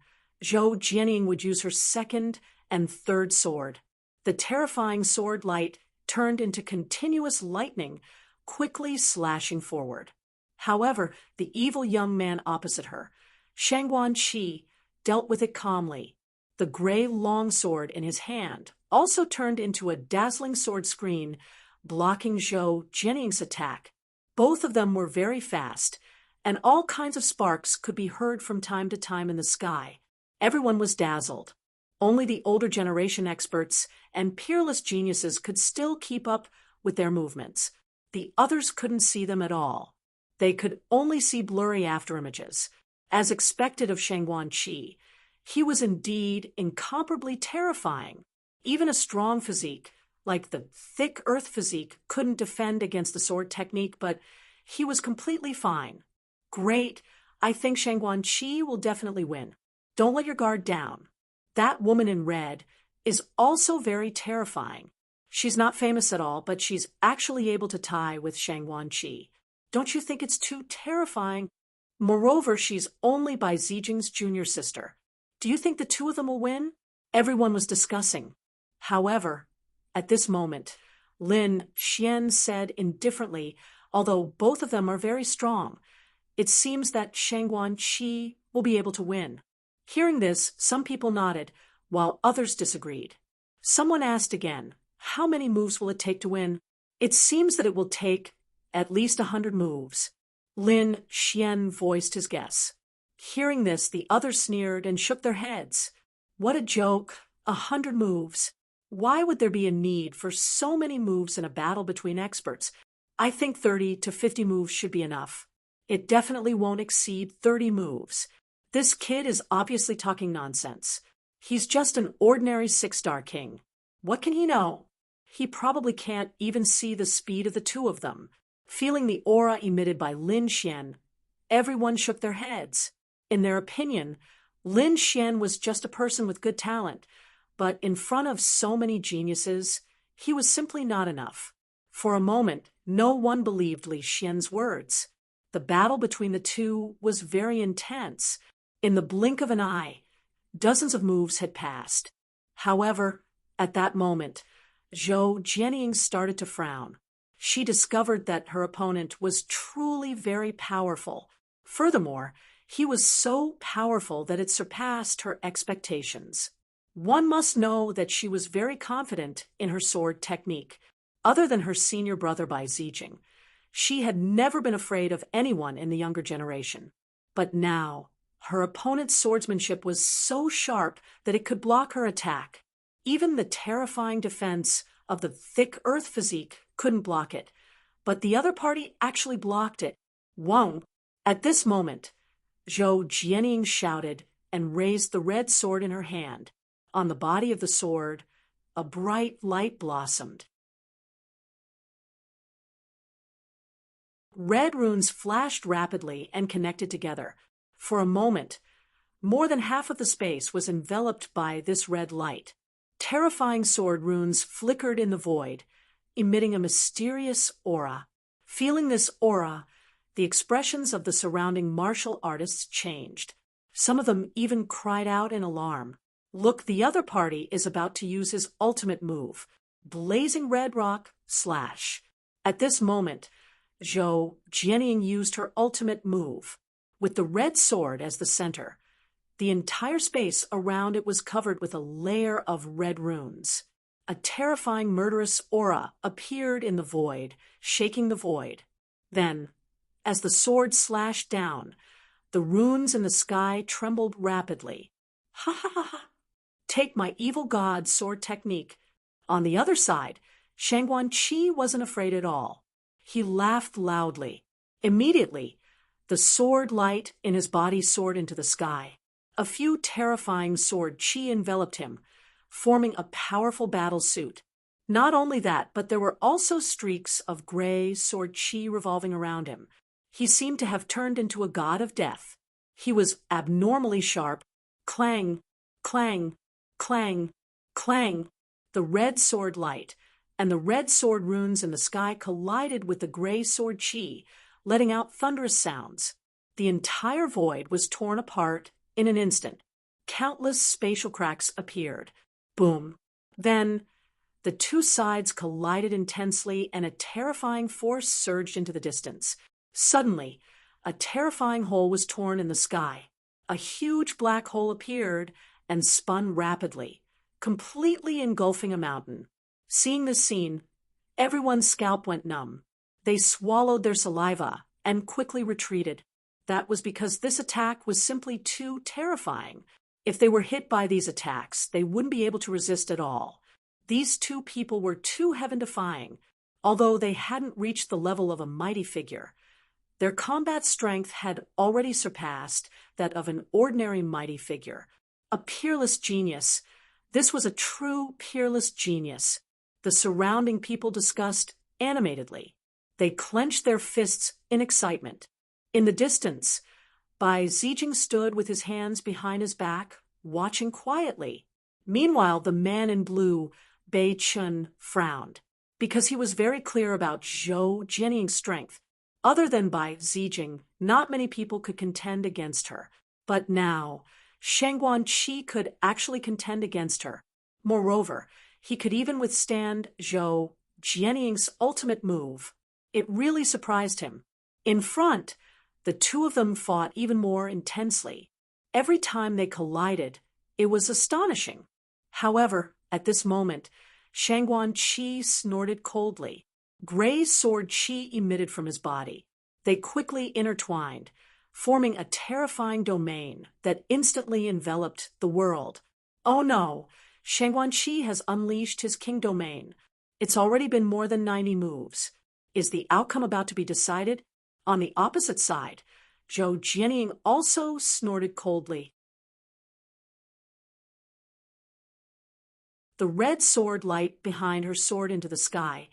Zhou Jianying would use her second and third sword. The terrifying sword light turned into continuous lightning, quickly slashing forward. However, the evil young man opposite her, Shangguan Qi, dealt with it calmly. The gray longsword in his hand also turned into a dazzling sword screen, blocking Zhou Jianying's attack. Both of them were very fast, and all kinds of sparks could be heard from time to time in the sky. Everyone was dazzled. Only the older generation experts and peerless geniuses could still keep up with their movements. The others couldn't see them at all. They could only see blurry afterimages. As expected of Shangguan Qi, he was indeed incomparably terrifying. Even a strong physique, like the thick earth physique, couldn't defend against the sword technique, but he was completely fine. Great. I think Shangguan Qi will definitely win. Don't let your guard down. That woman in red is also very terrifying. She's not famous at all, but she's actually able to tie with Shangguan Qi. Don't you think it's too terrifying? Moreover, she's only Bai Zijing's junior sister. Do you think the two of them will win? Everyone was discussing. However, at this moment, Lin Xian said indifferently, although both of them are very strong, it seems that Shangguan Qi will be able to win. Hearing this, some people nodded, while others disagreed. Someone asked again, how many moves will it take to win? It seems that it will take at least 100 moves. Lin Xian voiced his guess. Hearing this, the others sneered and shook their heads. What a joke, 100 moves. Why would there be a need for so many moves in a battle between experts? I think 30 to 50 moves should be enough. It definitely won't exceed 30 moves. This kid is obviously talking nonsense. He's just an ordinary 6-star king. What can he know? He probably can't even see the speed of the two of them. Feeling the aura emitted by Lin Xian, everyone shook their heads. In their opinion, Lin Xian was just a person with good talent, but in front of so many geniuses, he was simply not enough. For a moment, no one believed Li Xian's words. The battle between the two was very intense. In the blink of an eye, dozens of moves had passed. However, at that moment, Zhou Jianying started to frown. She discovered that her opponent was truly very powerful. Furthermore, he was so powerful that it surpassed her expectations. One must know that she was very confident in her sword technique. Other than her senior brother Bai Zijing, she had never been afraid of anyone in the younger generation. But now, her opponent's swordsmanship was so sharp that it could block her attack. Even the terrifying defense of the thick earth physique couldn't block it. But the other party actually blocked it. Whoa! At this moment, Zhou Jianying shouted and raised the red sword in her hand. On the body of the sword, a bright light blossomed. Red runes flashed rapidly and connected together. For a moment, more than half of the space was enveloped by this red light. Terrifying sword runes flickered in the void, emitting a mysterious aura. Feeling this aura, the expressions of the surrounding martial artists changed. Some of them even cried out in alarm. Look, the other party is about to use his ultimate move, Blazing Red Rock Slash. At this moment, Zhou Jianying used her ultimate move. With the red sword as the center, the entire space around it was covered with a layer of red runes. A terrifying murderous aura appeared in the void, shaking the void. Then, as the sword slashed down, the runes in the sky trembled rapidly. Ha ha ha ha! Take my evil god sword technique. On the other side, Shangguan Qi wasn't afraid at all. He laughed loudly. Immediately, the sword light in his body soared into the sky. A few terrifying sword chi enveloped him, forming a powerful battle suit. Not only that, but there were also streaks of gray sword chi revolving around him. He seemed to have turned into a god of death. He was abnormally sharp. Clang, clang, clang, clang. The red sword light and the red sword runes in the sky collided with the gray sword chi, letting out thunderous sounds. The entire void was torn apart in an instant. Countless spatial cracks appeared. Boom. Then, the two sides collided intensely and a terrifying force surged into the distance. Suddenly, a terrifying hole was torn in the sky. A huge black hole appeared and spun rapidly, completely engulfing a mountain. Seeing this scene, everyone's scalp went numb. They swallowed their saliva and quickly retreated. That was because this attack was simply too terrifying. If they were hit by these attacks, they wouldn't be able to resist at all. These two people were too heaven-defying, although they hadn't reached the level of a mighty figure. Their combat strength had already surpassed that of an ordinary mighty figure. A peerless genius. This was a true peerless genius. The surrounding people discussed animatedly. They clenched their fists in excitement. In the distance, Bai Zijing stood with his hands behind his back, watching quietly. Meanwhile, the man in blue, Bei Chun, frowned, because he was very clear about Zhou Jianying's strength. Other than by Zijing, not many people could contend against her. But now, Shangguan Qi could actually contend against her. Moreover, he could even withstand Zhou Jianying's ultimate move. It really surprised him. In front, the two of them fought even more intensely. Every time they collided, it was astonishing. However, at this moment, Shangguan Qi snorted coldly. Gray sword qi emitted from his body. They quickly intertwined, forming a terrifying domain that instantly enveloped the world. Oh no! Shangguan Qi has unleashed his king domain. It's already been more than 90 moves. Is the outcome about to be decided? On the opposite side, Zhou Jianying also snorted coldly. The red sword light behind her soared into the sky,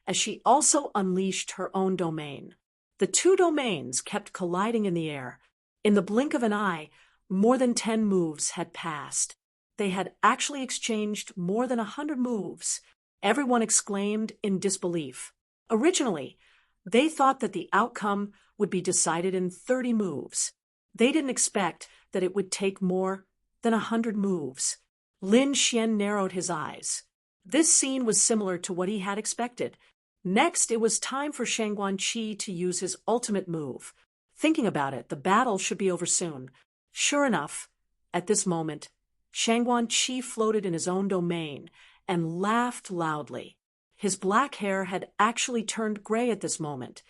as she also unleashed her own domain. The two domains kept colliding in the air. In the blink of an eye, more than 10 moves had passed. They had actually exchanged more than 100 moves. Everyone exclaimed in disbelief. Originally, they thought that the outcome would be decided in 30 moves. They didn't expect that it would take more than 100 moves. Lin Xian narrowed his eyes. This scene was similar to what he had expected. Next, it was time for Shangguan Qi to use his ultimate move. Thinking about it, the battle should be over soon. Sure enough, at this moment, Shangguan Qi floated in his own domain and laughed loudly. His black hair had actually turned gray at this moment,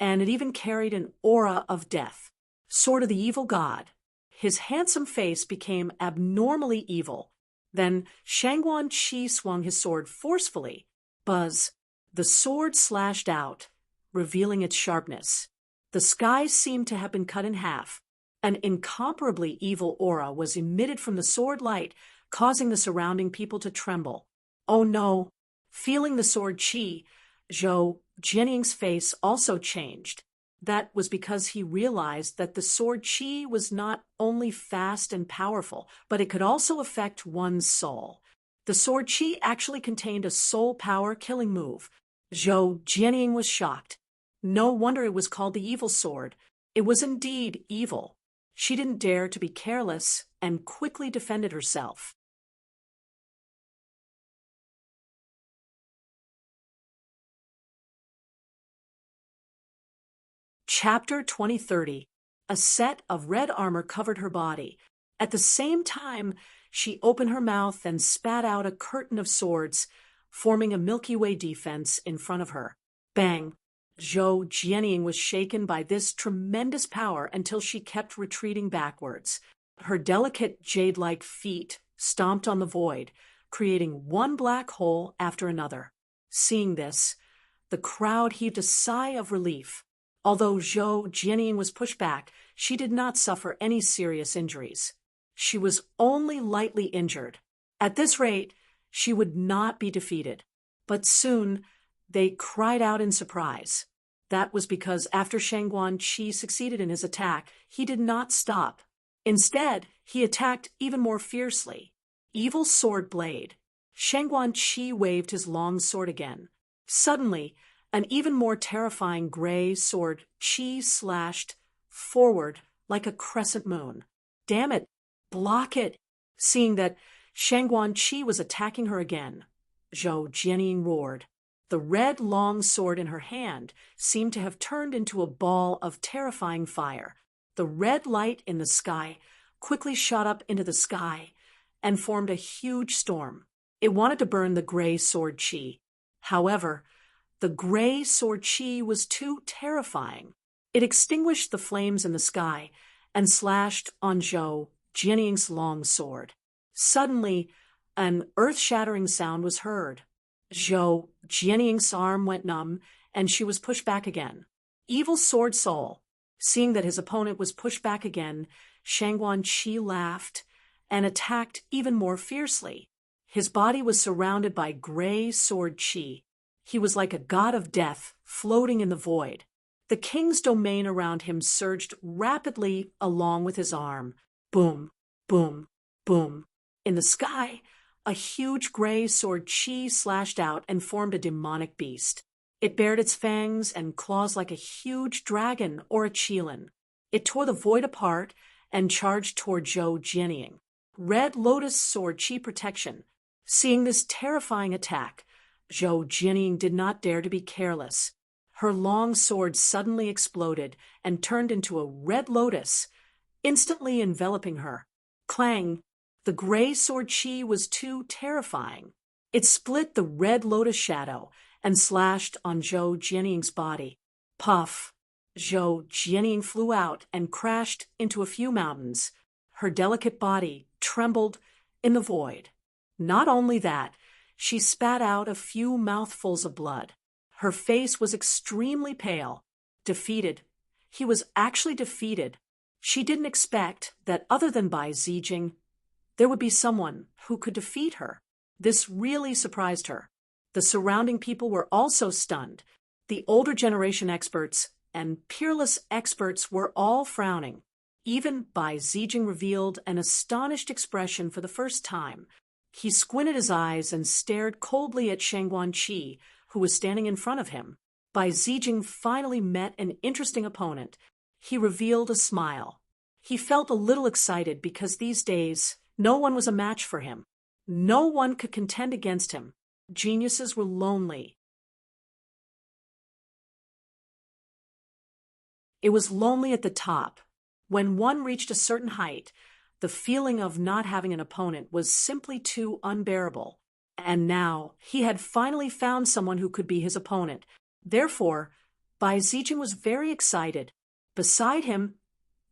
and it even carried an aura of death, sort of the evil god. His handsome face became abnormally evil. Then Shangguan Qi swung his sword forcefully. Buzz! The sword slashed out, revealing its sharpness. The sky seemed to have been cut in half. An incomparably evil aura was emitted from the sword light, causing the surrounding people to tremble. Oh no! Feeling the sword qi, Zhou Jianying's face also changed. That was because he realized that the sword qi was not only fast and powerful, but it could also affect one's soul. The sword qi actually contained a soul power killing move. Zhou Jianying was shocked. No wonder it was called the evil sword. It was indeed evil. She didn't dare to be careless and quickly defended herself. Chapter 2030. A set of red armor covered her body. At the same time, she opened her mouth and spat out a curtain of swords, forming a Milky Way defense in front of her. Bang! Zhou Jianying was shaken by this tremendous power until she kept retreating backwards. Her delicate jade-like feet stomped on the void, creating one black hole after another. Seeing this, the crowd heaved a sigh of relief. Although Zhou Jianying was pushed back, she did not suffer any serious injuries. She was only lightly injured. At this rate, she would not be defeated. But soon, they cried out in surprise. That was because after Shangguan Qi succeeded in his attack, he did not stop. Instead, he attacked even more fiercely. Evil sword blade. Shangguan Qi waved his long sword again. Suddenly, an even more terrifying gray sword qi slashed forward like a crescent moon. Damn it! Block it! Seeing that Shangguan Qi was attacking her again, Zhou Jianying roared. The red long sword in her hand seemed to have turned into a ball of terrifying fire. The red light in the sky quickly shot up into the sky and formed a huge storm. It wanted to burn the gray sword qi. However, the gray sword qi was too terrifying. It extinguished the flames in the sky and slashed on Zhou Jianying's long sword. Suddenly, an earth-shattering sound was heard. Zhou Jianying's arm went numb, and she was pushed back again. Evil sword soul. Seeing that his opponent was pushed back again, Shangguan Qi laughed and attacked even more fiercely. His body was surrounded by gray sword qi. He was like a god of death floating in the void. The king's domain around him surged rapidly along with his arm. Boom, boom, Boom! In the sky, a huge gray sword chi slashed out and formed a demonic beast. It bared its fangs and claws like a huge dragon or a qilin. It tore the void apart and charged toward Zhou Jianying. Red Lotus sword chi protection. Seeing this terrifying attack, Zhou Jianying did not dare to be careless. Her long sword suddenly exploded and turned into a red lotus, instantly enveloping her. Clang! The gray sword chi was too terrifying. It split the red lotus shadow and slashed on Zhou Jianying's body. Puff! Zhou Jianying flew out and crashed into a few mountains. Her delicate body trembled in the void. Not only that, she spat out a few mouthfuls of blood. Her face was extremely pale. Defeated. He was actually defeated. She didn't expect that other than Bai Zijing, there would be someone who could defeat her. This really surprised her. The surrounding people were also stunned. The older generation experts and peerless experts were all frowning. Even Bai Zijing revealed an astonished expression for the first time. He squinted his eyes and stared coldly at Shangguan Qi, who was standing in front of him. Bai Zijing finally met an interesting opponent. He revealed a smile. He felt a little excited because these days no one was a match for him. No one could contend against him. Geniuses were lonely. It was lonely at the top. When one reached a certain height, the feeling of not having an opponent was simply too unbearable. And now he had finally found someone who could be his opponent. Therefore, Bai Zijing was very excited. Beside him,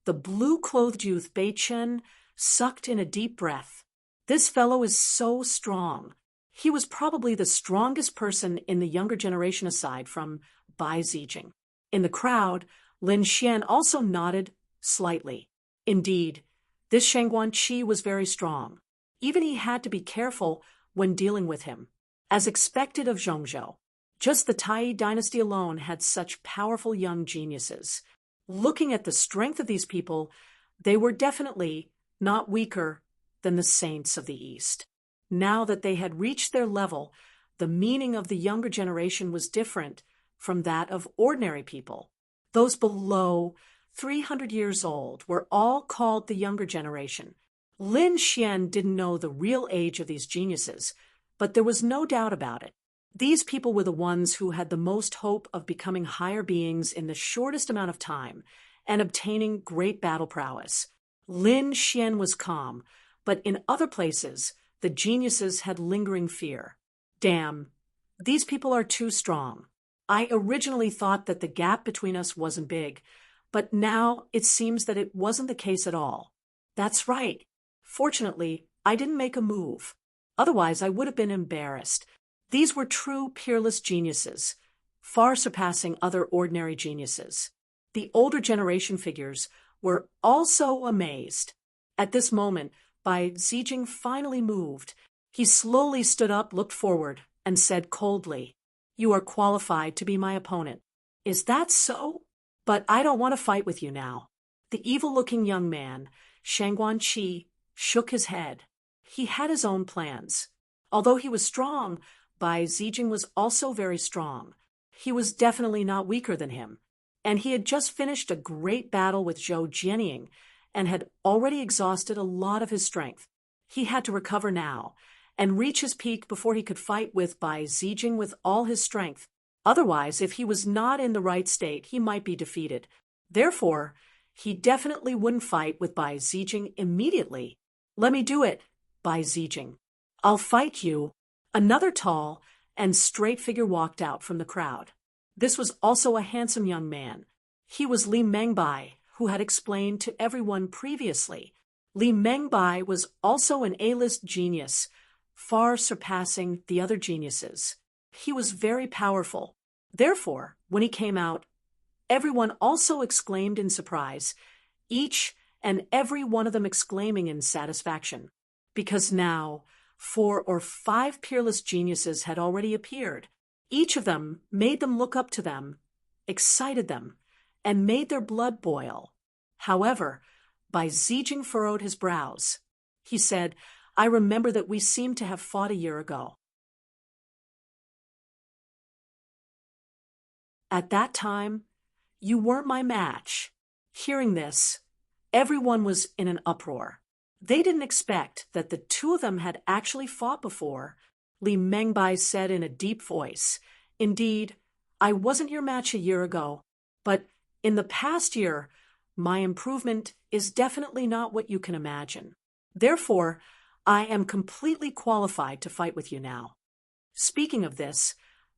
the blue-clothed youth Bei Chen sucked in a deep breath. This fellow is so strong. He was probably the strongest person in the younger generation aside from Bai Zijing. In the crowd, Lin Xian also nodded slightly. Indeed, this Shangguan Qi was very strong. Even he had to be careful when dealing with him. As expected of Zhongzhou, just the Tai dynasty alone had such powerful young geniuses. Looking at the strength of these people, they were definitely not weaker than the saints of the East. Now that they had reached their level, the meaning of the younger generation was different from that of ordinary people. Those below 300 years old were all called the younger generation. Lin Xian didn't know the real age of these geniuses, but there was no doubt about it. These people were the ones who had the most hope of becoming higher beings in the shortest amount of time and obtaining great battle prowess. Lin Xian was calm, but in other places, the geniuses had lingering fear. Damn, these people are too strong. I originally thought that the gap between us wasn't big, but now it seems that it wasn't the case at all. That's right. Fortunately, I didn't make a move. Otherwise, I would have been embarrassed. These were true peerless geniuses, far surpassing other ordinary geniuses. The older generation figures were also amazed. At this moment, Bai Zijing finally moved. He slowly stood up, looked forward, and said coldly, "You are qualified to be my opponent." "Is that so? But I don't want to fight with you now." The evil-looking young man, Shangguan Qi, shook his head. He had his own plans. Although he was strong, Bai Zijing was also very strong. He was definitely not weaker than him, and he had just finished a great battle with Zhou Jianying and had already exhausted a lot of his strength. He had to recover now and reach his peak before he could fight with Bai Zijing with all his strength. Otherwise, if he was not in the right state, he might be defeated. Therefore, he definitely wouldn't fight with Bai Zijing immediately. "Let me do it, Bai Zijing. I'll fight you." Another tall and straight figure walked out from the crowd. This was also a handsome young man. He was Li Mengbai, who had explained to everyone previously. Li Mengbai was also an A-list genius, far surpassing the other geniuses. He was very powerful. Therefore, when he came out, everyone also exclaimed in surprise, each and every one of them exclaiming in satisfaction, because now 4 or 5 peerless geniuses had already appeared. Each of them made them look up to them, excited them, and made their blood boil. However, Bai Zijing furrowed his brows. He said, I remember that we seemed to have fought a year ago. At that time, you weren't my match. Hearing this, everyone was in an uproar. They didn't expect that the two of them had actually fought before. Li Mengbai said in a deep voice, Indeed, I wasn't your match a year ago, but in the past year, my improvement is definitely not what you can imagine. Therefore, I am completely qualified to fight with you now. Speaking of this,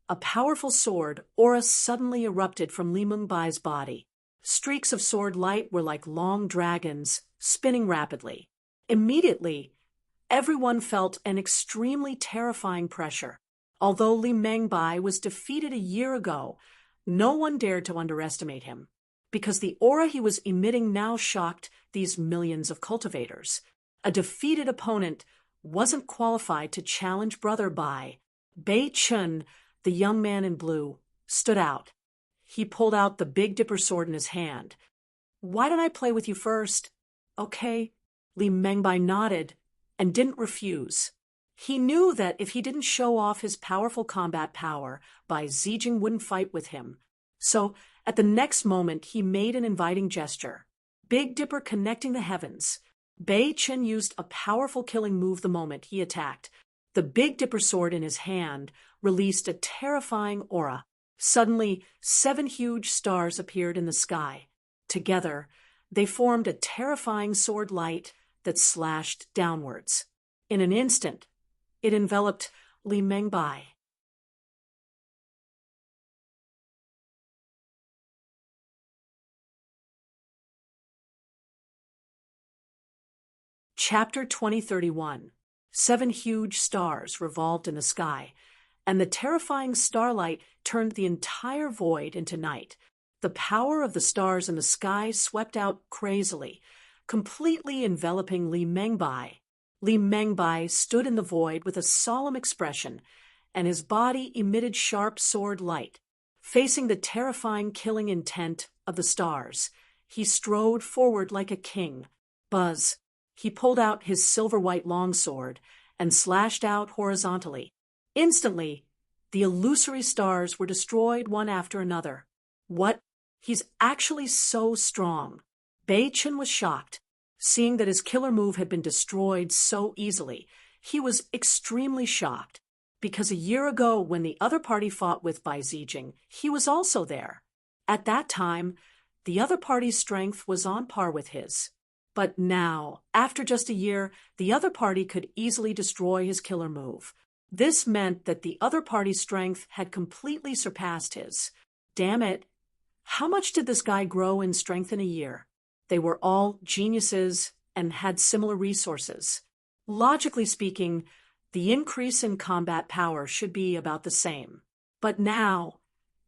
a powerful sword aura suddenly erupted from Li Mengbai's body. Streaks of sword light were like long dragons, spinning rapidly. Immediately, everyone felt an extremely terrifying pressure. Although Li Mengbai was defeated a year ago, no one dared to underestimate him, because the aura he was emitting now shocked these millions of cultivators. A defeated opponent wasn't qualified to challenge Brother Bai. Bei Chun, the young man in blue, stood out. He pulled out the Big Dipper sword in his hand. Why don't I play with you first? Okay. Li Mengbai nodded and didn't refuse. He knew that if he didn't show off his powerful combat power, Bai Zijing wouldn't fight with him. So, at the next moment, he made an inviting gesture. Big Dipper connecting the heavens. Bei Chen used a powerful killing move the moment he attacked. The Big Dipper sword in his hand released a terrifying aura. Suddenly, 7 huge stars appeared in the sky. Together, they formed a terrifying sword light that slashed downwards. In an instant, it enveloped Li Mengbai. Chapter 2031. 7 huge stars revolved in the sky, and the terrifying starlight turned the entire void into night. The power of the stars in the sky swept out crazily, completely enveloping Li Mengbai. Li Mengbai stood in the void with a solemn expression, and his body emitted sharp sword light. Facing the terrifying killing intent of the stars, he strode forward like a king. Buzz! He pulled out his silver-white longsword and slashed out horizontally. Instantly, the illusory stars were destroyed one after another. What? He's actually so strong. Bei Chen was shocked. Seeing that his killer move had been destroyed so easily, he was extremely shocked. Because a year ago, when the other party fought with Bai Zijing, he was also there. At that time, the other party's strength was on par with his. But now, after just a year, the other party could easily destroy his killer move. This meant that the other party's strength had completely surpassed his. Damn it! How much did this guy grow in strength in a year? They were all geniuses and had similar resources. Logically speaking, the increase in combat power should be about the same. But now,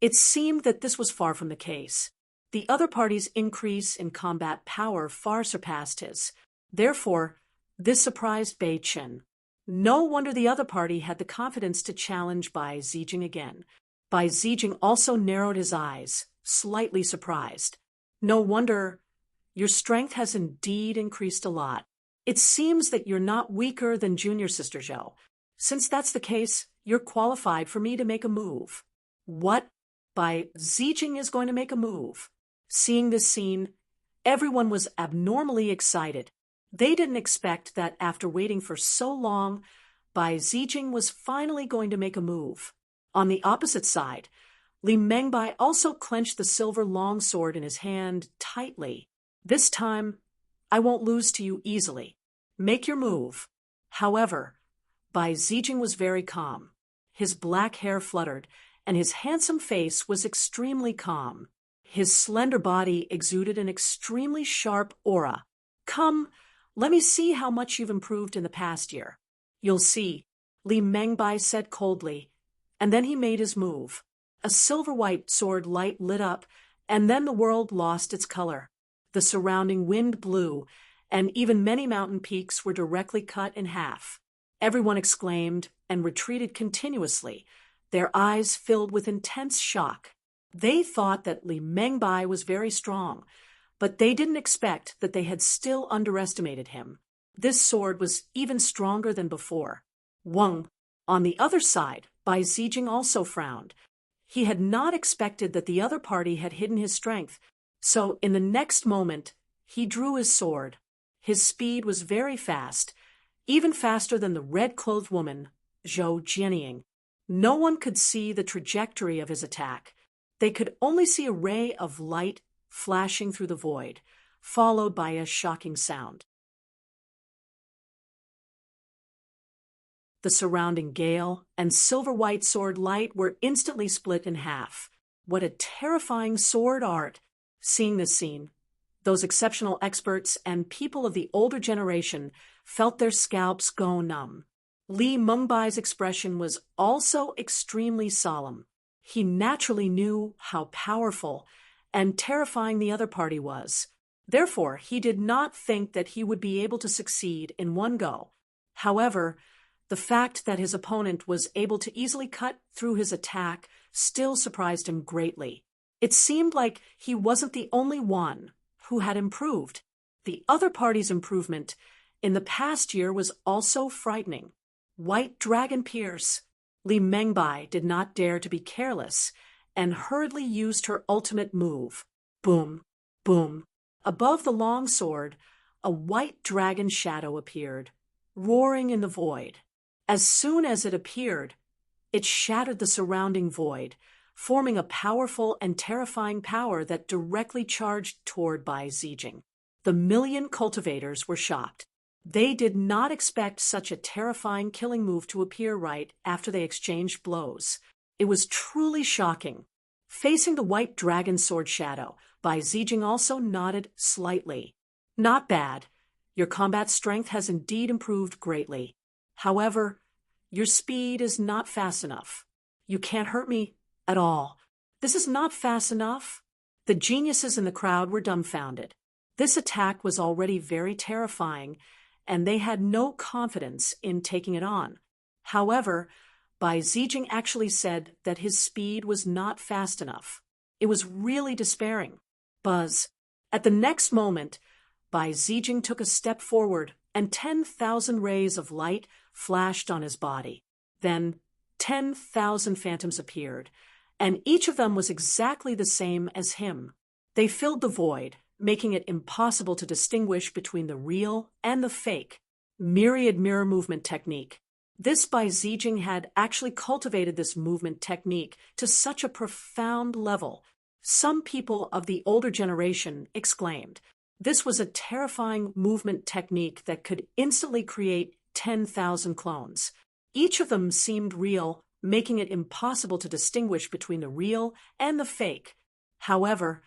it seemed that this was far from the case. The other party's increase in combat power far surpassed his. Therefore, this surprised Bei Chen. No wonder the other party had the confidence to challenge Bai Zijing again. Bai Zijing also narrowed his eyes, slightly surprised. No wonder. Your strength has indeed increased a lot. It seems that you're not weaker than Junior Sister Zhou. Since that's the case, you're qualified for me to make a move. What? Bai Zijing is going to make a move. Seeing this scene, everyone was abnormally excited. They didn't expect that after waiting for so long, Bai Zijing was finally going to make a move. On the opposite side, Li Mengbai also clenched the silver longsword in his hand tightly. This time, I won't lose to you easily. Make your move. However, Bai Zijing was very calm. His black hair fluttered, and his handsome face was extremely calm. His slender body exuded an extremely sharp aura. Come, let me see how much you've improved in the past year. You'll see, Li Mengbai said coldly, and then he made his move. A silver-white sword light lit up, and then the world lost its color. The surrounding wind blew, and even many mountain peaks were directly cut in half. Everyone exclaimed and retreated continuously, their eyes filled with intense shock. They thought that Li Mengbai was very strong, but they didn't expect that they had still underestimated him. This sword was even stronger than before. Wang, on the other side, Bai Zijing also frowned. He had not expected that the other party had hidden his strength, so in the next moment, he drew his sword. His speed was very fast, even faster than the red-clothed woman, Zhou Jianying. No one could see the trajectory of his attack. They could only see a ray of light flashing through the void, followed by a shocking sound. The surrounding gale and silver-white sword light were instantly split in half. What a terrifying sword art! Seeing this scene, those exceptional experts and people of the older generation felt their scalps go numb. Li Mengbai's expression was also extremely solemn. He naturally knew how powerful and terrifying the other party was. Therefore, he did not think that he would be able to succeed in one go. However, the fact that his opponent was able to easily cut through his attack still surprised him greatly. It seemed like he wasn't the only one who had improved. The other party's improvement in the past year was also frightening. White Dragon Pierce. Li Mengbai did not dare to be careless and hurriedly used her ultimate move. Boom, boom. Above the long sword, a white dragon shadow appeared, roaring in the void. As soon as it appeared, it shattered the surrounding void, forming a powerful and terrifying power that directly charged toward Bai Zijing. The million cultivators were shocked. They did not expect such a terrifying killing move to appear right after they exchanged blows. It was truly shocking. Facing the white dragon sword shadow, Bai Zijing also nodded slightly. Not bad. Your combat strength has indeed improved greatly. However, your speed is not fast enough. You can't hurt me at all. This is not fast enough. The geniuses in the crowd were dumbfounded. This attack was already very terrifying, and they had no confidence in taking it on. However, Bai Zijing actually said that his speed was not fast enough. It was really despairing. Buzz. At the next moment, Bai Zijing took a step forward, and 10,000 rays of light flashed on his body. Then 10,000 phantoms appeared, and each of them was exactly the same as him. They filled the void, making it impossible to distinguish between the real and the fake. Myriad mirror movement technique. This Bai Zijing had actually cultivated this movement technique to such a profound level. Some people of the older generation exclaimed, this was a terrifying movement technique that could instantly create 10,000 clones. Each of them seemed real, making it impossible to distinguish between the real and the fake. However,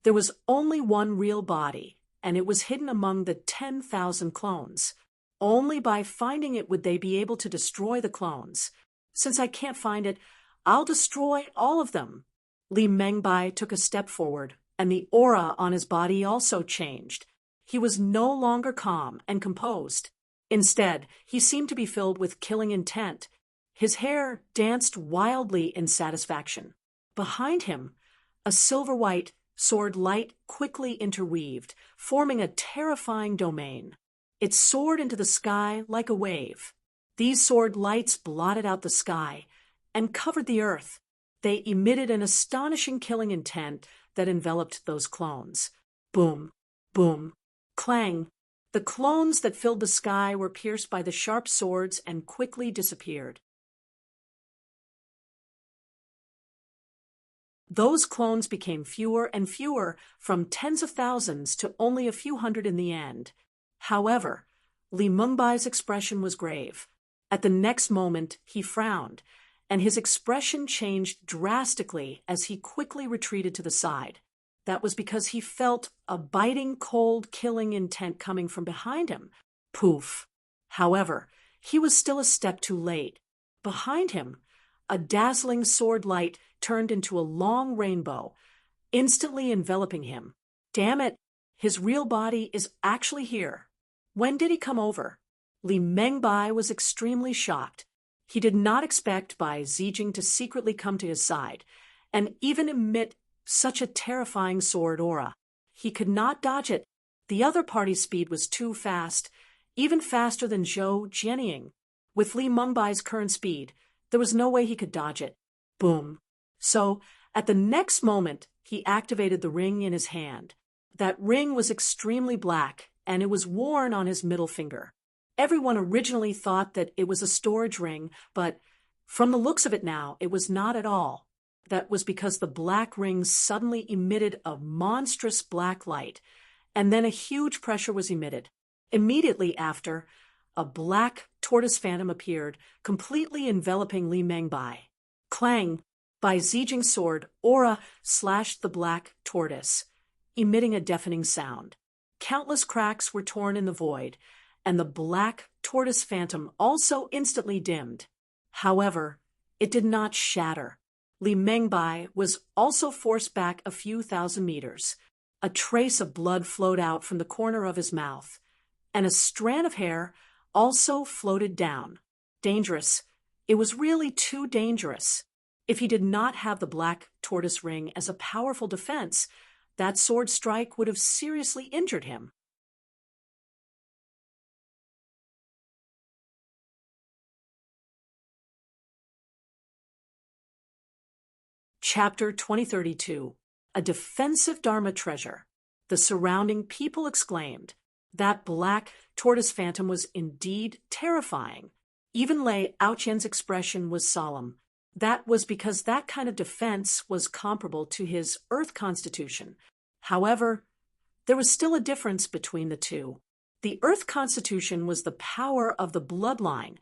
there was only one real body, and it was hidden among the 10,000 clones. Only by finding it would they be able to destroy the clones. Since I can't find it, I'll destroy all of them. Li Mengbai took a step forward, and the aura on his body also changed. He was no longer calm and composed. Instead, he seemed to be filled with killing intent. His hair danced wildly in satisfaction. Behind him, a silver-white sword light quickly interweaved, forming a terrifying domain. It soared into the sky like a wave. These sword lights blotted out the sky and covered the earth. They emitted an astonishing killing intent that enveloped those clones. Boom, boom, clang. The clones that filled the sky were pierced by the sharp swords and quickly disappeared. Those clones became fewer and fewer, from tens of thousands to only a few hundred in the end. However, Li Mengbai's expression was grave. At the next moment, he frowned, and his expression changed drastically as he quickly retreated to the side. That was because he felt a biting, cold, killing intent coming from behind him. Poof! However, he was still a step too late. Behind him, a dazzling sword light turned into a long rainbow, instantly enveloping him. Damn it! His real body is actually here. When did he come over? Li Mengbai was extremely shocked. He did not expect Bai Zijing to secretly come to his side, and even emit such a terrifying sword aura. He could not dodge it. The other party's speed was too fast, even faster than Zhou Jianying. With Li Mengbai's current speed, there was no way he could dodge it. Boom. So, at the next moment, he activated the ring in his hand. That ring was extremely black, and it was worn on his middle finger. Everyone originally thought that it was a storage ring, but from the looks of it now, it was not at all. That was because the black ring suddenly emitted a monstrous black light, and then a huge pressure was emitted. Immediately after, a black tortoise phantom appeared, completely enveloping Li Mengbai. Clang! Bai Zijing's sword, aura, slashed the black tortoise, emitting a deafening sound. Countless cracks were torn in the void, and the black tortoise phantom also instantly dimmed. However, it did not shatter. Li Mengbai was also forced back a few thousand meters. A trace of blood flowed out from the corner of his mouth, and a strand of hair also floated down. Dangerous. It was really too dangerous. If he did not have the black tortoise ring as a powerful defense, that sword strike would have seriously injured him. Chapter 2032. A defensive Dharma treasure. The surrounding people exclaimed. That black tortoise phantom was indeed terrifying. Even Lei Aoqian's expression was solemn. That was because that kind of defense was comparable to his Earth constitution. However, there was still a difference between the two. The Earth constitution was the power of the bloodline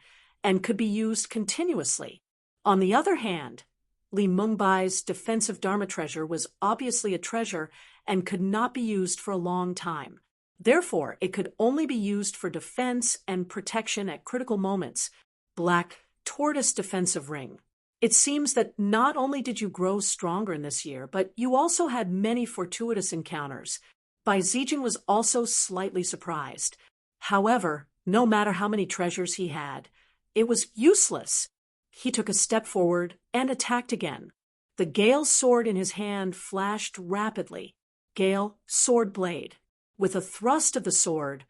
and could be used continuously. On the other hand, Li Mengbai's defensive Dharma treasure was obviously a treasure and could not be used for a long time. Therefore, it could only be used for defense and protection at critical moments. Black tortoise defensive ring. It seems that not only did you grow stronger in this year, but you also had many fortuitous encounters. Bai Zijing was also slightly surprised. However, no matter how many treasures he had, it was useless. He took a step forward and attacked again. The Gale sword in his hand flashed rapidly. Gale sword blade. With a thrust of the sword,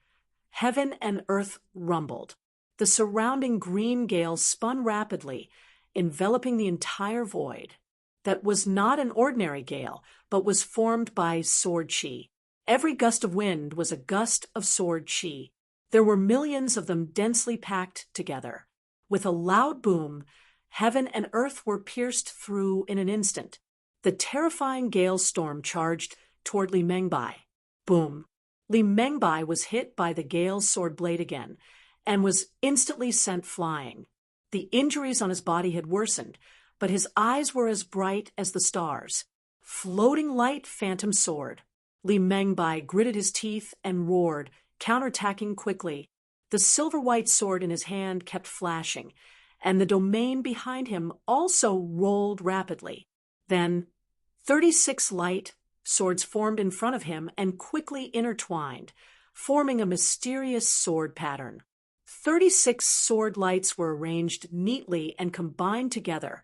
heaven and earth rumbled. The surrounding green gale spun rapidly, enveloping the entire void. That was not an ordinary gale, but was formed by sword chi. Every gust of wind was a gust of sword chi. There were millions of them densely packed together. With a loud boom, heaven and earth were pierced through in an instant. The terrifying gale storm charged toward Li Mengbai. Boom! Li Mengbai was hit by the gale's sword blade again, and was instantly sent flying. The injuries on his body had worsened, but his eyes were as bright as the stars. Floating light phantom sword. Li Mengbai gritted his teeth and roared, counterattacking quickly. The silver-white sword in his hand kept flashing, and the domain behind him also rolled rapidly. Then, 36 light swords formed in front of him and quickly intertwined, forming a mysterious sword pattern. 36 sword lights were arranged neatly and combined together,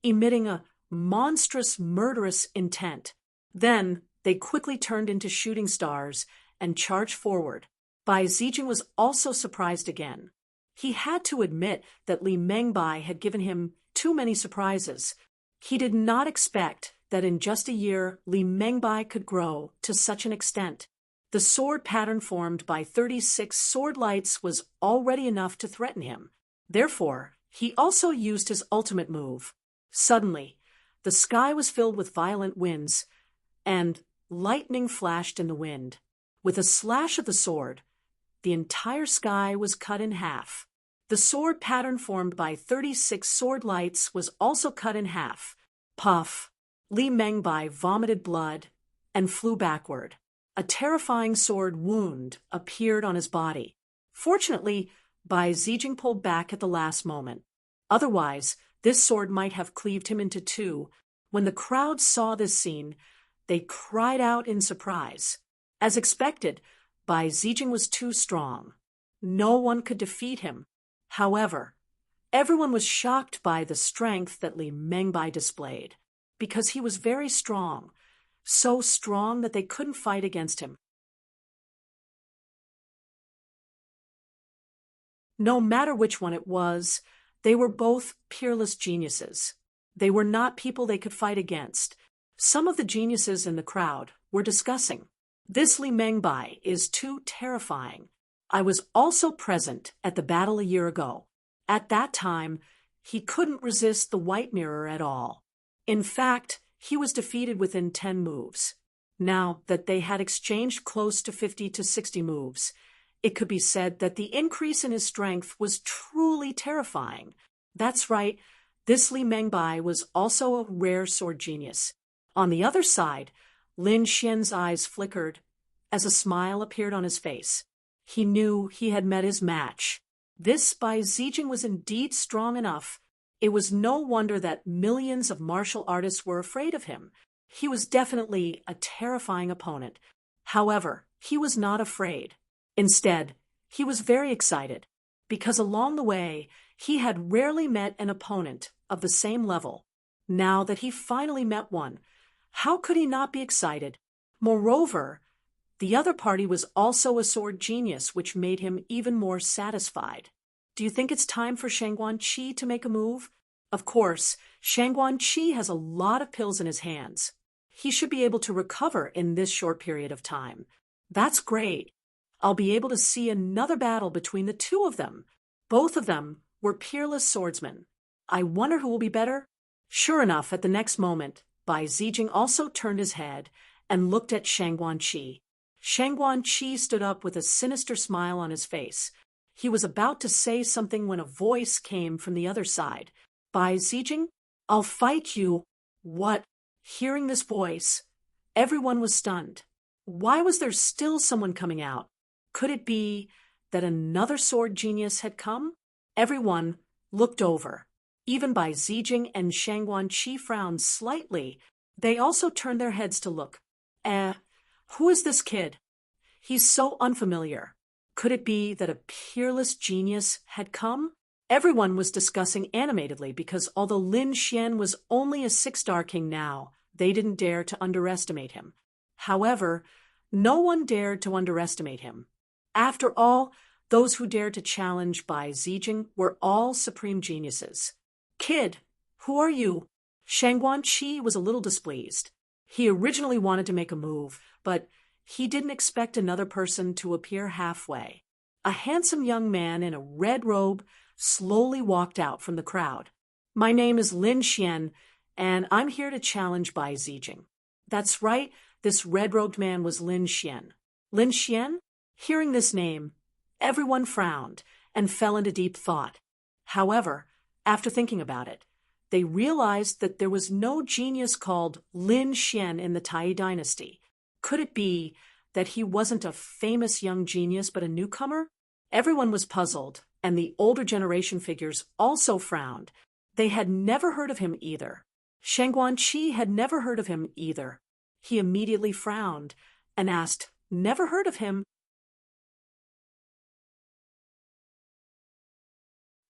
emitting a monstrous, murderous intent. Then they quickly turned into shooting stars and charged forward. Bai Zijing was also surprised again. He had to admit that Li Mengbai had given him too many surprises. He did not expect that in just a year Li Mengbai could grow to such an extent. The sword pattern formed by 36 sword lights was already enough to threaten him. Therefore, he also used his ultimate move. Suddenly, the sky was filled with violent winds, and lightning flashed in the wind. With a slash of the sword, the entire sky was cut in half. The sword pattern formed by 36 sword lights was also cut in half. Puff! Li Mengbai vomited blood and flew backward. A terrifying sword wound appeared on his body. Fortunately, Bai Zijing pulled back at the last moment. Otherwise, this sword might have cleaved him into two. When the crowd saw this scene, they cried out in surprise. As expected, Bai Zijing was too strong. No one could defeat him. However, everyone was shocked by the strength that Li Mengbai displayed, because he was very strong, so strong that they couldn't fight against him. No matter which one it was, they were both peerless geniuses. They were not people they could fight against. Some of the geniuses in the crowd were discussing. This Li Mengbai is too terrifying. I was also present at the battle a year ago. At that time, he couldn't resist the white mirror at all. In fact, he was defeated within 10 moves. Now that they had exchanged close to 50 to 60 moves, it could be said that the increase in his strength was truly terrifying. That's right, this Li Mengbai was also a rare sword genius. On the other side, Lin Xian's eyes flickered as a smile appeared on his face. He knew he had met his match. This Bai Zijing was indeed strong enough. It was no wonder that millions of martial artists were afraid of him. He was definitely a terrifying opponent. However, he was not afraid. Instead, he was very excited, because along the way, he had rarely met an opponent of the same level. Now that he finally met one, how could he not be excited? Moreover, the other party was also a sword genius, which made him even more satisfied. Do you think it's time for Shangguan Qi to make a move? Of course, Shangguan Qi has a lot of pills in his hands. He should be able to recover in this short period of time. That's great. I'll be able to see another battle between the two of them. Both of them were peerless swordsmen. I wonder who will be better? Sure enough, at the next moment, Bai Zijing also turned his head and looked at Shangguan Qi. Shangguan Qi stood up with a sinister smile on his face. He was about to say something when a voice came from the other side. Bai Zijing, I'll fight you. What? Hearing this voice, everyone was stunned. Why was there still someone coming out? Could it be that another sword genius had come? Everyone looked over. Even Bai Zijing and Shangguan Qi frowned slightly. They also turned their heads to look. Who is this kid? He's so unfamiliar. Could it be that a peerless genius had come? Everyone was discussing animatedly because although Lin Xian was only a 6-star king now, they didn't dare to underestimate him. However, no one dared to underestimate him. After all, those who dared to challenge Bai Zijing were all supreme geniuses. Kid, who are you? Shangguan Qi was a little displeased. He originally wanted to make a move, but he didn't expect another person to appear halfway. A handsome young man in a red robe slowly walked out from the crowd. My name is Lin Xian, and I'm here to challenge Bai Zijing. That's right, this red-robed man was Lin Xian. Lin Xian? Hearing this name, everyone frowned and fell into deep thought. However, after thinking about it, they realized that there was no genius called Lin Xian in the Tai dynasty. Could it be that he wasn't a famous young genius but a newcomer? Everyone was puzzled, and the older generation figures also frowned. They had never heard of him either. Shangguan Qi had never heard of him either. He immediately frowned and asked, "Never heard of him?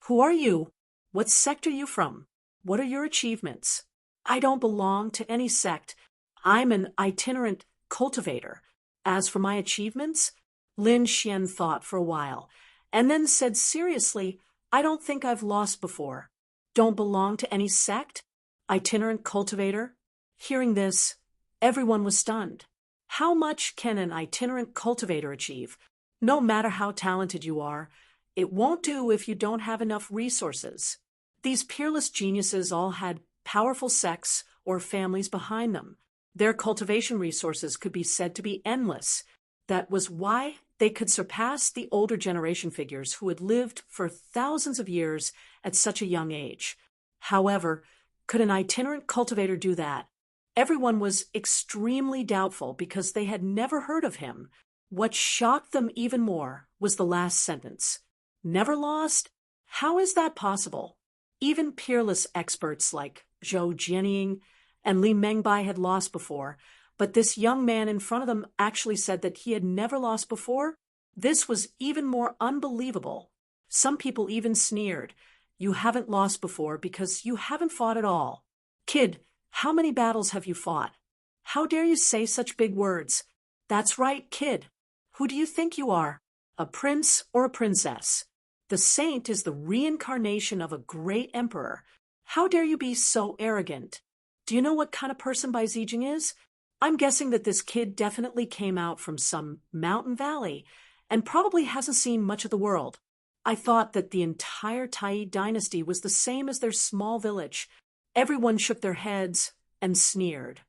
Who are you? What sect are you from? What are your achievements?" "I don't belong to any sect. I'm an itinerant cultivator. As for my achievements," Lin Xian thought for a while, and then said seriously, "I don't think I've lost before." "Don't belong to any sect? Itinerant cultivator?" Hearing this, everyone was stunned. How much can an itinerant cultivator achieve? No matter how talented you are, it won't do if you don't have enough resources. These peerless geniuses all had powerful sects or families behind them. Their cultivation resources could be said to be endless. That was why they could surpass the older generation figures who had lived for thousands of years at such a young age. However, could an itinerant cultivator do that? Everyone was extremely doubtful because they had never heard of him. What shocked them even more was the last sentence. Never lost? How is that possible? Even peerless experts like Zhou Jianying and Li Mengbai had lost before, but this young man in front of them actually said that he had never lost before? This was even more unbelievable. Some people even sneered, "You haven't lost before because you haven't fought at all. Kid, how many battles have you fought? How dare you say such big words? That's right, kid. Who do you think you are? A prince or a princess? The saint is the reincarnation of a great emperor. How dare you be so arrogant? Do you know what kind of person Bai Zijing is? I'm guessing that this kid definitely came out from some mountain valley and probably hasn't seen much of the world. I thought that the entire Tai dynasty was the same as their small village. Everyone shook their heads and sneered,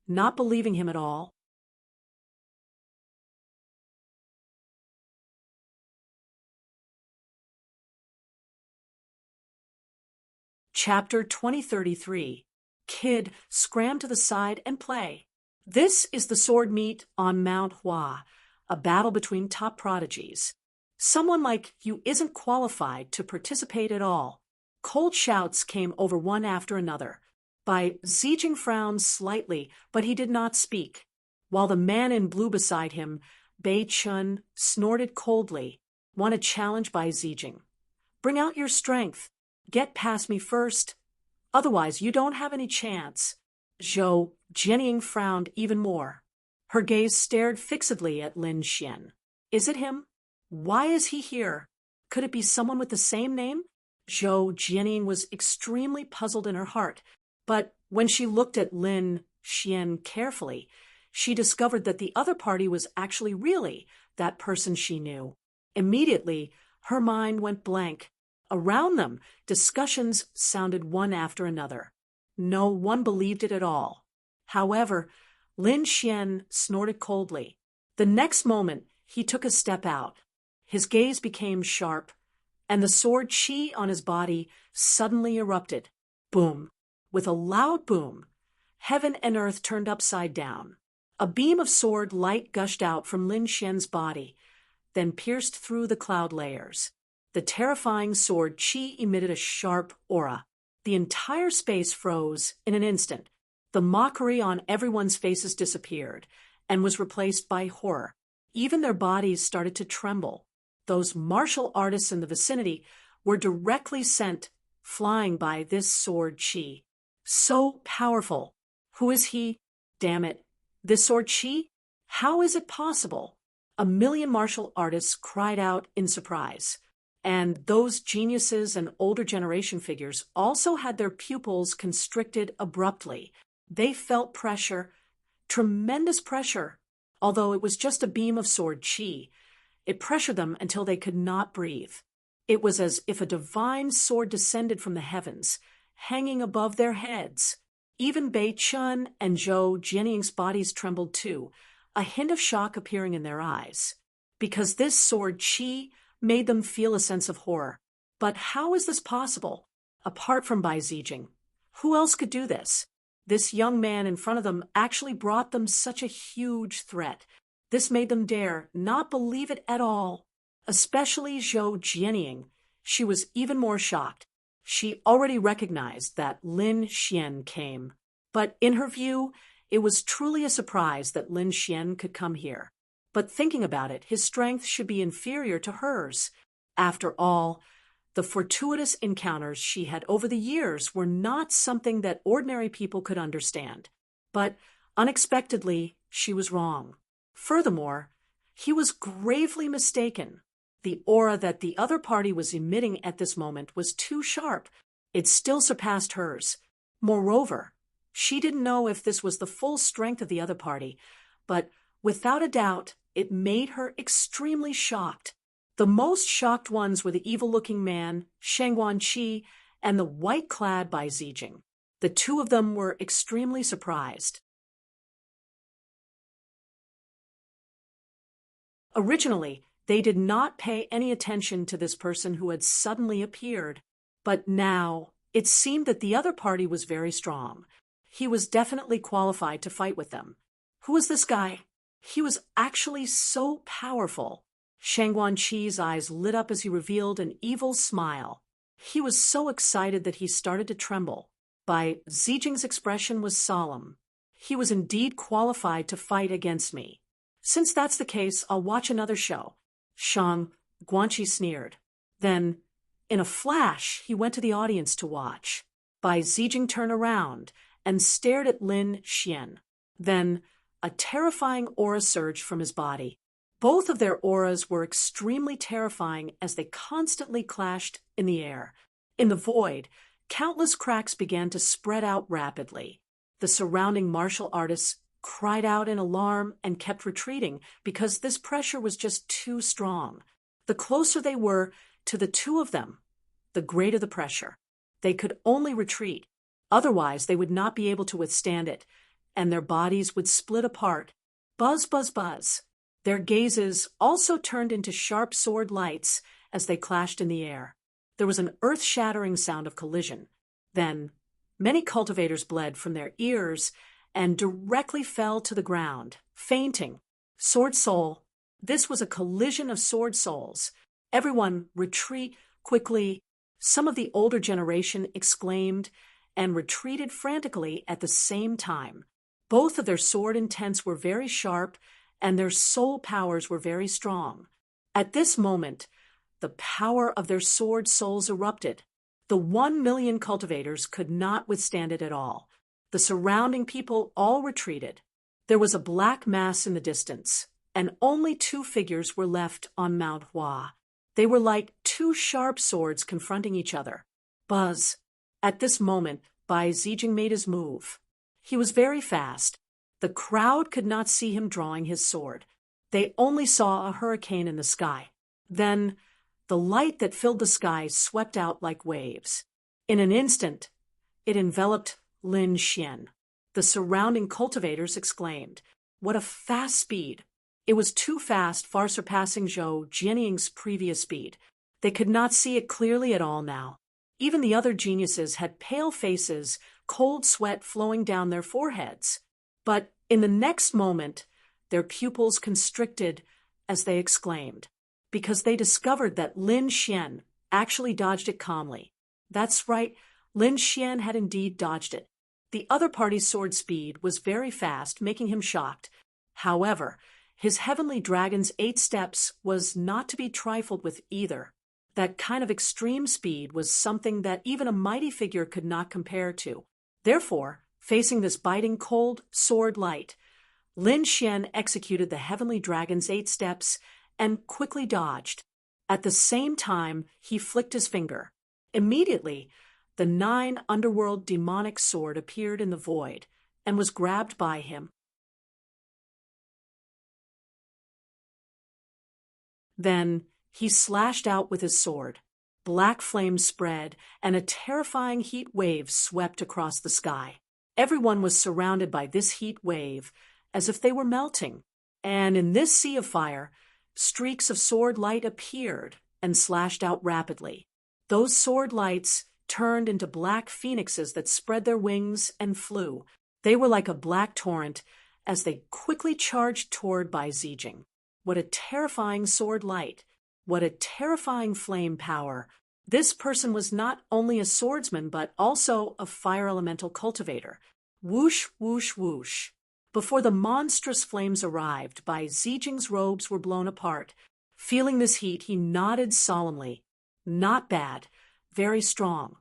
not believing him at all. Chapter 2033. Kid, scram to the side and play. This is the sword meet on Mount Hua, a battle between top prodigies. Someone like you isn't qualified to participate at all. Cold shouts came over one after another. Bai Zijing frowned slightly, but he did not speak, while the man in blue beside him, Bei Chun, snorted coldly. Want to challenge Bai Zijing? Bring out your strength. Get past me first. Otherwise, you don't have any chance. Zhou Jianying frowned even more. Her gaze stared fixedly at Lin Xian. Is it him? Why is he here? Could it be someone with the same name? Zhou Jianying was extremely puzzled in her heart, but when she looked at Lin Xian carefully, she discovered that the other party was actually really that person she knew. Immediately, her mind went blank. Around them, discussions sounded one after another. No one believed it at all. However, Lin Xian snorted coldly. The next moment, he took a step out. His gaze became sharp, and the sword qi on his body suddenly erupted. Boom! With a loud boom, heaven and earth turned upside down. A beam of sword light gushed out from Lin Xian's body, then pierced through the cloud layers. The terrifying sword qi emitted a sharp aura. The entire space froze in an instant. The mockery on everyone's faces disappeared and was replaced by horror. Even their bodies started to tremble. Those martial artists in the vicinity were directly sent flying by this sword qi. So powerful. Who is he? Damn it. This sword qi? How is it possible? A million martial artists cried out in surprise. And those geniuses and older generation figures also had their pupils constricted abruptly. They felt pressure, tremendous pressure. Although it was just a beam of sword qi, it pressured them until they could not breathe. It was as if a divine sword descended from the heavens, hanging above their heads. Even Bei Chun and Zhou Jianying's bodies trembled too, a hint of shock appearing in their eyes. Because this sword qi made them feel a sense of horror. But how is this possible? Apart from Bai Zijing, who else could do this? This young man in front of them actually brought them such a huge threat. This made them dare not believe it at all. Especially Zhou Jianying. She was even more shocked. She already recognized that Lin Xian came. But in her view, it was truly a surprise that Lin Xian could come here. But thinking about it, his strength should be inferior to hers. After all, the fortuitous encounters she had over the years were not something that ordinary people could understand. But unexpectedly, she was wrong. Furthermore, he was gravely mistaken. The aura that the other party was emitting at this moment was too sharp. It still surpassed hers. Moreover, she didn't know if this was the full strength of the other party, but without a doubt, it made her extremely shocked. The most shocked ones were the evil-looking man, Sheng Guanqi, and the white-clad Bai Zijing. The two of them were extremely surprised. Originally, they did not pay any attention to this person who had suddenly appeared. But now, it seemed that the other party was very strong. He was definitely qualified to fight with them. Who was this guy? He was actually so powerful. Sheng Guanqi's eyes lit up as he revealed an evil smile. He was so excited that he started to tremble. Bai Zijing's expression was solemn. He was indeed qualified to fight against me. Since that's the case, I'll watch another show. Sheng Guanqi sneered. Then, in a flash, he went to the audience to watch. Bai Zijing turned around and stared at Lin Xian. Then, a terrifying aura surged from his body. Both of their auras were extremely terrifying as they constantly clashed in the air. In the void, countless cracks began to spread out rapidly. The surrounding martial artists cried out in alarm and kept retreating because this pressure was just too strong. The closer they were to the two of them, the greater the pressure. They could only retreat. Otherwise, they would not be able to withstand it, and their bodies would split apart. Buzz, buzz, buzz. Their gazes also turned into sharp sword lights as they clashed in the air. There was an earth-shattering sound of collision. Then, many cultivators bled from their ears and directly fell to the ground, fainting. Sword soul. This was a collision of sword souls. Everyone retreat quickly. Some of the older generation exclaimed and retreated frantically at the same time. Both of their sword intents were very sharp, and their soul powers were very strong. At this moment, the power of their sword souls erupted. The 1,000,000 cultivators could not withstand it at all. The surrounding people all retreated. There was a black mass in the distance, and only two figures were left on Mount Hua. They were like two sharp swords confronting each other. Buzz. At this moment, Bai Zijing made his move. He was very fast. The crowd could not see him drawing his sword. They only saw a hurricane in the sky. Then, the light that filled the sky swept out like waves. In an instant, it enveloped Lin Xian. The surrounding cultivators exclaimed, "What a fast speed!" It was too fast, far surpassing Zhou Jianying's previous speed. They could not see it clearly at all now. Even the other geniuses had pale faces, cold sweat flowing down their foreheads. But in the next moment, their pupils constricted as they exclaimed, because they discovered that Lin Xian actually dodged it calmly. That's right, Lin Xian had indeed dodged it. The other party's sword speed was very fast, making him shocked. However, his heavenly dragon's 8 steps was not to be trifled with either. That kind of extreme speed was something that even a mighty figure could not compare to. Therefore, facing this biting cold sword light, Lin Xian executed the heavenly dragon's 8 steps and quickly dodged. At the same time, he flicked his finger. Immediately, the 9 underworld demonic sword appeared in the void and was grabbed by him. Then he slashed out with his sword. Black flames spread, and a terrifying heat wave swept across the sky. Everyone was surrounded by this heat wave, as if they were melting. And in this sea of fire, streaks of sword light appeared and slashed out rapidly. Those sword lights turned into black phoenixes that spread their wings and flew. They were like a black torrent as they quickly charged toward Bai Zijing. What a terrifying sword light! What a terrifying flame power! This person was not only a swordsman but also a fire elemental cultivator. Whoosh, whoosh, whoosh. Before the monstrous flames arrived, Bai Zijing's robes were blown apart. Feeling this heat, he nodded solemnly. Not bad. Very strong.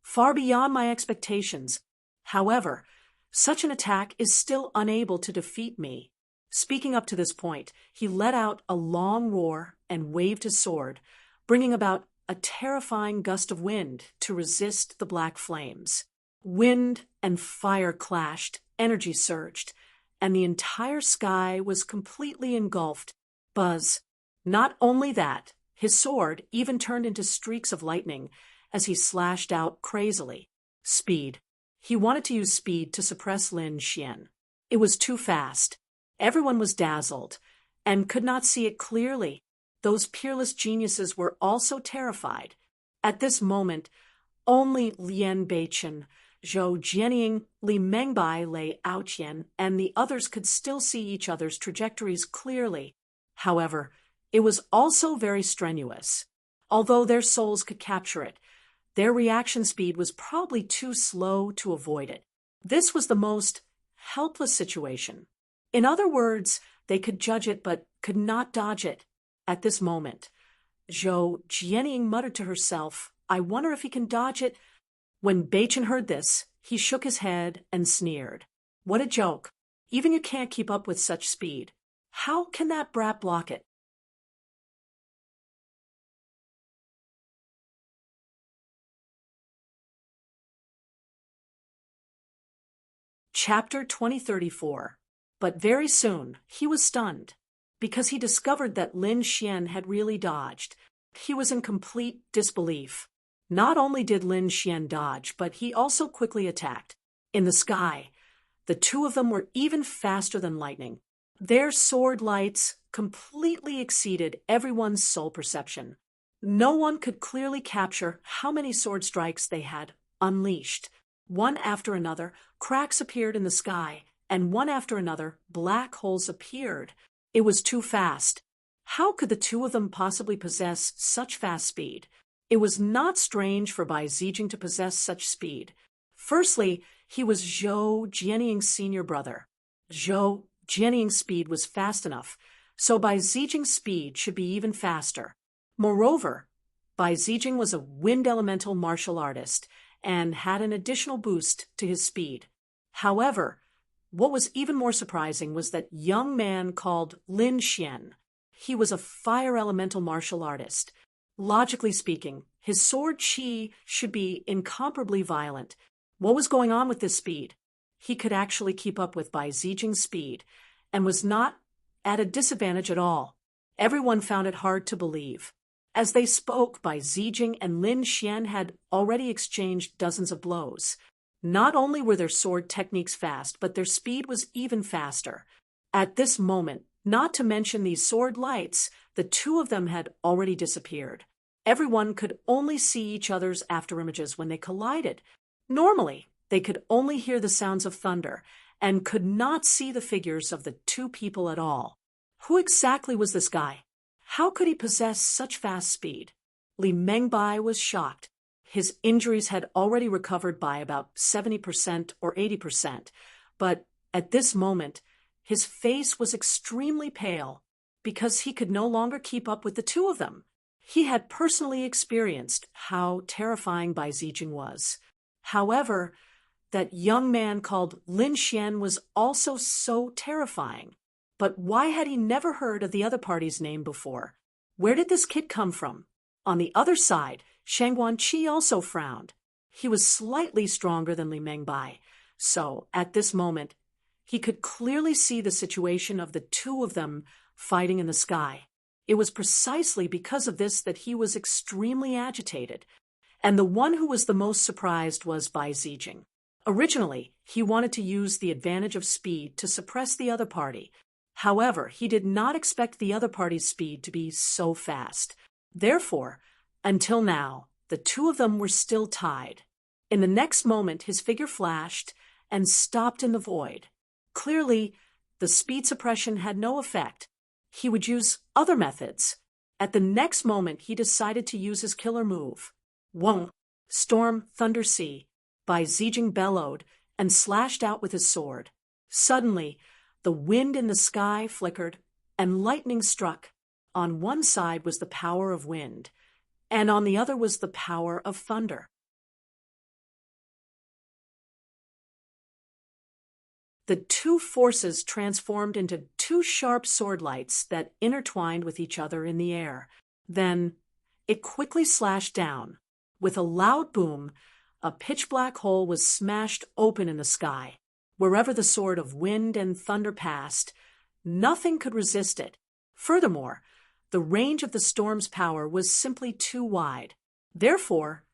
Far beyond my expectations. However, such an attack is still unable to defeat me. Speaking up to this point, he let out a long roar and waved his sword, bringing about a terrifying gust of wind to resist the black flames. Wind and fire clashed, energy surged, and the entire sky was completely engulfed. Buzz. Not only that, his sword even turned into streaks of lightning as he slashed out crazily. Speed. He wanted to use speed to suppress Lin Xian. It was too fast. Everyone was dazzled and could not see it clearly. Those peerless geniuses were also terrified. At this moment, only Lian Beichen, Zhou Jianying, Li Mengbai, Lei Aoqian, and the others could still see each other's trajectories clearly. However, it was also very strenuous. Although their souls could capture it, their reaction speed was probably too slow to avoid it. This was the most helpless situation. In other words, they could judge it but could not dodge it. At this moment, Zhou Jianying muttered to herself, "I wonder if he can dodge it." When Beichen heard this, he shook his head and sneered. "What a joke. Even you can't keep up with such speed. How can that brat block it?" Chapter 2034. But very soon, he was stunned, because he discovered that Lin Xian had really dodged. He was in complete disbelief. Not only did Lin Xian dodge, but he also quickly attacked. In the sky, the two of them were even faster than lightning. Their sword lights completely exceeded everyone's soul perception. No one could clearly capture how many sword strikes they had unleashed. One after another, cracks appeared in the sky, and one after another, black holes appeared. It was too fast. How could the two of them possibly possess such fast speed? It was not strange for Bai Zijing to possess such speed. Firstly, he was Zhou Jianying's senior brother. Zhou Jianying's speed was fast enough, so Bai Zijing's speed should be even faster. Moreover, Bai Zijing was a wind elemental martial artist and had an additional boost to his speed. However, what was even more surprising was that young man called Lin Xian. He was a fire elemental martial artist. Logically speaking, his sword chi should be incomparably violent. What was going on with this speed? He could actually keep up with Bai Zijing's speed and was not at a disadvantage at all. Everyone found it hard to believe. As they spoke, Bai Zijing and Lin Xian had already exchanged dozens of blows. Not only were their sword techniques fast, but their speed was even faster. At this moment, not to mention these sword lights, the two of them had already disappeared. Everyone could only see each other's afterimages when they collided. Normally, they could only hear the sounds of thunder and could not see the figures of the two people at all. Who exactly was this guy? How could he possess such fast speed? Li Mengbai was shocked. His injuries had already recovered by about 70% or 80%, but at this moment, his face was extremely pale because he could no longer keep up with the two of them. He had personally experienced how terrifying Bai Zijing was. However, that young man called Lin Xian was also so terrifying. But why had he never heard of the other party's name before? Where did this kid come from? On the other side, Shang Guanqi also frowned. He was slightly stronger than Li Mengbai, so at this moment, he could clearly see the situation of the two of them fighting in the sky. It was precisely because of this that he was extremely agitated, and the one who was the most surprised was Bai Zijing. Originally, he wanted to use the advantage of speed to suppress the other party. However, he did not expect the other party's speed to be so fast. Therefore, until now, the two of them were still tied. In the next moment, his figure flashed and stopped in the void. Clearly, the speed suppression had no effect. He would use other methods. At the next moment, he decided to use his killer move. Wong, storm, thunder, sea. Bai Zijing bellowed and slashed out with his sword. Suddenly, the wind in the sky flickered, and lightning struck. On one side was the power of wind, and on the other was the power of thunder. The two forces transformed into two sharp sword lights that intertwined with each other in the air. Then it quickly slashed down. With a loud boom, a pitch-black hole was smashed open in the sky. Wherever the sword of wind and thunder passed, nothing could resist it. Furthermore, the range of the storm's power was simply too wide. Therefore,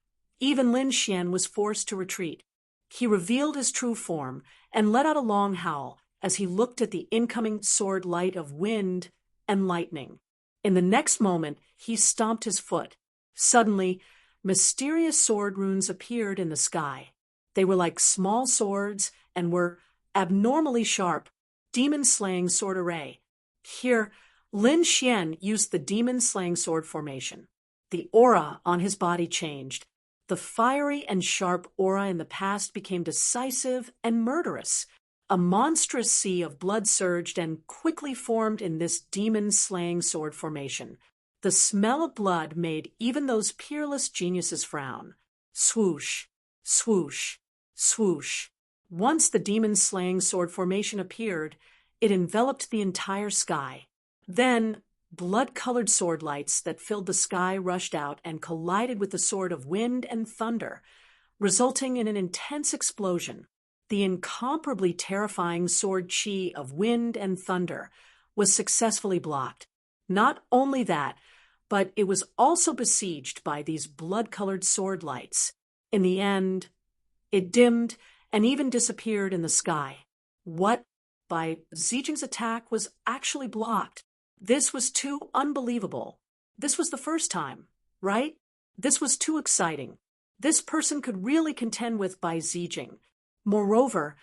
even Lin Xian was forced to retreat. He revealed his true form and let out a long howl as he looked at the incoming sword light of wind and lightning. In the next moment, he stomped his foot. Suddenly, mysterious sword runes appeared in the sky. They were like small swords and were abnormally sharp, demon-slaying sword array. Here, Lin Xian used the demon-slaying sword formation. The aura on his body changed. The fiery and sharp aura in the past became decisive and murderous. A monstrous sea of blood surged and quickly formed in this demon-slaying sword formation. The smell of blood made even those peerless geniuses frown. Swoosh, swoosh, swoosh. Once the demon-slaying sword formation appeared, it enveloped the entire sky. Then, blood-colored sword lights that filled the sky rushed out and collided with the sword of wind and thunder, resulting in an intense explosion. the incomparably terrifying sword chi of wind and thunder was successfully blocked. Not only that, but it was also besieged by these blood-colored sword lights. In the end, it dimmed and even disappeared in the sky. What by Zijing's attack was actually blocked. This was too unbelievable. This was the first time, right? This was too exciting. This person could really contend with Bai Zijing. Moreover,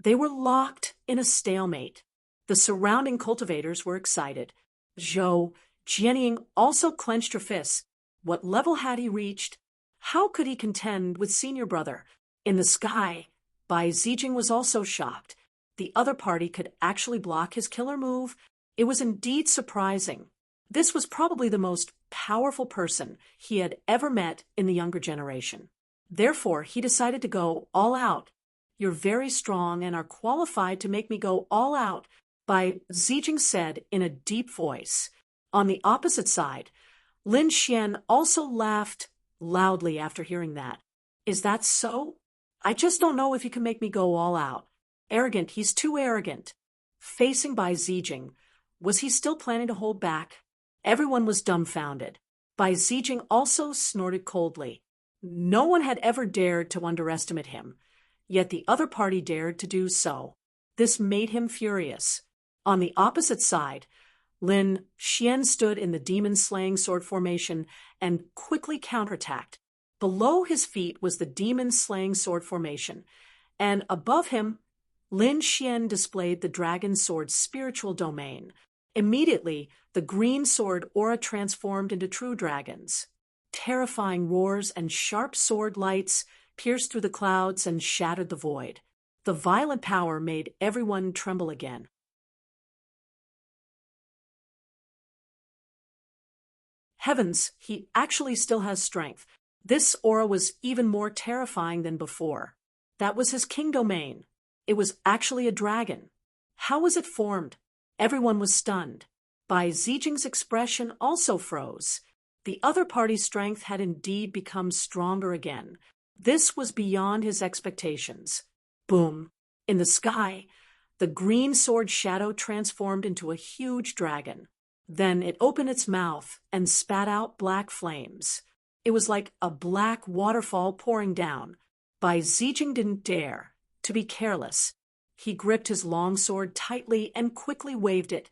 they were locked in a stalemate. The surrounding cultivators were excited. Zhou Jianying also clenched her fists. What level had he reached? How could he contend with senior brother? In the sky, Bai Zijing was also shocked. The other party could actually block his killer move. It was indeed surprising. This was probably the most powerful person he had ever met in the younger generation. Therefore, he decided to go all out. You're very strong and are qualified to make me go all out, Bai Zijing said in a deep voice. On the opposite side, Lin Xian also laughed loudly after hearing that. Is that so? I just don't know if he can make me go all out. Arrogant, he's too arrogant. Facing Bai Zijing, was he still planning to hold back? Everyone was dumbfounded. Bai Zijing also snorted coldly. No one had ever dared to underestimate him, yet the other party dared to do so. This made him furious. On the opposite side, Lin Xian stood in the demon-slaying sword formation and quickly counterattacked. Below his feet was the demon-slaying sword formation, and above him, Lin Xian displayed the dragon sword's spiritual domain. Immediately, the green sword aura transformed into true dragons. Terrifying roars and sharp sword lights pierced through the clouds and shattered the void. The violent power made everyone tremble again. Heavens, he actually still has strength. This aura was even more terrifying than before. That was his king domain. It was actually a dragon. How was it formed? Everyone was stunned. Bai Zijing's expression also froze. The other party's strength had indeed become stronger again. This was beyond his expectations. Boom! In the sky, the green sword shadow transformed into a huge dragon. Then it opened its mouth and spat out black flames. It was like a black waterfall pouring down. Bai Zijing didn't dare to be careless. He gripped his long sword tightly and quickly waved it,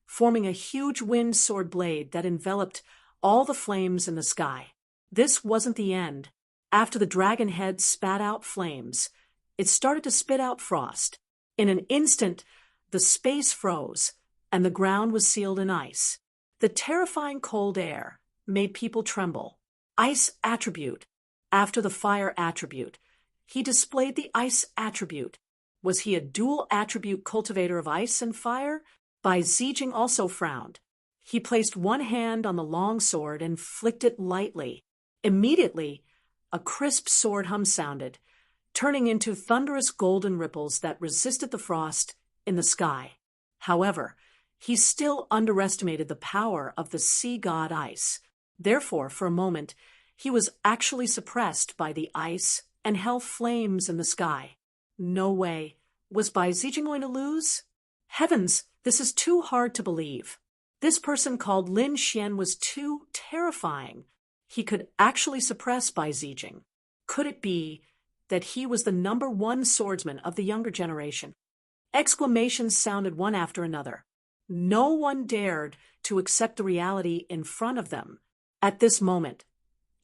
forming a huge wind sword blade that enveloped all the flames in the sky. This wasn't the end. After the dragon head spat out flames, it started to spit out frost. In an instant, the space froze, and the ground was sealed in ice. The terrifying cold air made people tremble. Ice attribute. After the fire attribute, he displayed the ice attribute. Was he a dual attribute cultivator of ice and fire? Bai Zijing also frowned. He placed one hand on the long sword and flicked it lightly. Immediately, a crisp sword hum sounded, turning into thunderous golden ripples that resisted the frost in the sky. However, he still underestimated the power of the sea god ice. Therefore, for a moment, he was actually suppressed by the ice and hell flames in the sky. No way. Was Bai Zijing going to lose? Heavens, this is too hard to believe. This person called Lin Xian was too terrifying. He could actually suppress Bai Zijing. Could it be that he was the #1 swordsman of the younger generation? Exclamations sounded one after another. No one dared to accept the reality in front of them. At this moment,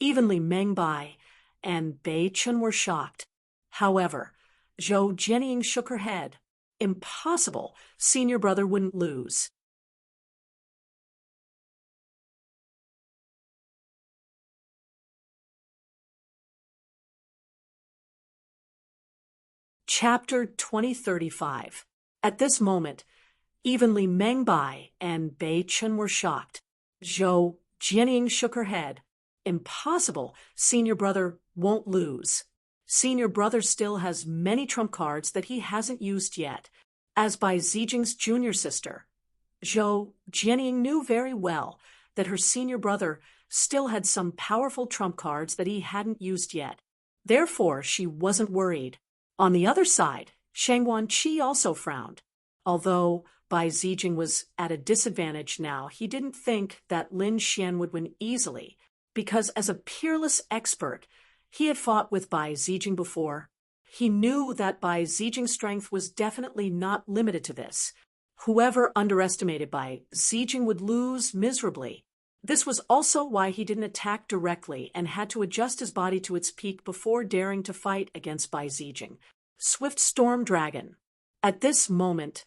even Li Mengbai and Bei Chun were shocked. However, Zhou Jianying shook her head. Impossible. Senior brother wouldn't lose. Chapter 2035. At this moment, even Li Mengbai and Bei Chun were shocked. Zhou Jianying shook her head. Impossible. Senior brother won't lose. Senior brother still has many trump cards that he hasn't used yet. As Bai Zijing's junior sister, Zhou Jianying knew very well that her senior brother still had some powerful trump cards that he hadn't used yet. Therefore, she wasn't worried. On the other side, Shangguan Qi also frowned. Although Bai Zijing was at a disadvantage now, he didn't think that Lin Xian would win easily, because as a peerless expert, he had fought with Bai Zijing before. He knew that Bai Zijing's strength was definitely not limited to this. Whoever underestimated Bai Zijing would lose miserably. This was also why he didn't attack directly and had to adjust his body to its peak before daring to fight against Bai Zijing. Swift Storm Dragon. At this moment,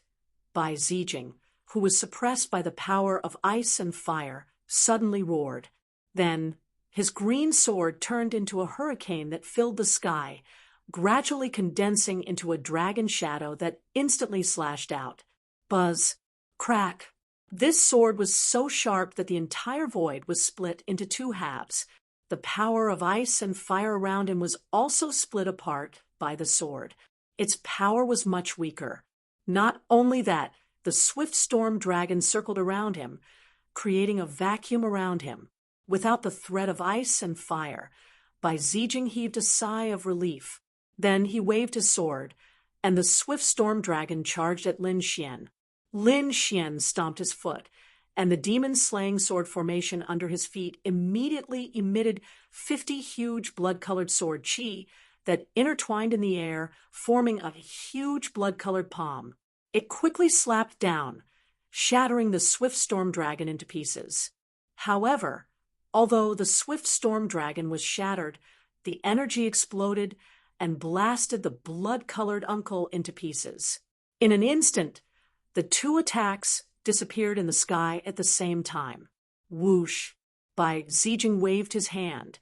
Bai Zijing, who was suppressed by the power of ice and fire, suddenly roared. Then, his green sword turned into a hurricane that filled the sky, gradually condensing into a dragon shadow that instantly slashed out. Buzz. Crack. This sword was so sharp that the entire void was split into two halves. The power of ice and fire around him was also split apart by the sword. Its power was much weaker. Not only that, the swift storm dragon circled around him, creating a vacuum around him. Without the threat of ice and fire, Bai Zijing heaved a sigh of relief. Then he waved his sword, and the swift storm dragon charged at Lin Xian. Lin Xian stomped his foot, and the demon-slaying sword formation under his feet immediately emitted 50 huge blood-colored sword chi that intertwined in the air, forming a huge blood-colored palm. It quickly slapped down, shattering the swift storm dragon into pieces. However, although the swift storm dragon was shattered, the energy exploded and blasted the blood-colored uncle into pieces. In an instant, the two attacks disappeared in the sky at the same time. Whoosh! Bai Zijing waved his hand,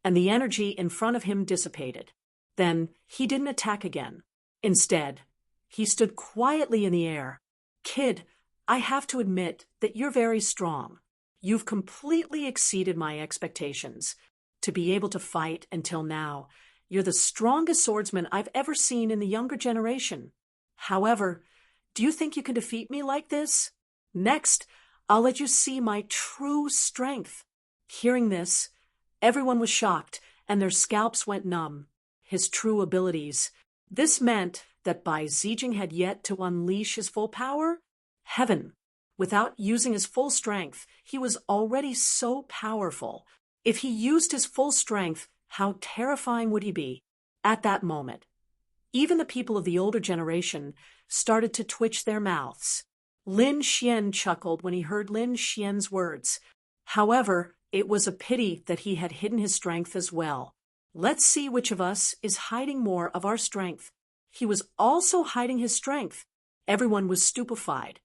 and the energy in front of him dissipated. Then he didn't attack again. Instead, he stood quietly in the air. Kid, I have to admit that you're very strong. You've completely exceeded my expectations. To be able to fight until now, you're the strongest swordsman I've ever seen in the younger generation. However, do you think you can defeat me like this? Next, I'll let you see my true strength. Hearing this, everyone was shocked, and their scalps went numb. His true abilities. This meant that Bai Zijing had yet to unleash his full power? Heaven! Without using his full strength, he was already so powerful. If he used his full strength, how terrifying would he be? At that moment, even the people of the older generation started to twitch their mouths. Lin Xian chuckled when he heard Lin Xian's words. However, it was a pity that he had hidden his strength as well. Let's see which of us is hiding more of our strength. He was also hiding his strength. Everyone was stupefied.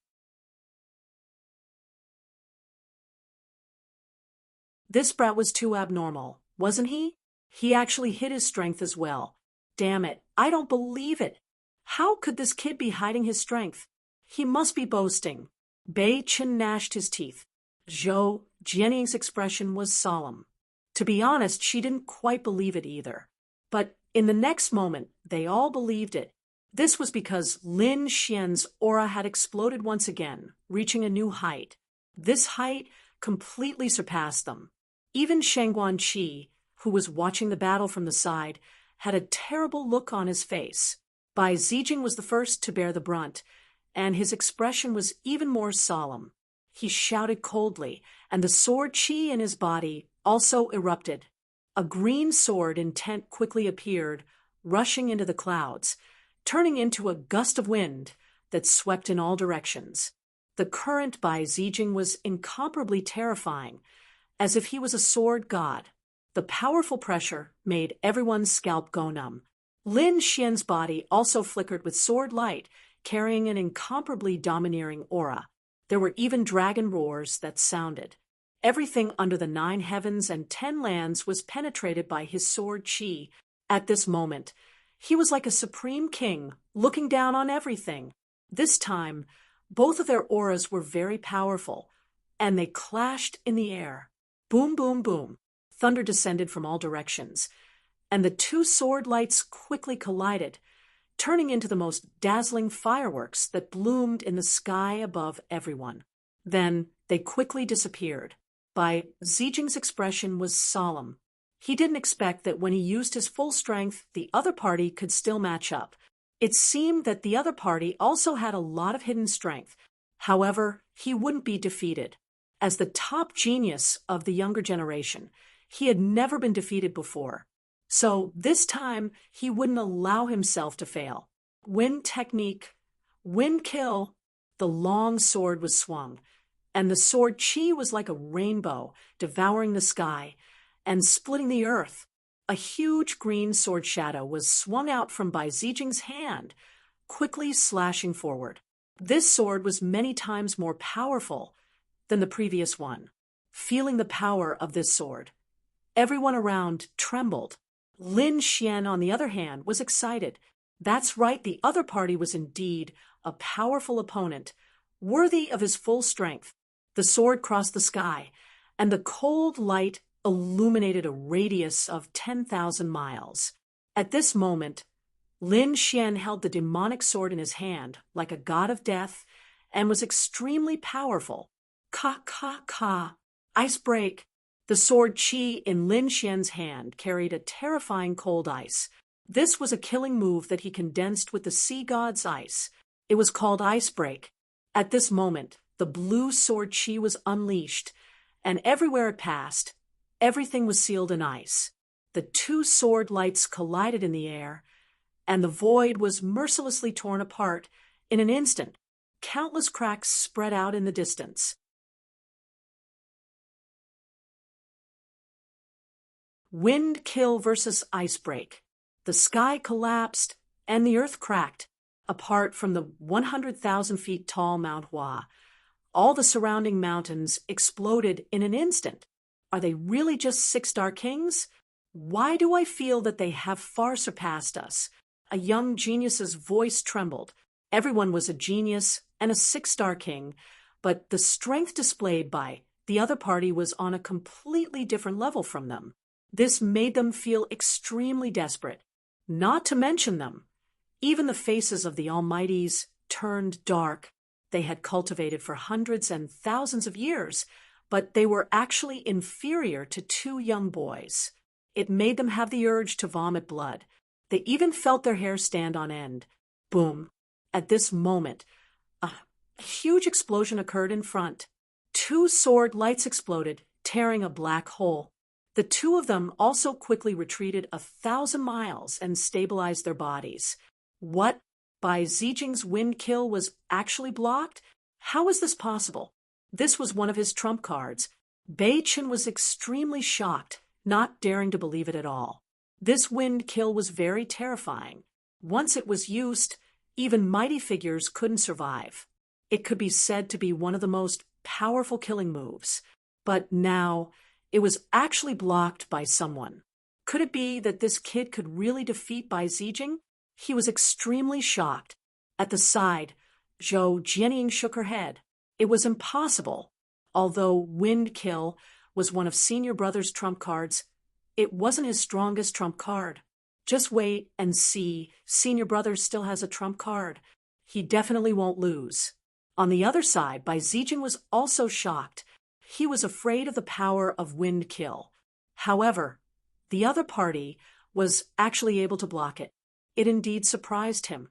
This brat was too abnormal, wasn't he? He actually hid his strength as well. Damn it, I don't believe it. How could this kid be hiding his strength? He must be boasting. Bei Chen gnashed his teeth. Zhou Jianying's expression was solemn. To be honest, she didn't quite believe it either. But in the next moment, they all believed it. This was because Lin Xian's aura had exploded once again, reaching a new height. This height completely surpassed them. Even Shangguan Qi, who was watching the battle from the side, had a terrible look on his face. Bai Zijing was the first to bear the brunt, and his expression was even more solemn. He shouted coldly, and the sword chi in his body also erupted. A green sword intent quickly appeared, rushing into the clouds, turning into a gust of wind that swept in all directions. The current Bai Zijing was incomparably terrifying, as if he was a sword god. The powerful pressure made everyone's scalp go numb. Lin Xian's body also flickered with sword light, carrying an incomparably domineering aura. There were even dragon roars that sounded. Everything under the 9 heavens and 10 lands was penetrated by his sword chi. At this moment, he was like a supreme king, looking down on everything. This time, both of their auras were very powerful, and they clashed in the air. Boom, boom, boom. Thunder descended from all directions, and the two sword lights quickly collided, turning into the most dazzling fireworks that bloomed in the sky above everyone. Then they quickly disappeared. Bai Zijing's expression was solemn. He didn't expect that when he used his full strength, the other party could still match up. It seemed that the other party also had a lot of hidden strength. However, he wouldn't be defeated. As the top genius of the younger generation, he had never been defeated before. So this time, he wouldn't allow himself to fail. Wind technique, wind kill. The long sword was swung, and the sword chi was like a rainbow, devouring the sky and splitting the earth. A huge green sword shadow was swung out from Bai Zijing's hand, quickly slashing forward. This sword was many times more powerful than the previous one. Feeling the power of this sword, everyone around trembled. Lin Xian, on the other hand, was excited. That's right, the other party was indeed a powerful opponent, worthy of his full strength. The sword crossed the sky, and the cold light illuminated a radius of 10,000 miles. At this moment, Lin Xian held the demonic sword in his hand like a god of death and was extremely powerful. Ka, ka, ka. Ice break. The sword chi in Lin Xian's hand carried a terrifying cold ice. This was a killing move that he condensed with the sea god's ice. It was called ice break. At this moment, the blue sword chi was unleashed, and everywhere it passed, everything was sealed in ice. The two sword lights collided in the air, and the void was mercilessly torn apart in an instant. Countless cracks spread out in the distance. Wind kill versus ice break. The sky collapsed, and the earth cracked. Apart from the 100,000 feet tall Mount Hua, all the surrounding mountains exploded in an instant. Are they really just 6-star kings? Why do I feel that they have far surpassed us? A young genius's voice trembled. Everyone was a genius and a 6-star king, but the strength displayed by the other party was on a completely different level from them. This made them feel extremely desperate. Not to mention them. Even the faces of the Almighties turned dark. They had cultivated for hundreds and thousands of years, but they were actually inferior to 2 young boys. It made them have the urge to vomit blood. They even felt their hair stand on end. Boom. At this moment, a huge explosion occurred in front. 2 sword lights exploded, tearing a black hole. The 2 of them also quickly retreated 1,000 miles and stabilized their bodies. What? Bai Zijing's wind kill was actually blocked? How is this possible? This was one of his trump cards. Bei Chen was extremely shocked, not daring to believe it at all. This wind kill was very terrifying. Once it was used, even mighty figures couldn't survive. It could be said to be one of the most powerful killing moves. But now, it was actually blocked by someone. Could it be that this kid could really defeat Bai Zijing? He was extremely shocked. At the side, Zhou Jianying shook her head. It was impossible. Although wind kill was one of Senior Brother's trump cards, it wasn't his strongest trump card. Just wait and see. Senior Brother still has a trump card. He definitely won't lose. On the other side, Bai Zijing was also shocked. He was afraid of the power of wind kill. However, the other party was actually able to block it. It indeed surprised him.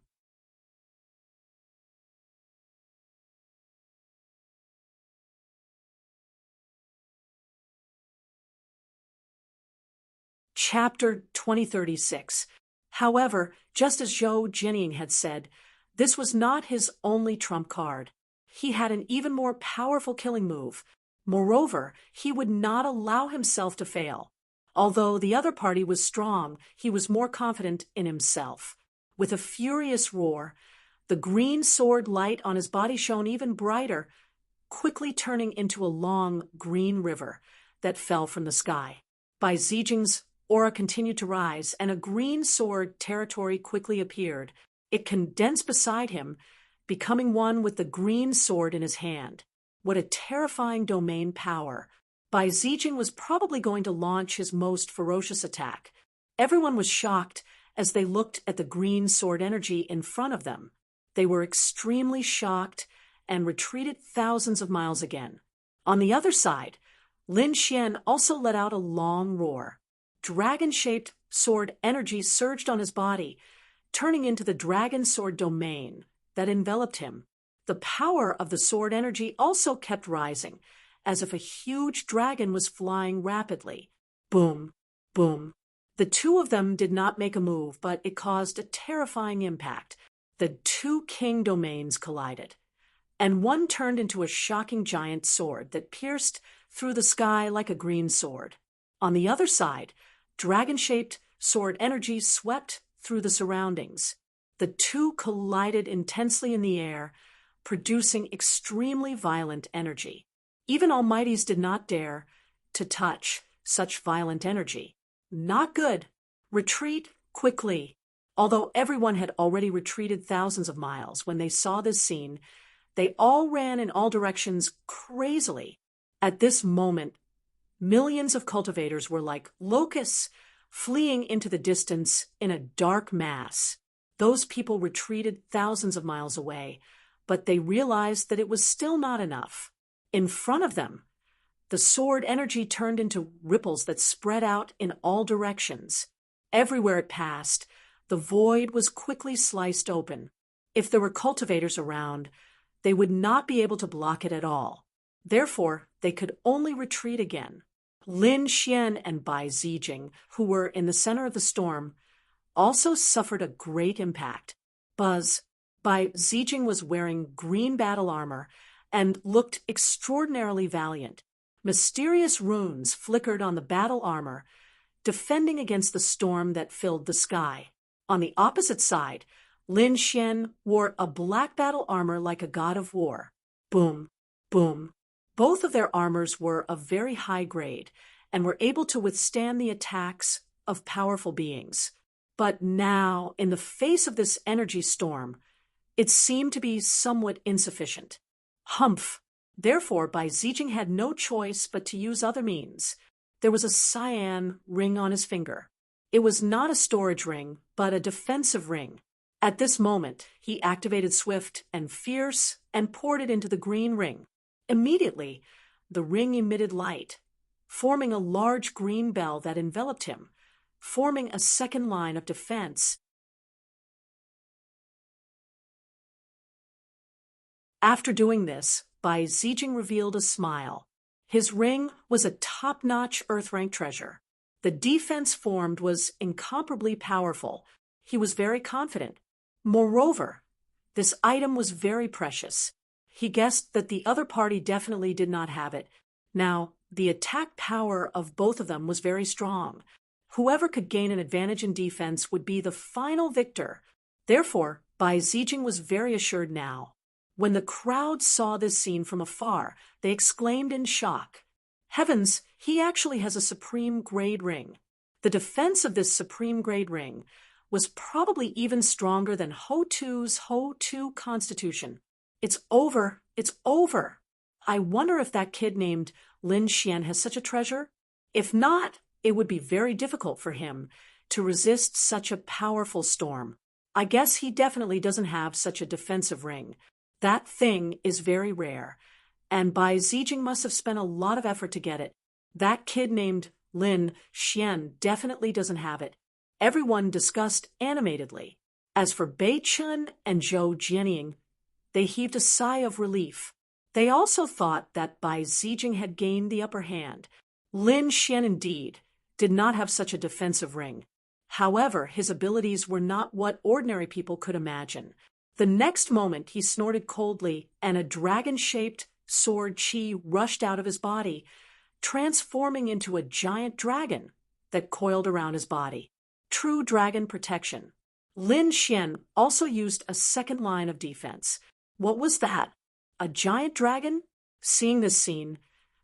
Chapter 2036. However, just as Zhou Jianying had said, this was not his only trump card. He had an even more powerful killing move. Moreover, he would not allow himself to fail. Although the other party was strong, he was more confident in himself. With a furious roar, the green sword light on his body shone even brighter, quickly turning into a long green river that fell from the sky. Bai Zijing's aura continued to rise, and a green sword territory quickly appeared. It condensed beside him, becoming one with the green sword in his hand. What a terrifying domain power! Bai Zijing was probably going to launch his most ferocious attack. Everyone was shocked as they looked at the green sword energy in front of them. They were extremely shocked and retreated thousands of miles again. On the other side, Lin Xian also let out a long roar. Dragon-shaped sword energy surged on his body, turning into the dragon sword domain that enveloped him. The power of the sword energy also kept rising, as if a huge dragon was flying rapidly. Boom, boom. The two of them did not make a move, but it caused a terrifying impact. The two king domains collided, and one turned into a shocking giant sword that pierced through the sky like a green sword. On the other side, dragon-shaped sword energy swept through the surroundings. The two collided intensely in the air, producing extremely violent energy. Even Almighties did not dare to touch such violent energy. Not good. Retreat quickly. Although everyone had already retreated thousands of miles when they saw this scene, they all ran in all directions crazily. At this moment, millions of cultivators were like locusts fleeing into the distance in a dark mass. Those people retreated thousands of miles away, but they realized that it was still not enough. In front of them, the sword energy turned into ripples that spread out in all directions. Everywhere it passed, the void was quickly sliced open. If there were cultivators around, they would not be able to block it at all. Therefore, they could only retreat again. Lin Xian and Bai Zijing, who were in the center of the storm, also suffered a great impact. Bai Zijing was wearing green battle armor and looked extraordinarily valiant. Mysterious runes flickered on the battle armor, defending against the storm that filled the sky. On the opposite side, Lin Xian wore a black battle armor like a god of war. Boom, boom. Both of their armors were of very high grade and were able to withstand the attacks of powerful beings. But now, in the face of this energy storm, it seemed to be somewhat insufficient. Humph! Therefore, Bai Zijing had no choice but to use other means. There was a cyan ring on his finger. It was not a storage ring, but a defensive ring. At this moment, he activated Swift and Fierce and poured it into the green ring. Immediately, the ring emitted light, forming a large green bell that enveloped him, forming a second line of defense. After doing this, Bai Zijing revealed a smile. His ring was a top-notch Earth-rank treasure. The defense formed was incomparably powerful. He was very confident. Moreover, this item was very precious. He guessed that the other party definitely did not have it. Now, the attack power of both of them was very strong. Whoever could gain an advantage in defense would be the final victor. Therefore, Bai Zijing was very assured now. When the crowd saw this scene from afar, they exclaimed in shock, "Heavens, he actually has a supreme grade ring." The defense of this supreme grade ring was probably even stronger than Ho Tu's Ho Tu Constitution. It's over. It's over. I wonder if that kid named Lin Xian has such a treasure. If not, it would be very difficult for him to resist such a powerful storm. I guess he definitely doesn't have such a defensive ring. That thing is very rare, and Bai Zijing must have spent a lot of effort to get it. That kid named Lin Xian definitely doesn't have it. Everyone discussed animatedly. As for Bei Chun and Zhou Jianying, they heaved a sigh of relief. They also thought that Bai Zijing had gained the upper hand. Lin Xian indeed did not have such a defensive ring. However, his abilities were not what ordinary people could imagine. The next moment, he snorted coldly, and a dragon-shaped sword chi rushed out of his body, transforming into a giant dragon that coiled around his body. True dragon protection. Lin Xian also used a second line of defense. What was that? A giant dragon? Seeing this scene,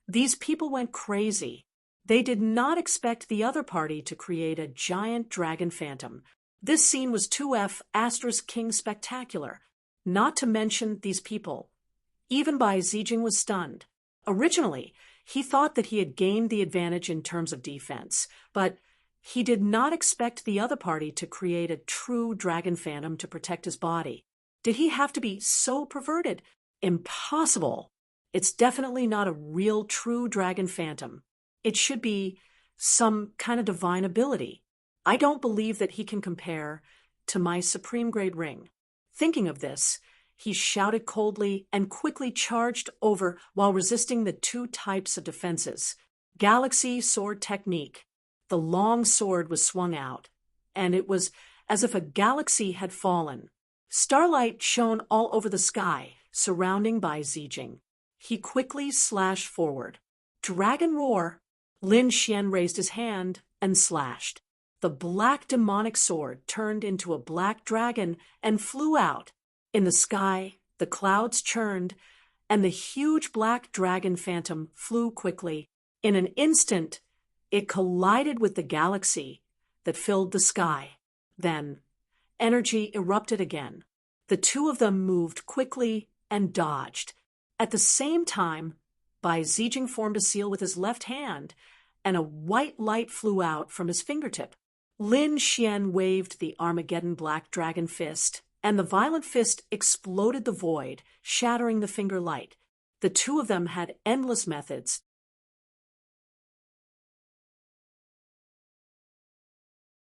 these people went crazy. They did not expect the other party to create a giant dragon phantom. This scene was 2F * King spectacular, not to mention these people. Even Bai Zijing was stunned. Originally, he thought that he had gained the advantage in terms of defense, but he did not expect the other party to create a true dragon phantom to protect his body. Did he have to be so perverted? Impossible. It's definitely not a real true dragon phantom. It should be some kind of divine ability. I don't believe that he can compare to my supreme grade ring. Thinking of this, he shouted coldly and quickly charged over while resisting the two types of defenses. Galaxy sword technique. The long sword was swung out, and it was as if a galaxy had fallen. Starlight shone all over the sky, surrounding Bai Zijing. He quickly slashed forward. Dragon roar! Lin Xian raised his hand and slashed. The black demonic sword turned into a black dragon and flew out. In the sky, the clouds churned, and the huge black dragon phantom flew quickly. In an instant, it collided with the galaxy that filled the sky. Then, energy erupted again. The two of them moved quickly and dodged. At the same time, Bai Zijing formed a seal with his left hand, and a white light flew out from his fingertip. Lin Xian waved the Armageddon Black Dragon Fist, and the violent fist exploded the void, shattering the finger light. The two of them had endless methods.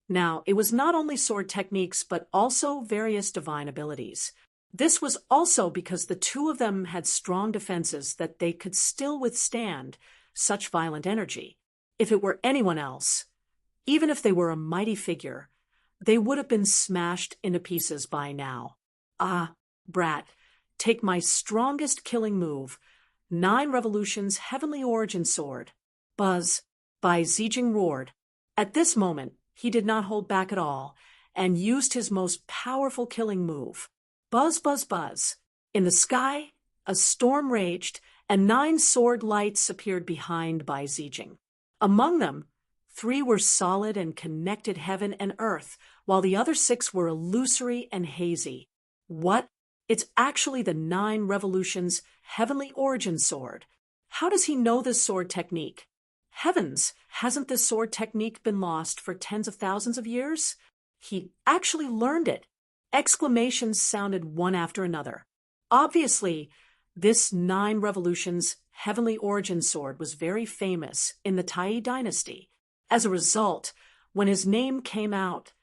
Now, it was not only sword techniques, but also various divine abilities. This was also because the two of them had strong defenses that they could still withstand such violent energy. If it were anyone else, even if they were a mighty figure, they would have been smashed into pieces by now. Ah, brat, take my strongest killing move, 9 Revolutions Heavenly Origin Sword. Buzz, Bai Zijing roared. At this moment, he did not hold back at all, and used his most powerful killing move. Buzz, buzz, buzz. In the sky, a storm raged, and 9 sword lights appeared behind Bai Zijing. Among them, 3 were solid and connected heaven and earth, while the other 6 were illusory and hazy. What? It's actually the 9 Revolutions Heavenly Origin Sword. How does he know this sword technique? Heavens, hasn't this sword technique been lost for tens of thousands of years? He actually learned it. Exclamations sounded one after another. Obviously, this 9 Revolutions Heavenly Origin Sword was very famous in the Tai dynasty. As a result, when his name came out,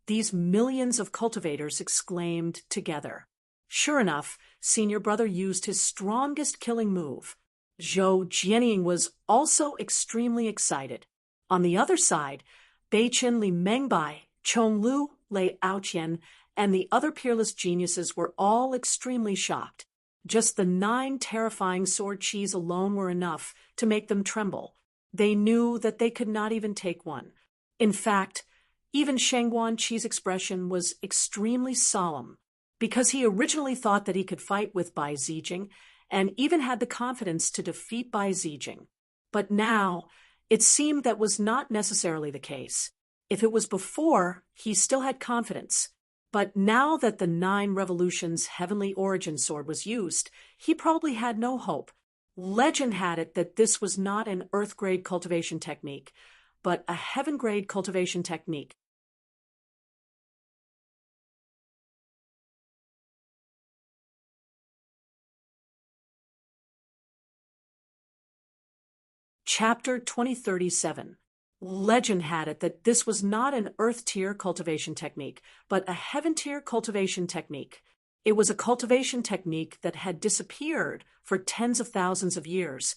these millions of cultivators exclaimed together. Sure enough, Senior Brother used his strongest killing move. Zhou Jianying was also extremely excited. On the other side, Beichen Li Mengbai, Chong Lu, Lei Aoqian, and the other peerless geniuses were all extremely shocked. Just the 9 terrifying sword chis alone were enough to make them tremble. They knew that they could not even take one. In fact, even Shengguan Qi's expression was extremely solemn, because he originally thought that he could fight with Bai Zijing, and even had the confidence to defeat Bai Zijing. But now, it seemed that was not necessarily the case. If it was before, he still had confidence. But now that the 9 Revolutions Heavenly Origin Sword was used, he probably had no hope. Legend had it that this was not an Earth-grade cultivation technique, but a Heaven-grade cultivation technique. Chapter 2037. Legend had it that this was not an Earth-tier cultivation technique, but a Heaven-tier cultivation technique. It was a cultivation technique that had disappeared for tens of thousands of years.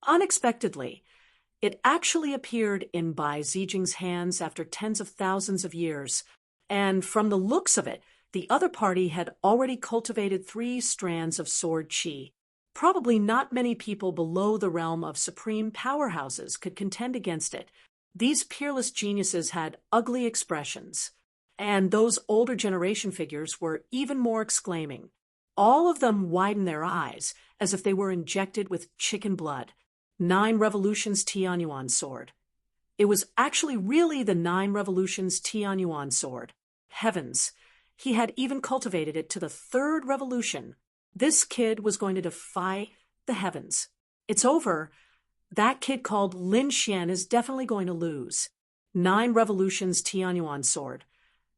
Unexpectedly, it actually appeared in Bai Zijing's hands after tens of thousands of years, and from the looks of it, the other party had already cultivated 3 strands of sword qi. Probably not many people below the realm of supreme powerhouses could contend against it. These peerless geniuses had ugly expressions, and those older generation figures were even more exclaiming. All of them widened their eyes as if they were injected with chicken blood. 9 Revolutions Tianyuan Sword. It was actually really the 9 Revolutions Tianyuan Sword. Heavens, he had even cultivated it to the 3rd revolution. This kid was going to defy the heavens. It's over. That kid called Lin Xian is definitely going to lose. 9 Revolutions Tianyuan Sword.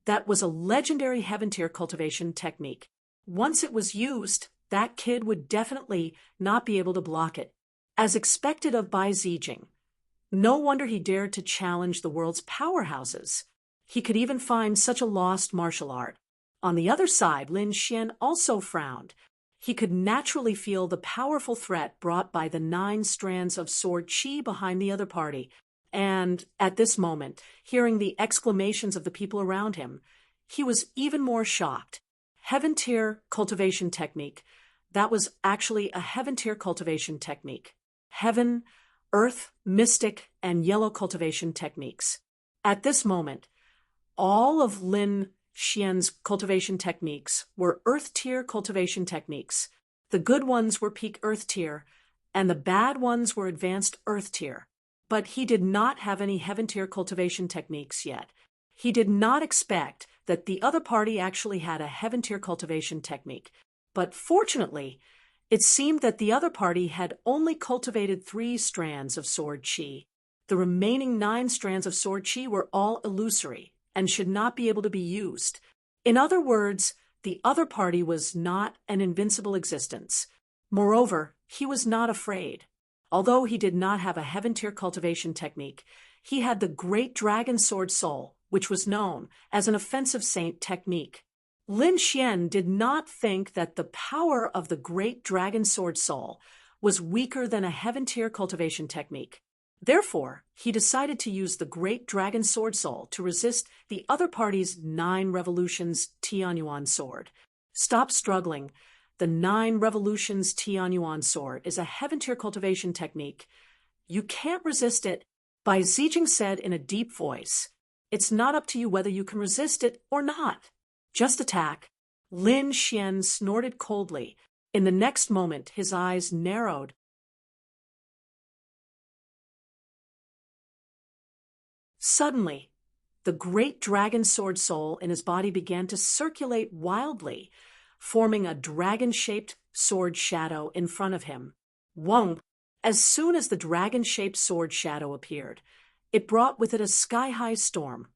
That was a legendary heaven-tier cultivation technique. Once it was used, that kid would definitely not be able to block it. As expected of Bai Zijing, no wonder he dared to challenge the world's powerhouses. he could even find such a lost martial art. On the other side, Lin Xian also frowned. He could naturally feel the powerful threat brought by the 9 strands of sword qi behind the other party. And at this moment, hearing the exclamations of the people around him, he was even more shocked. Heaven tier cultivation technique. That was actually a heaven tier cultivation technique. Heaven, earth, mystic, and yellow cultivation techniques. At this moment, all of Lin Xian's cultivation techniques were earth tier cultivation techniques. The good ones were peak earth tier, and the bad ones were advanced earth tier. But he did not have any heaven tier cultivation techniques yet. He did not expect that the other party actually had a heaven tier cultivation technique. But fortunately, it seemed that the other party had only cultivated 3 strands of sword qi. The remaining 9 strands of sword qi were all illusory and should not be able to be used. In other words, the other party was not an invincible existence. Moreover, he was not afraid. Although he did not have a heaven tier cultivation technique, he had the Great Dragon Sword Soul, which was known as an offensive saint technique. Lin Xian did not think that the power of the Great Dragon Sword Soul was weaker than a heaven tier cultivation technique. Therefore, he decided to use the Great Dragon Sword Soul to resist the other party's 9 Revolutions Tianyuan sword. Stop struggling. The 9 Revolutions Tianyuan sword is a heaven tier cultivation technique. You can't resist it. Bai Zijing said in a deep voice, "It's not up to you whether you can resist it or not. Just attack." Lin Xian snorted coldly. In the next moment, his eyes narrowed. Suddenly, the Great Dragon Sword Soul in his body began to circulate wildly, forming a dragon-shaped sword shadow in front of him. Wong! As soon as the dragon-shaped sword shadow appeared, it brought with it a sky-high storm.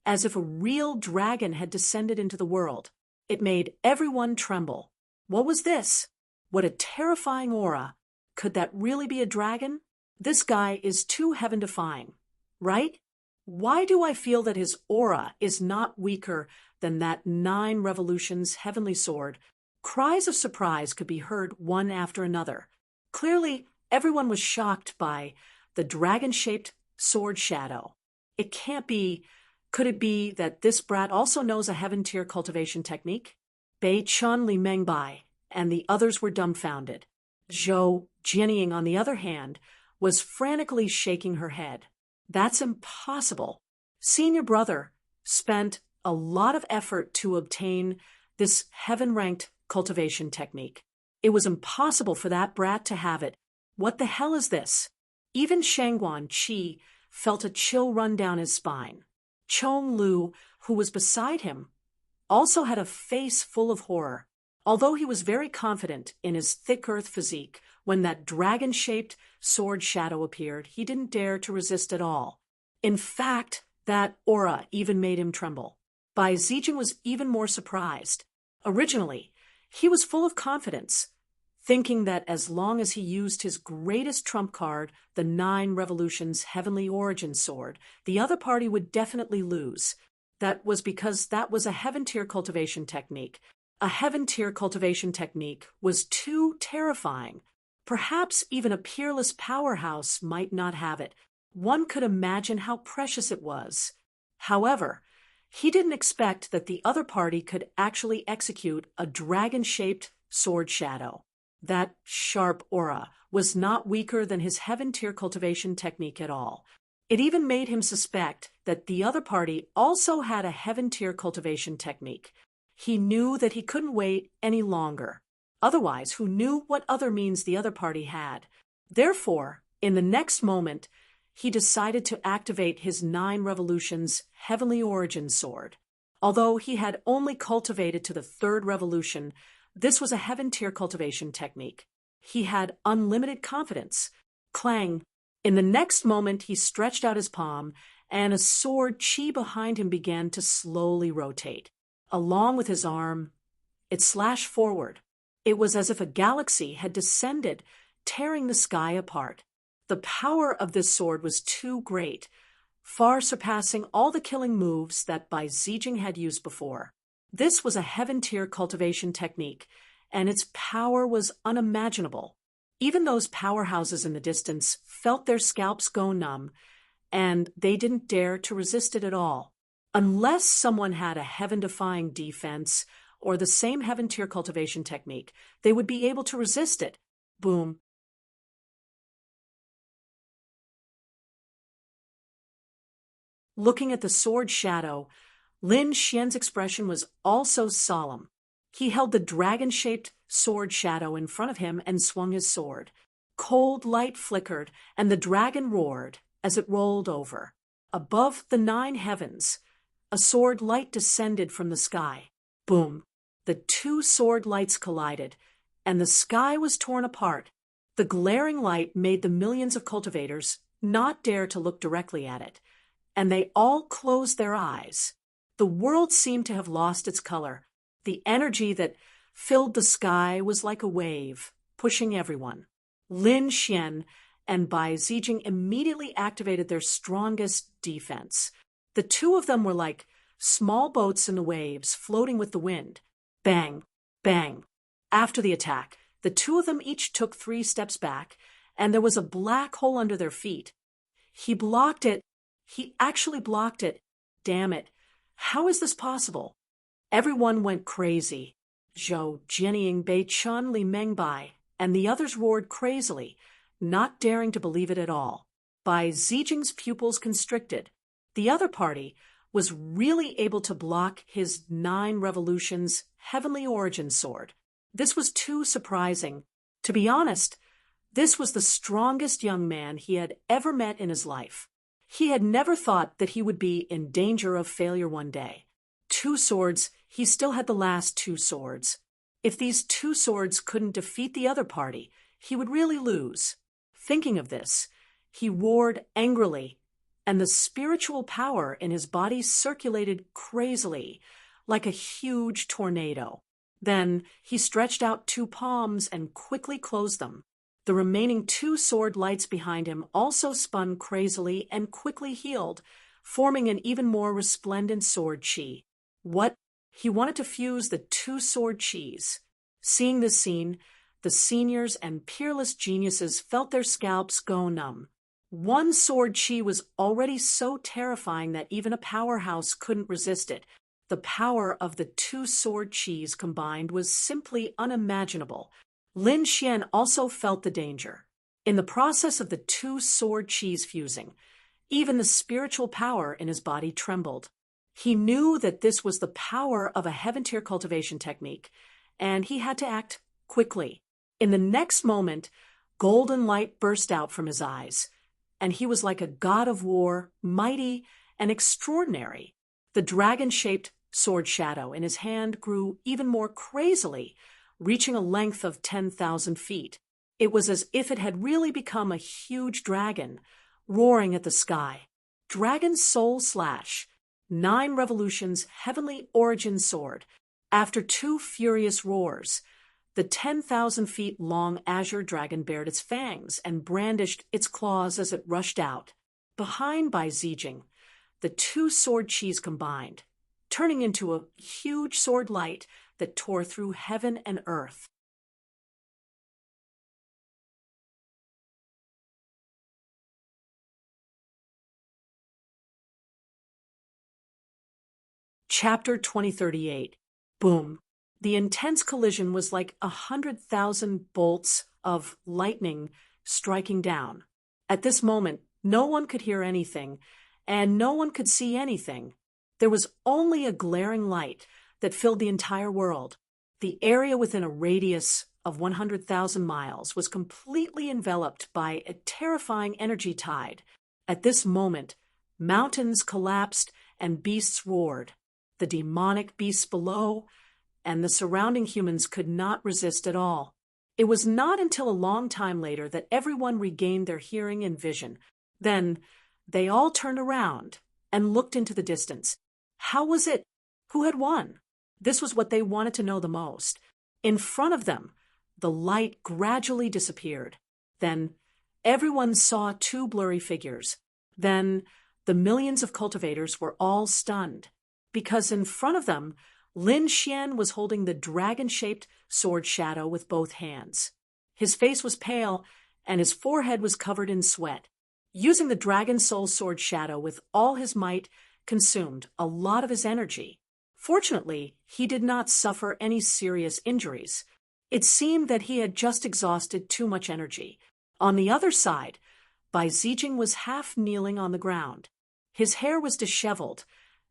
As if a real dragon had descended into the world, it made everyone tremble. What was this? What a terrifying aura! Could that really be a dragon? This guy is too heaven-defying, right? Why do I feel that his aura is not weaker than that 9 Revolutions heavenly sword? Cries of surprise could be heard one after another. Clearly, everyone was shocked by the dragon-shaped sword shadow. It can't be. Could it be that this brat also knows a heaven tier cultivation technique? Bei Chun, Li Mengbai, and the others were dumbfounded. Zhou Jianying, on the other hand, was frantically shaking her head. That's impossible. Senior brother spent a lot of effort to obtain this heaven-ranked cultivation technique. It was impossible for that brat to have it. What the hell is this? Even Shangguan Qi felt a chill run down his spine. Chong Lu, who was beside him, also had a face full of horror. Although he was very confident in his thick earth physique, when that dragon-shaped sword shadow appeared, he didn't dare to resist at all. In fact, that aura even made him tremble. Bai Zijing was even more surprised. Originally, he was full of confidence, thinking that as long as he used his greatest trump card, the 9 Revolutions Heavenly Origin Sword, the other party would definitely lose. That was because that was a heaven tier cultivation technique. A heaven tier cultivation technique was too terrifying. Perhaps even a peerless powerhouse might not have it. One could imagine how precious it was. However, he didn't expect that the other party could actually execute a dragon-shaped sword shadow. That sharp aura was not weaker than his heaven tier cultivation technique at all. It even made him suspect that the other party also had a heaven tier cultivation technique. He knew that he couldn't wait any longer. Otherwise, who knew what other means the other party had? Therefore, in the next moment, he decided to activate his 9 Revolutions Heavenly Origin Sword. Although he had only cultivated to the 3rd revolution, this was a heaven tier cultivation technique. He had unlimited confidence. Clang! In the next moment, he stretched out his palm, and a sword qi behind him began to slowly rotate. Along with his arm, it slashed forward. It was as if a galaxy had descended, tearing the sky apart. The power of this sword was too great. far surpassing all the killing moves that Bai Zijing had used before. This was a heaven-tier cultivation technique, and its power was unimaginable. Even those powerhouses in the distance felt their scalps go numb, and they didn't dare to resist it at all. Unless someone had a heaven-defying defense or the same heaven-tier cultivation technique, they would be able to resist it. Boom. Looking at the sword shadow, Lin Xian's expression was also solemn. He held the dragon-shaped sword shadow in front of him and swung his sword. Cold light flickered, and the dragon roared as it rolled over. Above the 9 heavens, a sword light descended from the sky. Boom! The 2 sword lights collided, and the sky was torn apart. The glaring light made the millions of cultivators not dare to look directly at it, and they all closed their eyes. The world seemed to have lost its color. The energy that filled the sky was like a wave, pushing everyone. Lin Xian and Bai Zijing immediately activated their strongest defense. The 2 of them were like small boats in the waves, floating with the wind. Bang, bang. After the attack, the 2 of them each took 3 steps back, and there was a black hole under their feet. He blocked it. He actually blocked it. Damn it. How is this possible? Everyone went crazy. Zhou, Jianying, Bei Chun, Li Mengbai, and the others roared crazily, not daring to believe it at all. Bai Zijing's pupils constricted. The other party was really able to block his 9 revolutions heavenly origin sword. This was too surprising. To be honest, this was the strongest young man he had ever met in his life. He had never thought that he would be in danger of failure one day. 2 swords, he still had the last 2 swords. If these 2 swords couldn't defeat the other party, he would really lose. Thinking of this, he roared angrily, and the spiritual power in his body circulated crazily, like a huge tornado. Then he stretched out 2 palms and quickly closed them. The remaining 2 sword lights behind him also spun crazily and quickly healed, forming an even more resplendent sword chi. What? He wanted to fuse the 2 sword chis. Seeing this scene, the seniors and peerless geniuses felt their scalps go numb. 1 sword chi was already so terrifying that even a powerhouse couldn't resist it. The power of the 2 sword chis combined was simply unimaginable. Lin Xian also felt the danger. In the process of the 2 sword chis fusing, even the spiritual power in his body trembled. He knew that this was the power of a heaven-tier cultivation technique, and he had to act quickly. In the next moment, golden light burst out from his eyes, and he was like a god of war, mighty and extraordinary. The dragon-shaped sword shadow in his hand grew even more crazily, reaching a length of 10,000 feet. It was as if it had really become a huge dragon, roaring at the sky. Dragon Soul Slash, 9 revolutions heavenly origin sword. After 2 furious roars, the 10,000 feet long azure dragon bared its fangs and brandished its claws as it rushed out. Behind Bai Zijing, the 2 sword chis combined, turning into a huge sword light that tore through heaven and earth. Chapter 2038. Boom. The intense collision was like 100,000 bolts of lightning striking down. At this moment, no one could hear anything, and no one could see anything. There was only a glaring light that filled the entire world. The area within a radius of 100,000 miles was completely enveloped by a terrifying energy tide. At this moment, mountains collapsed and beasts roared. The demonic beasts below and the surrounding humans could not resist at all. It was not until a long time later that everyone regained their hearing and vision. Then they all turned around and looked into the distance. How was it? Who had won? This was what they wanted to know the most. In front of them, the light gradually disappeared. Then everyone saw 2 blurry figures. Then The millions of cultivators were all stunned, because in front of them, Lin Xian was holding the dragon-shaped sword shadow with both hands. His face was pale, and his forehead was covered in sweat. Using the Dragon Soul Sword shadow with all his might consumed a lot of his energy. Fortunately, he did not suffer any serious injuries. It seemed that he had just exhausted too much energy. On the other side, Bai Zijing was half kneeling on the ground. His hair was disheveled,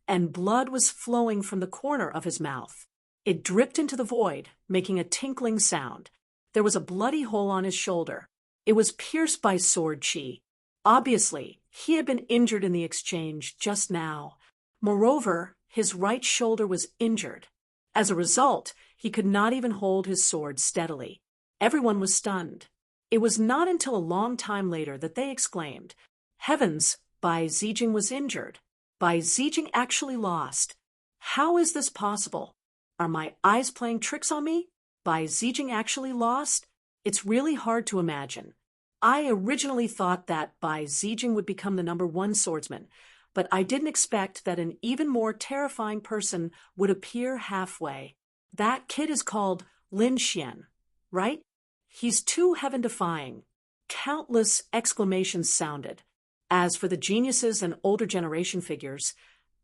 and blood was flowing from the corner of his mouth. It dripped into the void, making a tinkling sound. There was a bloody hole on his shoulder. It was pierced by sword chi. Obviously, he had been injured in the exchange just now. Moreover, his right shoulder was injured. As a result, he could not even hold his sword steadily. Everyone was stunned. It was not until a long time later that they exclaimed, "Heavens, Bai Zijing was injured. Bai Zijing actually lost. How is this possible? Are my eyes playing tricks on me? Bai Zijing actually lost? It's really hard to imagine. I originally thought that Bai Zijing would become the #1 swordsman, but I didn't expect that an even more terrifying person would appear halfway. That kid is called Lin Xian, right? He's too heaven-defying." Countless exclamations sounded. As for the geniuses and older generation figures,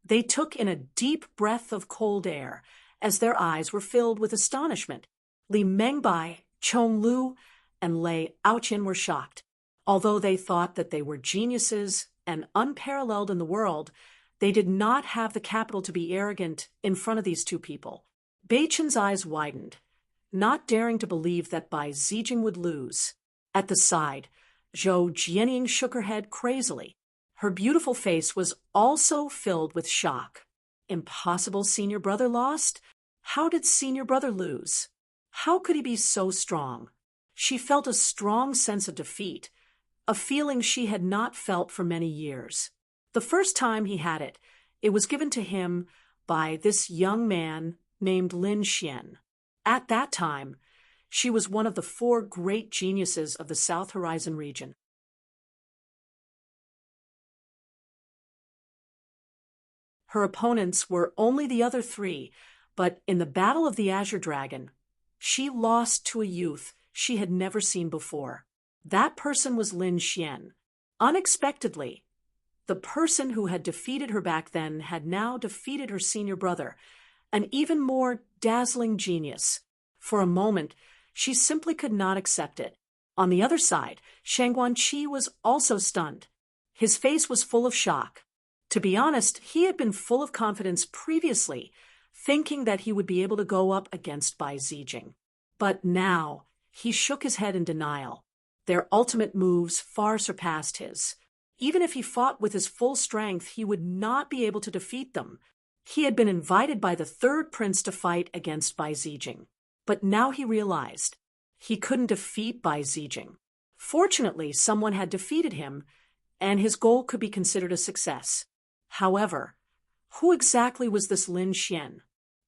they took in a deep breath of cold air as their eyes were filled with astonishment. Li Mengbai, Chong Lu, and Lei Aoqian were shocked. Although they thought that they were geniuses and unparalleled in the world, they did not have the capital to be arrogant in front of these two people. Bei Chen's eyes widened, not daring to believe that Bai Zijing would lose. At the side, Zhou Jianying shook her head crazily. Her beautiful face was also filled with shock. Impossible senior brother lost? How did senior brother lose? How could he be so strong? She felt a strong sense of defeat, a feeling she had not felt for many years. The first time he had it, it was given to him by this young man named Lin Xian. At that time, she was one of the 4 great geniuses of the South Horizon region. Her opponents were only the other 3, but in the Battle of the Azure Dragon, she lost to a youth she had never seen before. That person was Lin Xian. Unexpectedly, the person who had defeated her back then had now defeated her senior brother, an even more dazzling genius. For a moment, she simply could not accept it. On the other side, Shang Guanqi was also stunned. His face was full of shock. To be honest, he had been full of confidence previously, thinking that he would be able to go up against Bai Zijing. But now, he shook his head in denial. Their ultimate moves far surpassed his. Even if he fought with his full strength, he would not be able to defeat them. He had been invited by the 3rd prince to fight against Bai Zijing. But now he realized he couldn't defeat Bai Zijing. Fortunately, someone had defeated him, and his goal could be considered a success. However, who exactly was this Lin Xian?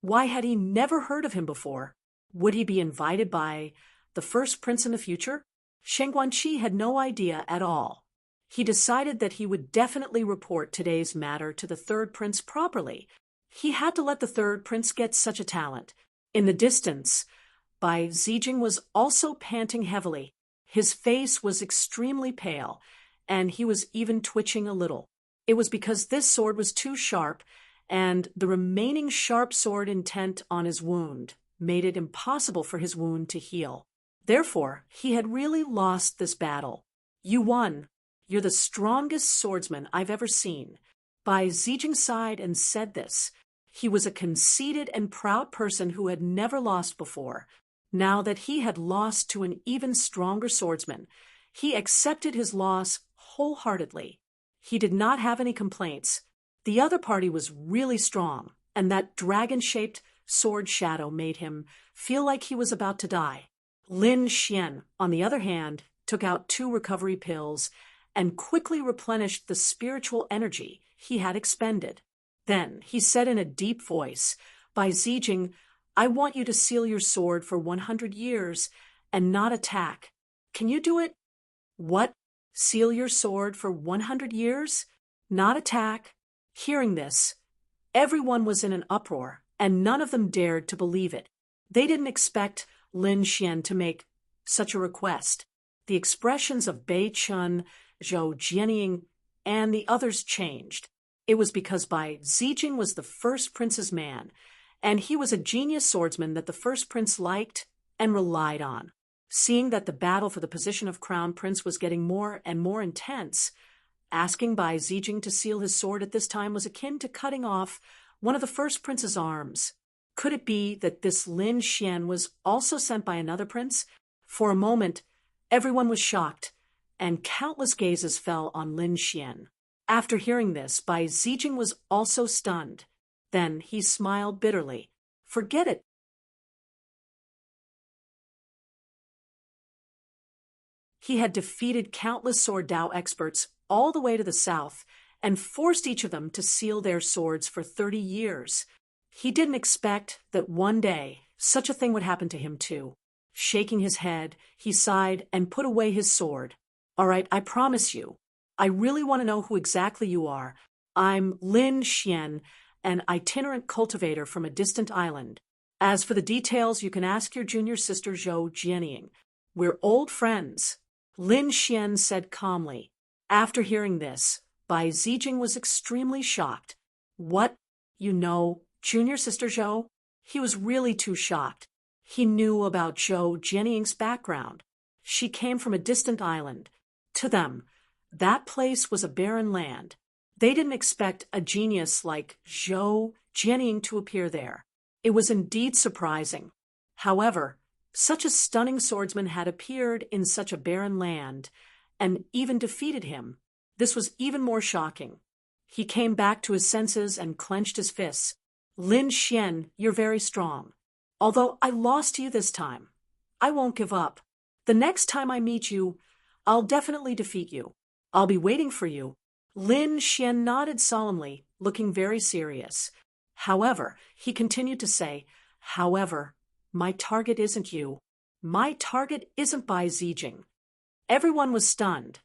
Why had he never heard of him before? Would he be invited by the 1st prince in the future? Shang Guanqi had no idea at all. He decided that he would definitely report today's matter to the 3rd prince properly. He had to let the 3rd prince get such a talent. In the distance, Bai Zijing was also panting heavily. His face was extremely pale, and he was even twitching a little. It was because this sword was too sharp, and the remaining sharp sword intent on his wound made it impossible for his wound to heal. Therefore, he had really lost this battle. "You won. You're the strongest swordsman I've ever seen." Bai Zijing sighed and said this. He was a conceited and proud person who had never lost before. Now that he had lost to an even stronger swordsman, he accepted his loss wholeheartedly. He did not have any complaints. The other party was really strong, and that dragon-shaped sword shadow made him feel like he was about to die. Lin Xian, on the other hand, took out 2 recovery pills and quickly replenished the spiritual energy he had expended. Then he said in a deep voice, "Bai Zijing, I want you to seal your sword for 100 years and not attack. Can you do it?" "What? Seal your sword for 100 years? not attack. Hearing this, everyone was in an uproar, and none of them dared to believe it. They didn't expect Lin Xian to make such a request. The expressions of Bei Chun, Zhou Jianying, and the others changed. It was because Bai Zijing was the first prince's man, and he was a genius swordsman that the first prince liked and relied on. Seeing that the battle for the position of crown prince was getting more and more intense, asking Bai Zijing to seal his sword at this time was akin to cutting off one of the first prince's arms. Could it be that this Lin Xian was also sent by another prince? For a moment, everyone was shocked, and countless gazes fell on Lin Xian. After hearing this, Bai Zijing was also stunned. Then he smiled bitterly. Forget it. He had defeated countless sword Dao experts all the way to the south and forced each of them to seal their swords for 30 years. He didn't expect that one day such a thing would happen to him too. Shaking his head, he sighed and put away his sword. All right, I promise you. I really want to know who exactly you are. I'm Lin Xian, an itinerant cultivator from a distant island. As for the details, you can ask your junior sister Zhou Jianying. We're old friends. Lin Xian said calmly. After hearing this, Bai Zijing was extremely shocked. What? You know, junior sister Zhou? He was really too shocked. He knew about Zhou Jianying's background. She came from a distant island. To them, that place was a barren land. They didn't expect a genius like Zhou Jianying to appear there. It was indeed surprising. However, such a stunning swordsman had appeared in such a barren land and even defeated him. This was even more shocking. He came back to his senses and clenched his fists. Lin Xian, you're very strong. Although I lost to you this time, I won't give up. The next time I meet you, I'll definitely defeat you. I'll be waiting for you. Lin Xian nodded solemnly, looking very serious. However, he continued to say, however, my target isn't you. My target isn't Bai Zijing. Everyone was stunned,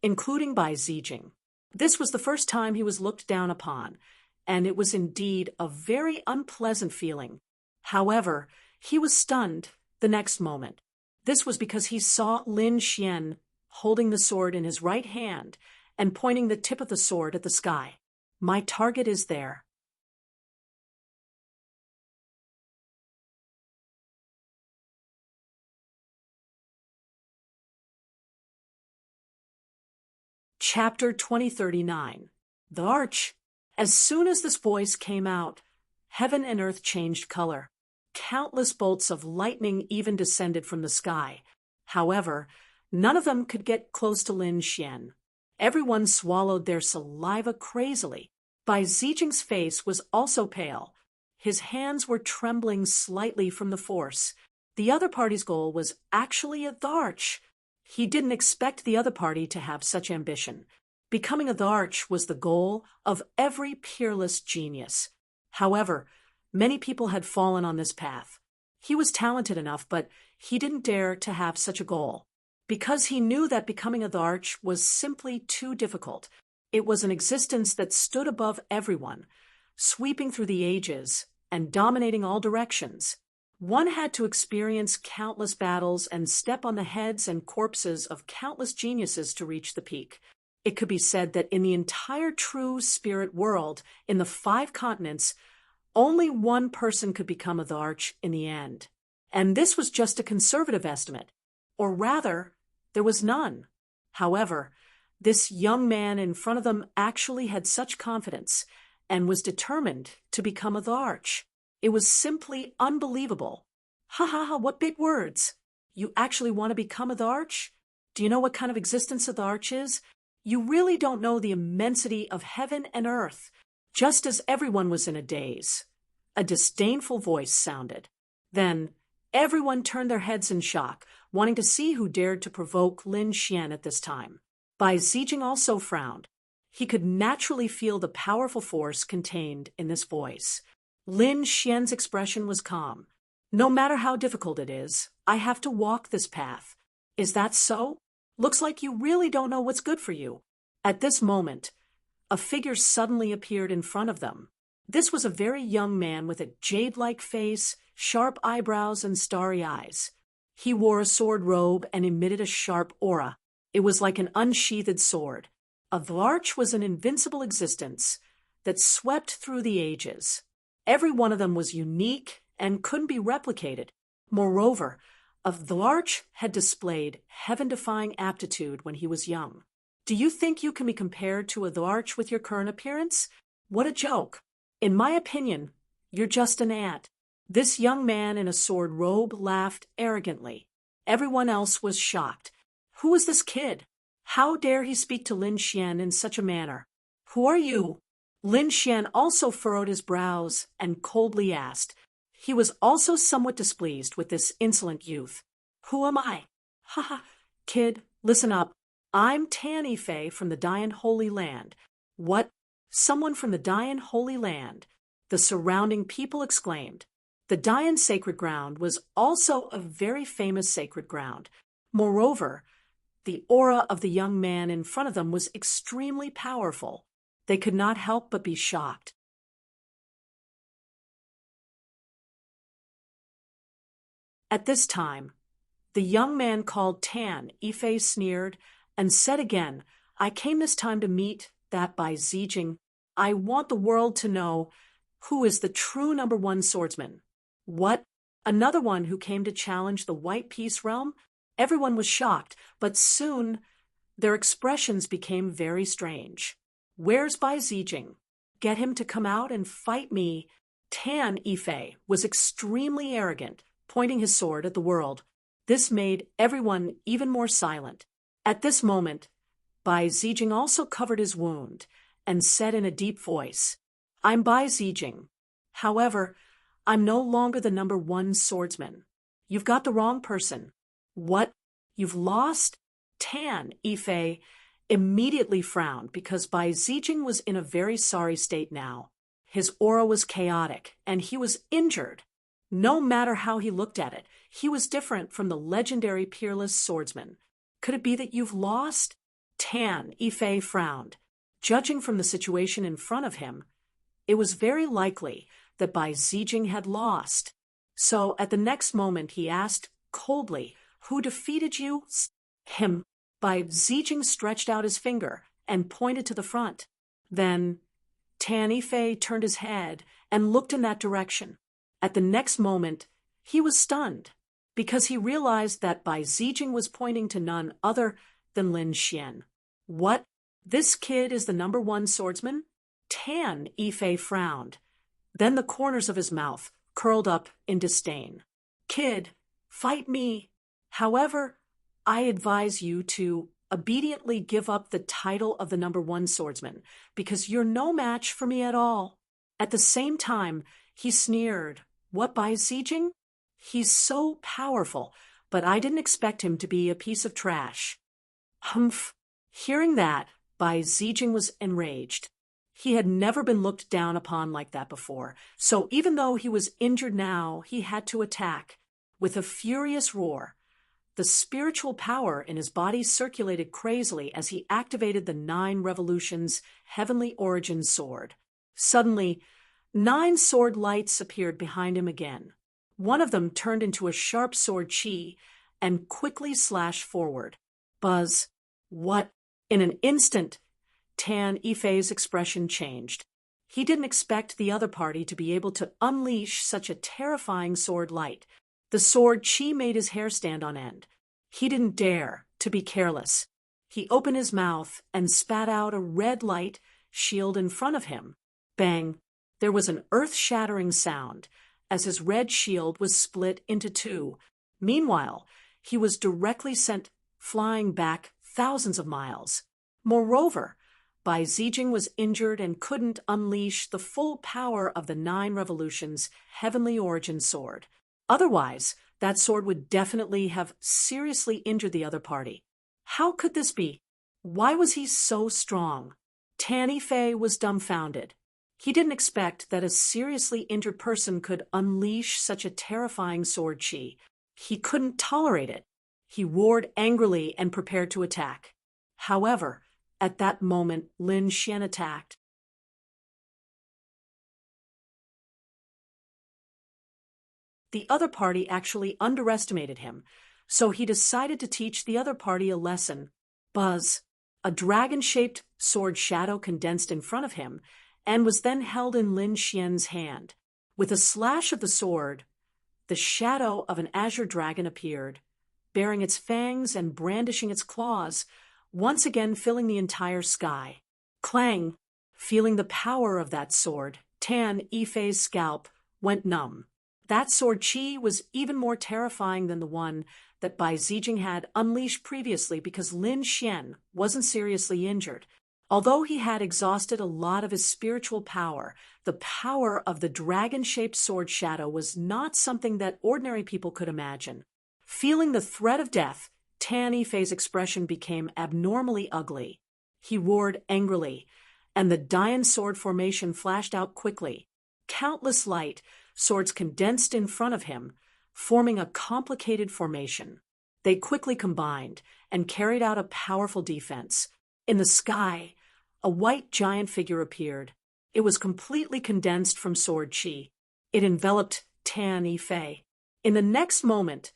including Bai Zijing. This was the first time he was looked down upon, and it was indeed a very unpleasant feeling. However, he was stunned the next moment. This was because he saw Lin Xian holding the sword in his right hand and pointing the tip of the sword at the sky. My target is there. Chapter 2039. The Arch. As soon as this voice came out, heaven and earth changed color. Countless bolts of lightning even descended from the sky. However, none of them could get close to Lin Xian. Everyone swallowed their saliva crazily. Bai Zijing's face was also pale. His hands were trembling slightly from the force. The other party's goal was actually a Dharch. He didn't expect the other party to have such ambition. Becoming a Dharch was the goal of every peerless genius. However, many people had fallen on this path. He was talented enough, but he didn't dare to have such a goal. Because he knew that becoming a Dharch was simply too difficult. It was an existence that stood above everyone, sweeping through the ages and dominating all directions. One had to experience countless battles and step on the heads and corpses of countless geniuses to reach the peak. It could be said that in the entire true spirit world, in the 5 continents, only one person could become a Dharch in the end. And this was just a conservative estimate. Or rather, there was none. However, this young man in front of them actually had such confidence and was determined to become a Dharch. It was simply unbelievable. Ha ha ha, what big words. You actually want to become a Dharch? Do you know what kind of existence a Dharch is? You really don't know the immensity of heaven and earth. Just as everyone was in a daze, a disdainful voice sounded. Then everyone turned their heads in shock, wanting to see who dared to provoke Lin Xian at this time. Bai Zijing also frowned. He could naturally feel the powerful force contained in this voice. Lin Xian's expression was calm. No matter how difficult it is, I have to walk this path. Is that so? Looks like you really don't know what's good for you. At this moment, a figure suddenly appeared in front of them. This was a very young man with a jade-like face, sharp eyebrows, and starry eyes. He wore a sword robe and emitted a sharp aura. It was like an unsheathed sword. Avlarch was an invincible existence that swept through the ages. Every one of them was unique and couldn't be replicated. Moreover, Avlarch had displayed heaven-defying aptitude when he was young. Do you think you can be compared to Avlarch with your current appearance? What a joke! In my opinion, you're just an ant. This young man in a sword robe laughed arrogantly. Everyone else was shocked. Who is this kid? How dare he speak to Lin Xian in such a manner? Who are you? Lin Xian also furrowed his brows and coldly asked. He was also somewhat displeased with this insolent youth. Who am I? Ha ha, kid, listen up. I'm Tan Yifei from the Dian Holy Land. What? Someone from the Dian Holy Land? The surrounding people exclaimed. The Dian sacred ground was also a very famous sacred ground. Moreover, the aura of the young man in front of them was extremely powerful. They could not help but be shocked. At this time, the young man called Tan Yifei sneered and said again, I came this time to meet that by Zijing. I want the world to know who is the true #1 swordsman. What? Another one who came to challenge the White Peace Realm? Everyone was shocked, but soon their expressions became very strange. Where's Bai Zijing? Get him to come out and fight me. Tan Yifei was extremely arrogant, pointing his sword at the world. This made everyone even more silent. At this moment, Bai Zijing also covered his wound and said in a deep voice, I'm Bai Zijing. However, I'm no longer the #1 swordsman. You've got the wrong person. What? You've lost? Tan Yifei immediately frowned because Bai Zijing was in a very sorry state now. His aura was chaotic, and he was injured. No matter how he looked at it, he was different from the legendary peerless swordsman. Could it be that you've lost? Tan Yifei frowned. Judging from the situation in front of him, it was very likely that Bai Zijing had lost. So at the next moment he asked coldly, Who defeated you? Him. Bai Zijing stretched out his finger and pointed to the front. Then Tan Yifei turned his head and looked in that direction. At the next moment, he was stunned because he realized that Bai Zijing was pointing to none other than Lin Xian. What? This kid is the #1 swordsman? Tan Yifei frowned. Then the corners of his mouth curled up in disdain. Kid, fight me. However, I advise you to obediently give up the title of the #1 swordsman because you're no match for me at all. At the same time, he sneered. What, Bai Zijing? He's so powerful, but I didn't expect him to be a piece of trash. Humph. Hearing that, Bai Zijing was enraged. He had never been looked down upon like that before, so even though he was injured now, he had to attack. With a furious roar, the spiritual power in his body circulated crazily as he activated the 9 Revolutions Heavenly Origin sword. Suddenly, 9 sword lights appeared behind him again. One of them turned into a sharp sword chi and quickly slashed forward. Buzz. What? In an instant, Tan Yifei's expression changed. He didn't expect the other party to be able to unleash such a terrifying sword light. The sword chi made his hair stand on end. He didn't dare to be careless. He opened his mouth and spat out a red light shield in front of him. Bang! There was an earth-shattering sound as his red shield was split into 2. Meanwhile, he was directly sent flying back thousands of miles. Moreover, Bai Zijing was injured and couldn't unleash the full power of the 9 Revolutions Heavenly Origin sword. Otherwise, that sword would definitely have seriously injured the other party. How could this be? Why was he so strong? Tan Yifei was dumbfounded. He didn't expect that a seriously injured person could unleash such a terrifying sword chi. He couldn't tolerate it. He roared angrily and prepared to attack. However, At that moment, Lin Xian attacked. The other party actually underestimated him, so he decided to teach the other party a lesson. Buzz. A dragon-shaped sword shadow condensed in front of him and was then held in Lin Xian's hand. With a slash of the sword, the shadow of an azure dragon appeared, baring its fangs and brandishing its claws, once again filling the entire sky. Clang! Feeling the power of that sword, Tan Yifei's scalp went numb. That sword chi was even more terrifying than the one that Bai Zijing had unleashed previously because Lin Xian wasn't seriously injured. Although he had exhausted a lot of his spiritual power, the power of the dragon-shaped sword shadow was not something that ordinary people could imagine. Feeling the threat of death, Tan Yifei's expression became abnormally ugly. He roared angrily, and the Dian sword formation flashed out quickly. Countless light swords condensed in front of him, forming a complicated formation. They quickly combined and carried out a powerful defense. In the sky, a white giant figure appeared. It was completely condensed from sword chi. It enveloped Tan Yifei. In the next moment,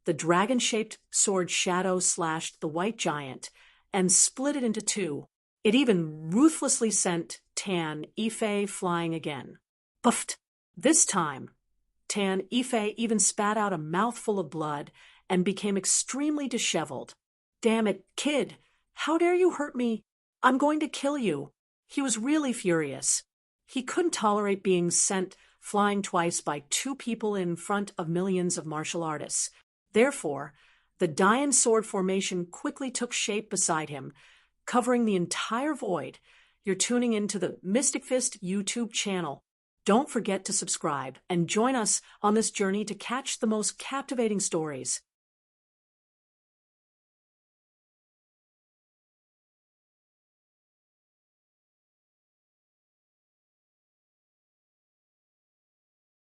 the dragon-shaped sword shadow slashed the white giant and split it into two. It even ruthlessly sent Tan Yifei flying again. Puffed! This time, Tan Yifei even spat out a mouthful of blood and became extremely disheveled. "Damn it, kid! How dare you hurt me? I'm going to kill you." He was really furious. He couldn't tolerate being sent flying twice by two people in front of millions of martial artists. Therefore, the Dian sword formation quickly took shape beside him, covering the entire void. You're tuning into the Mystic Fist YouTube channel. Don't forget to subscribe and join us on this journey to catch the most captivating stories.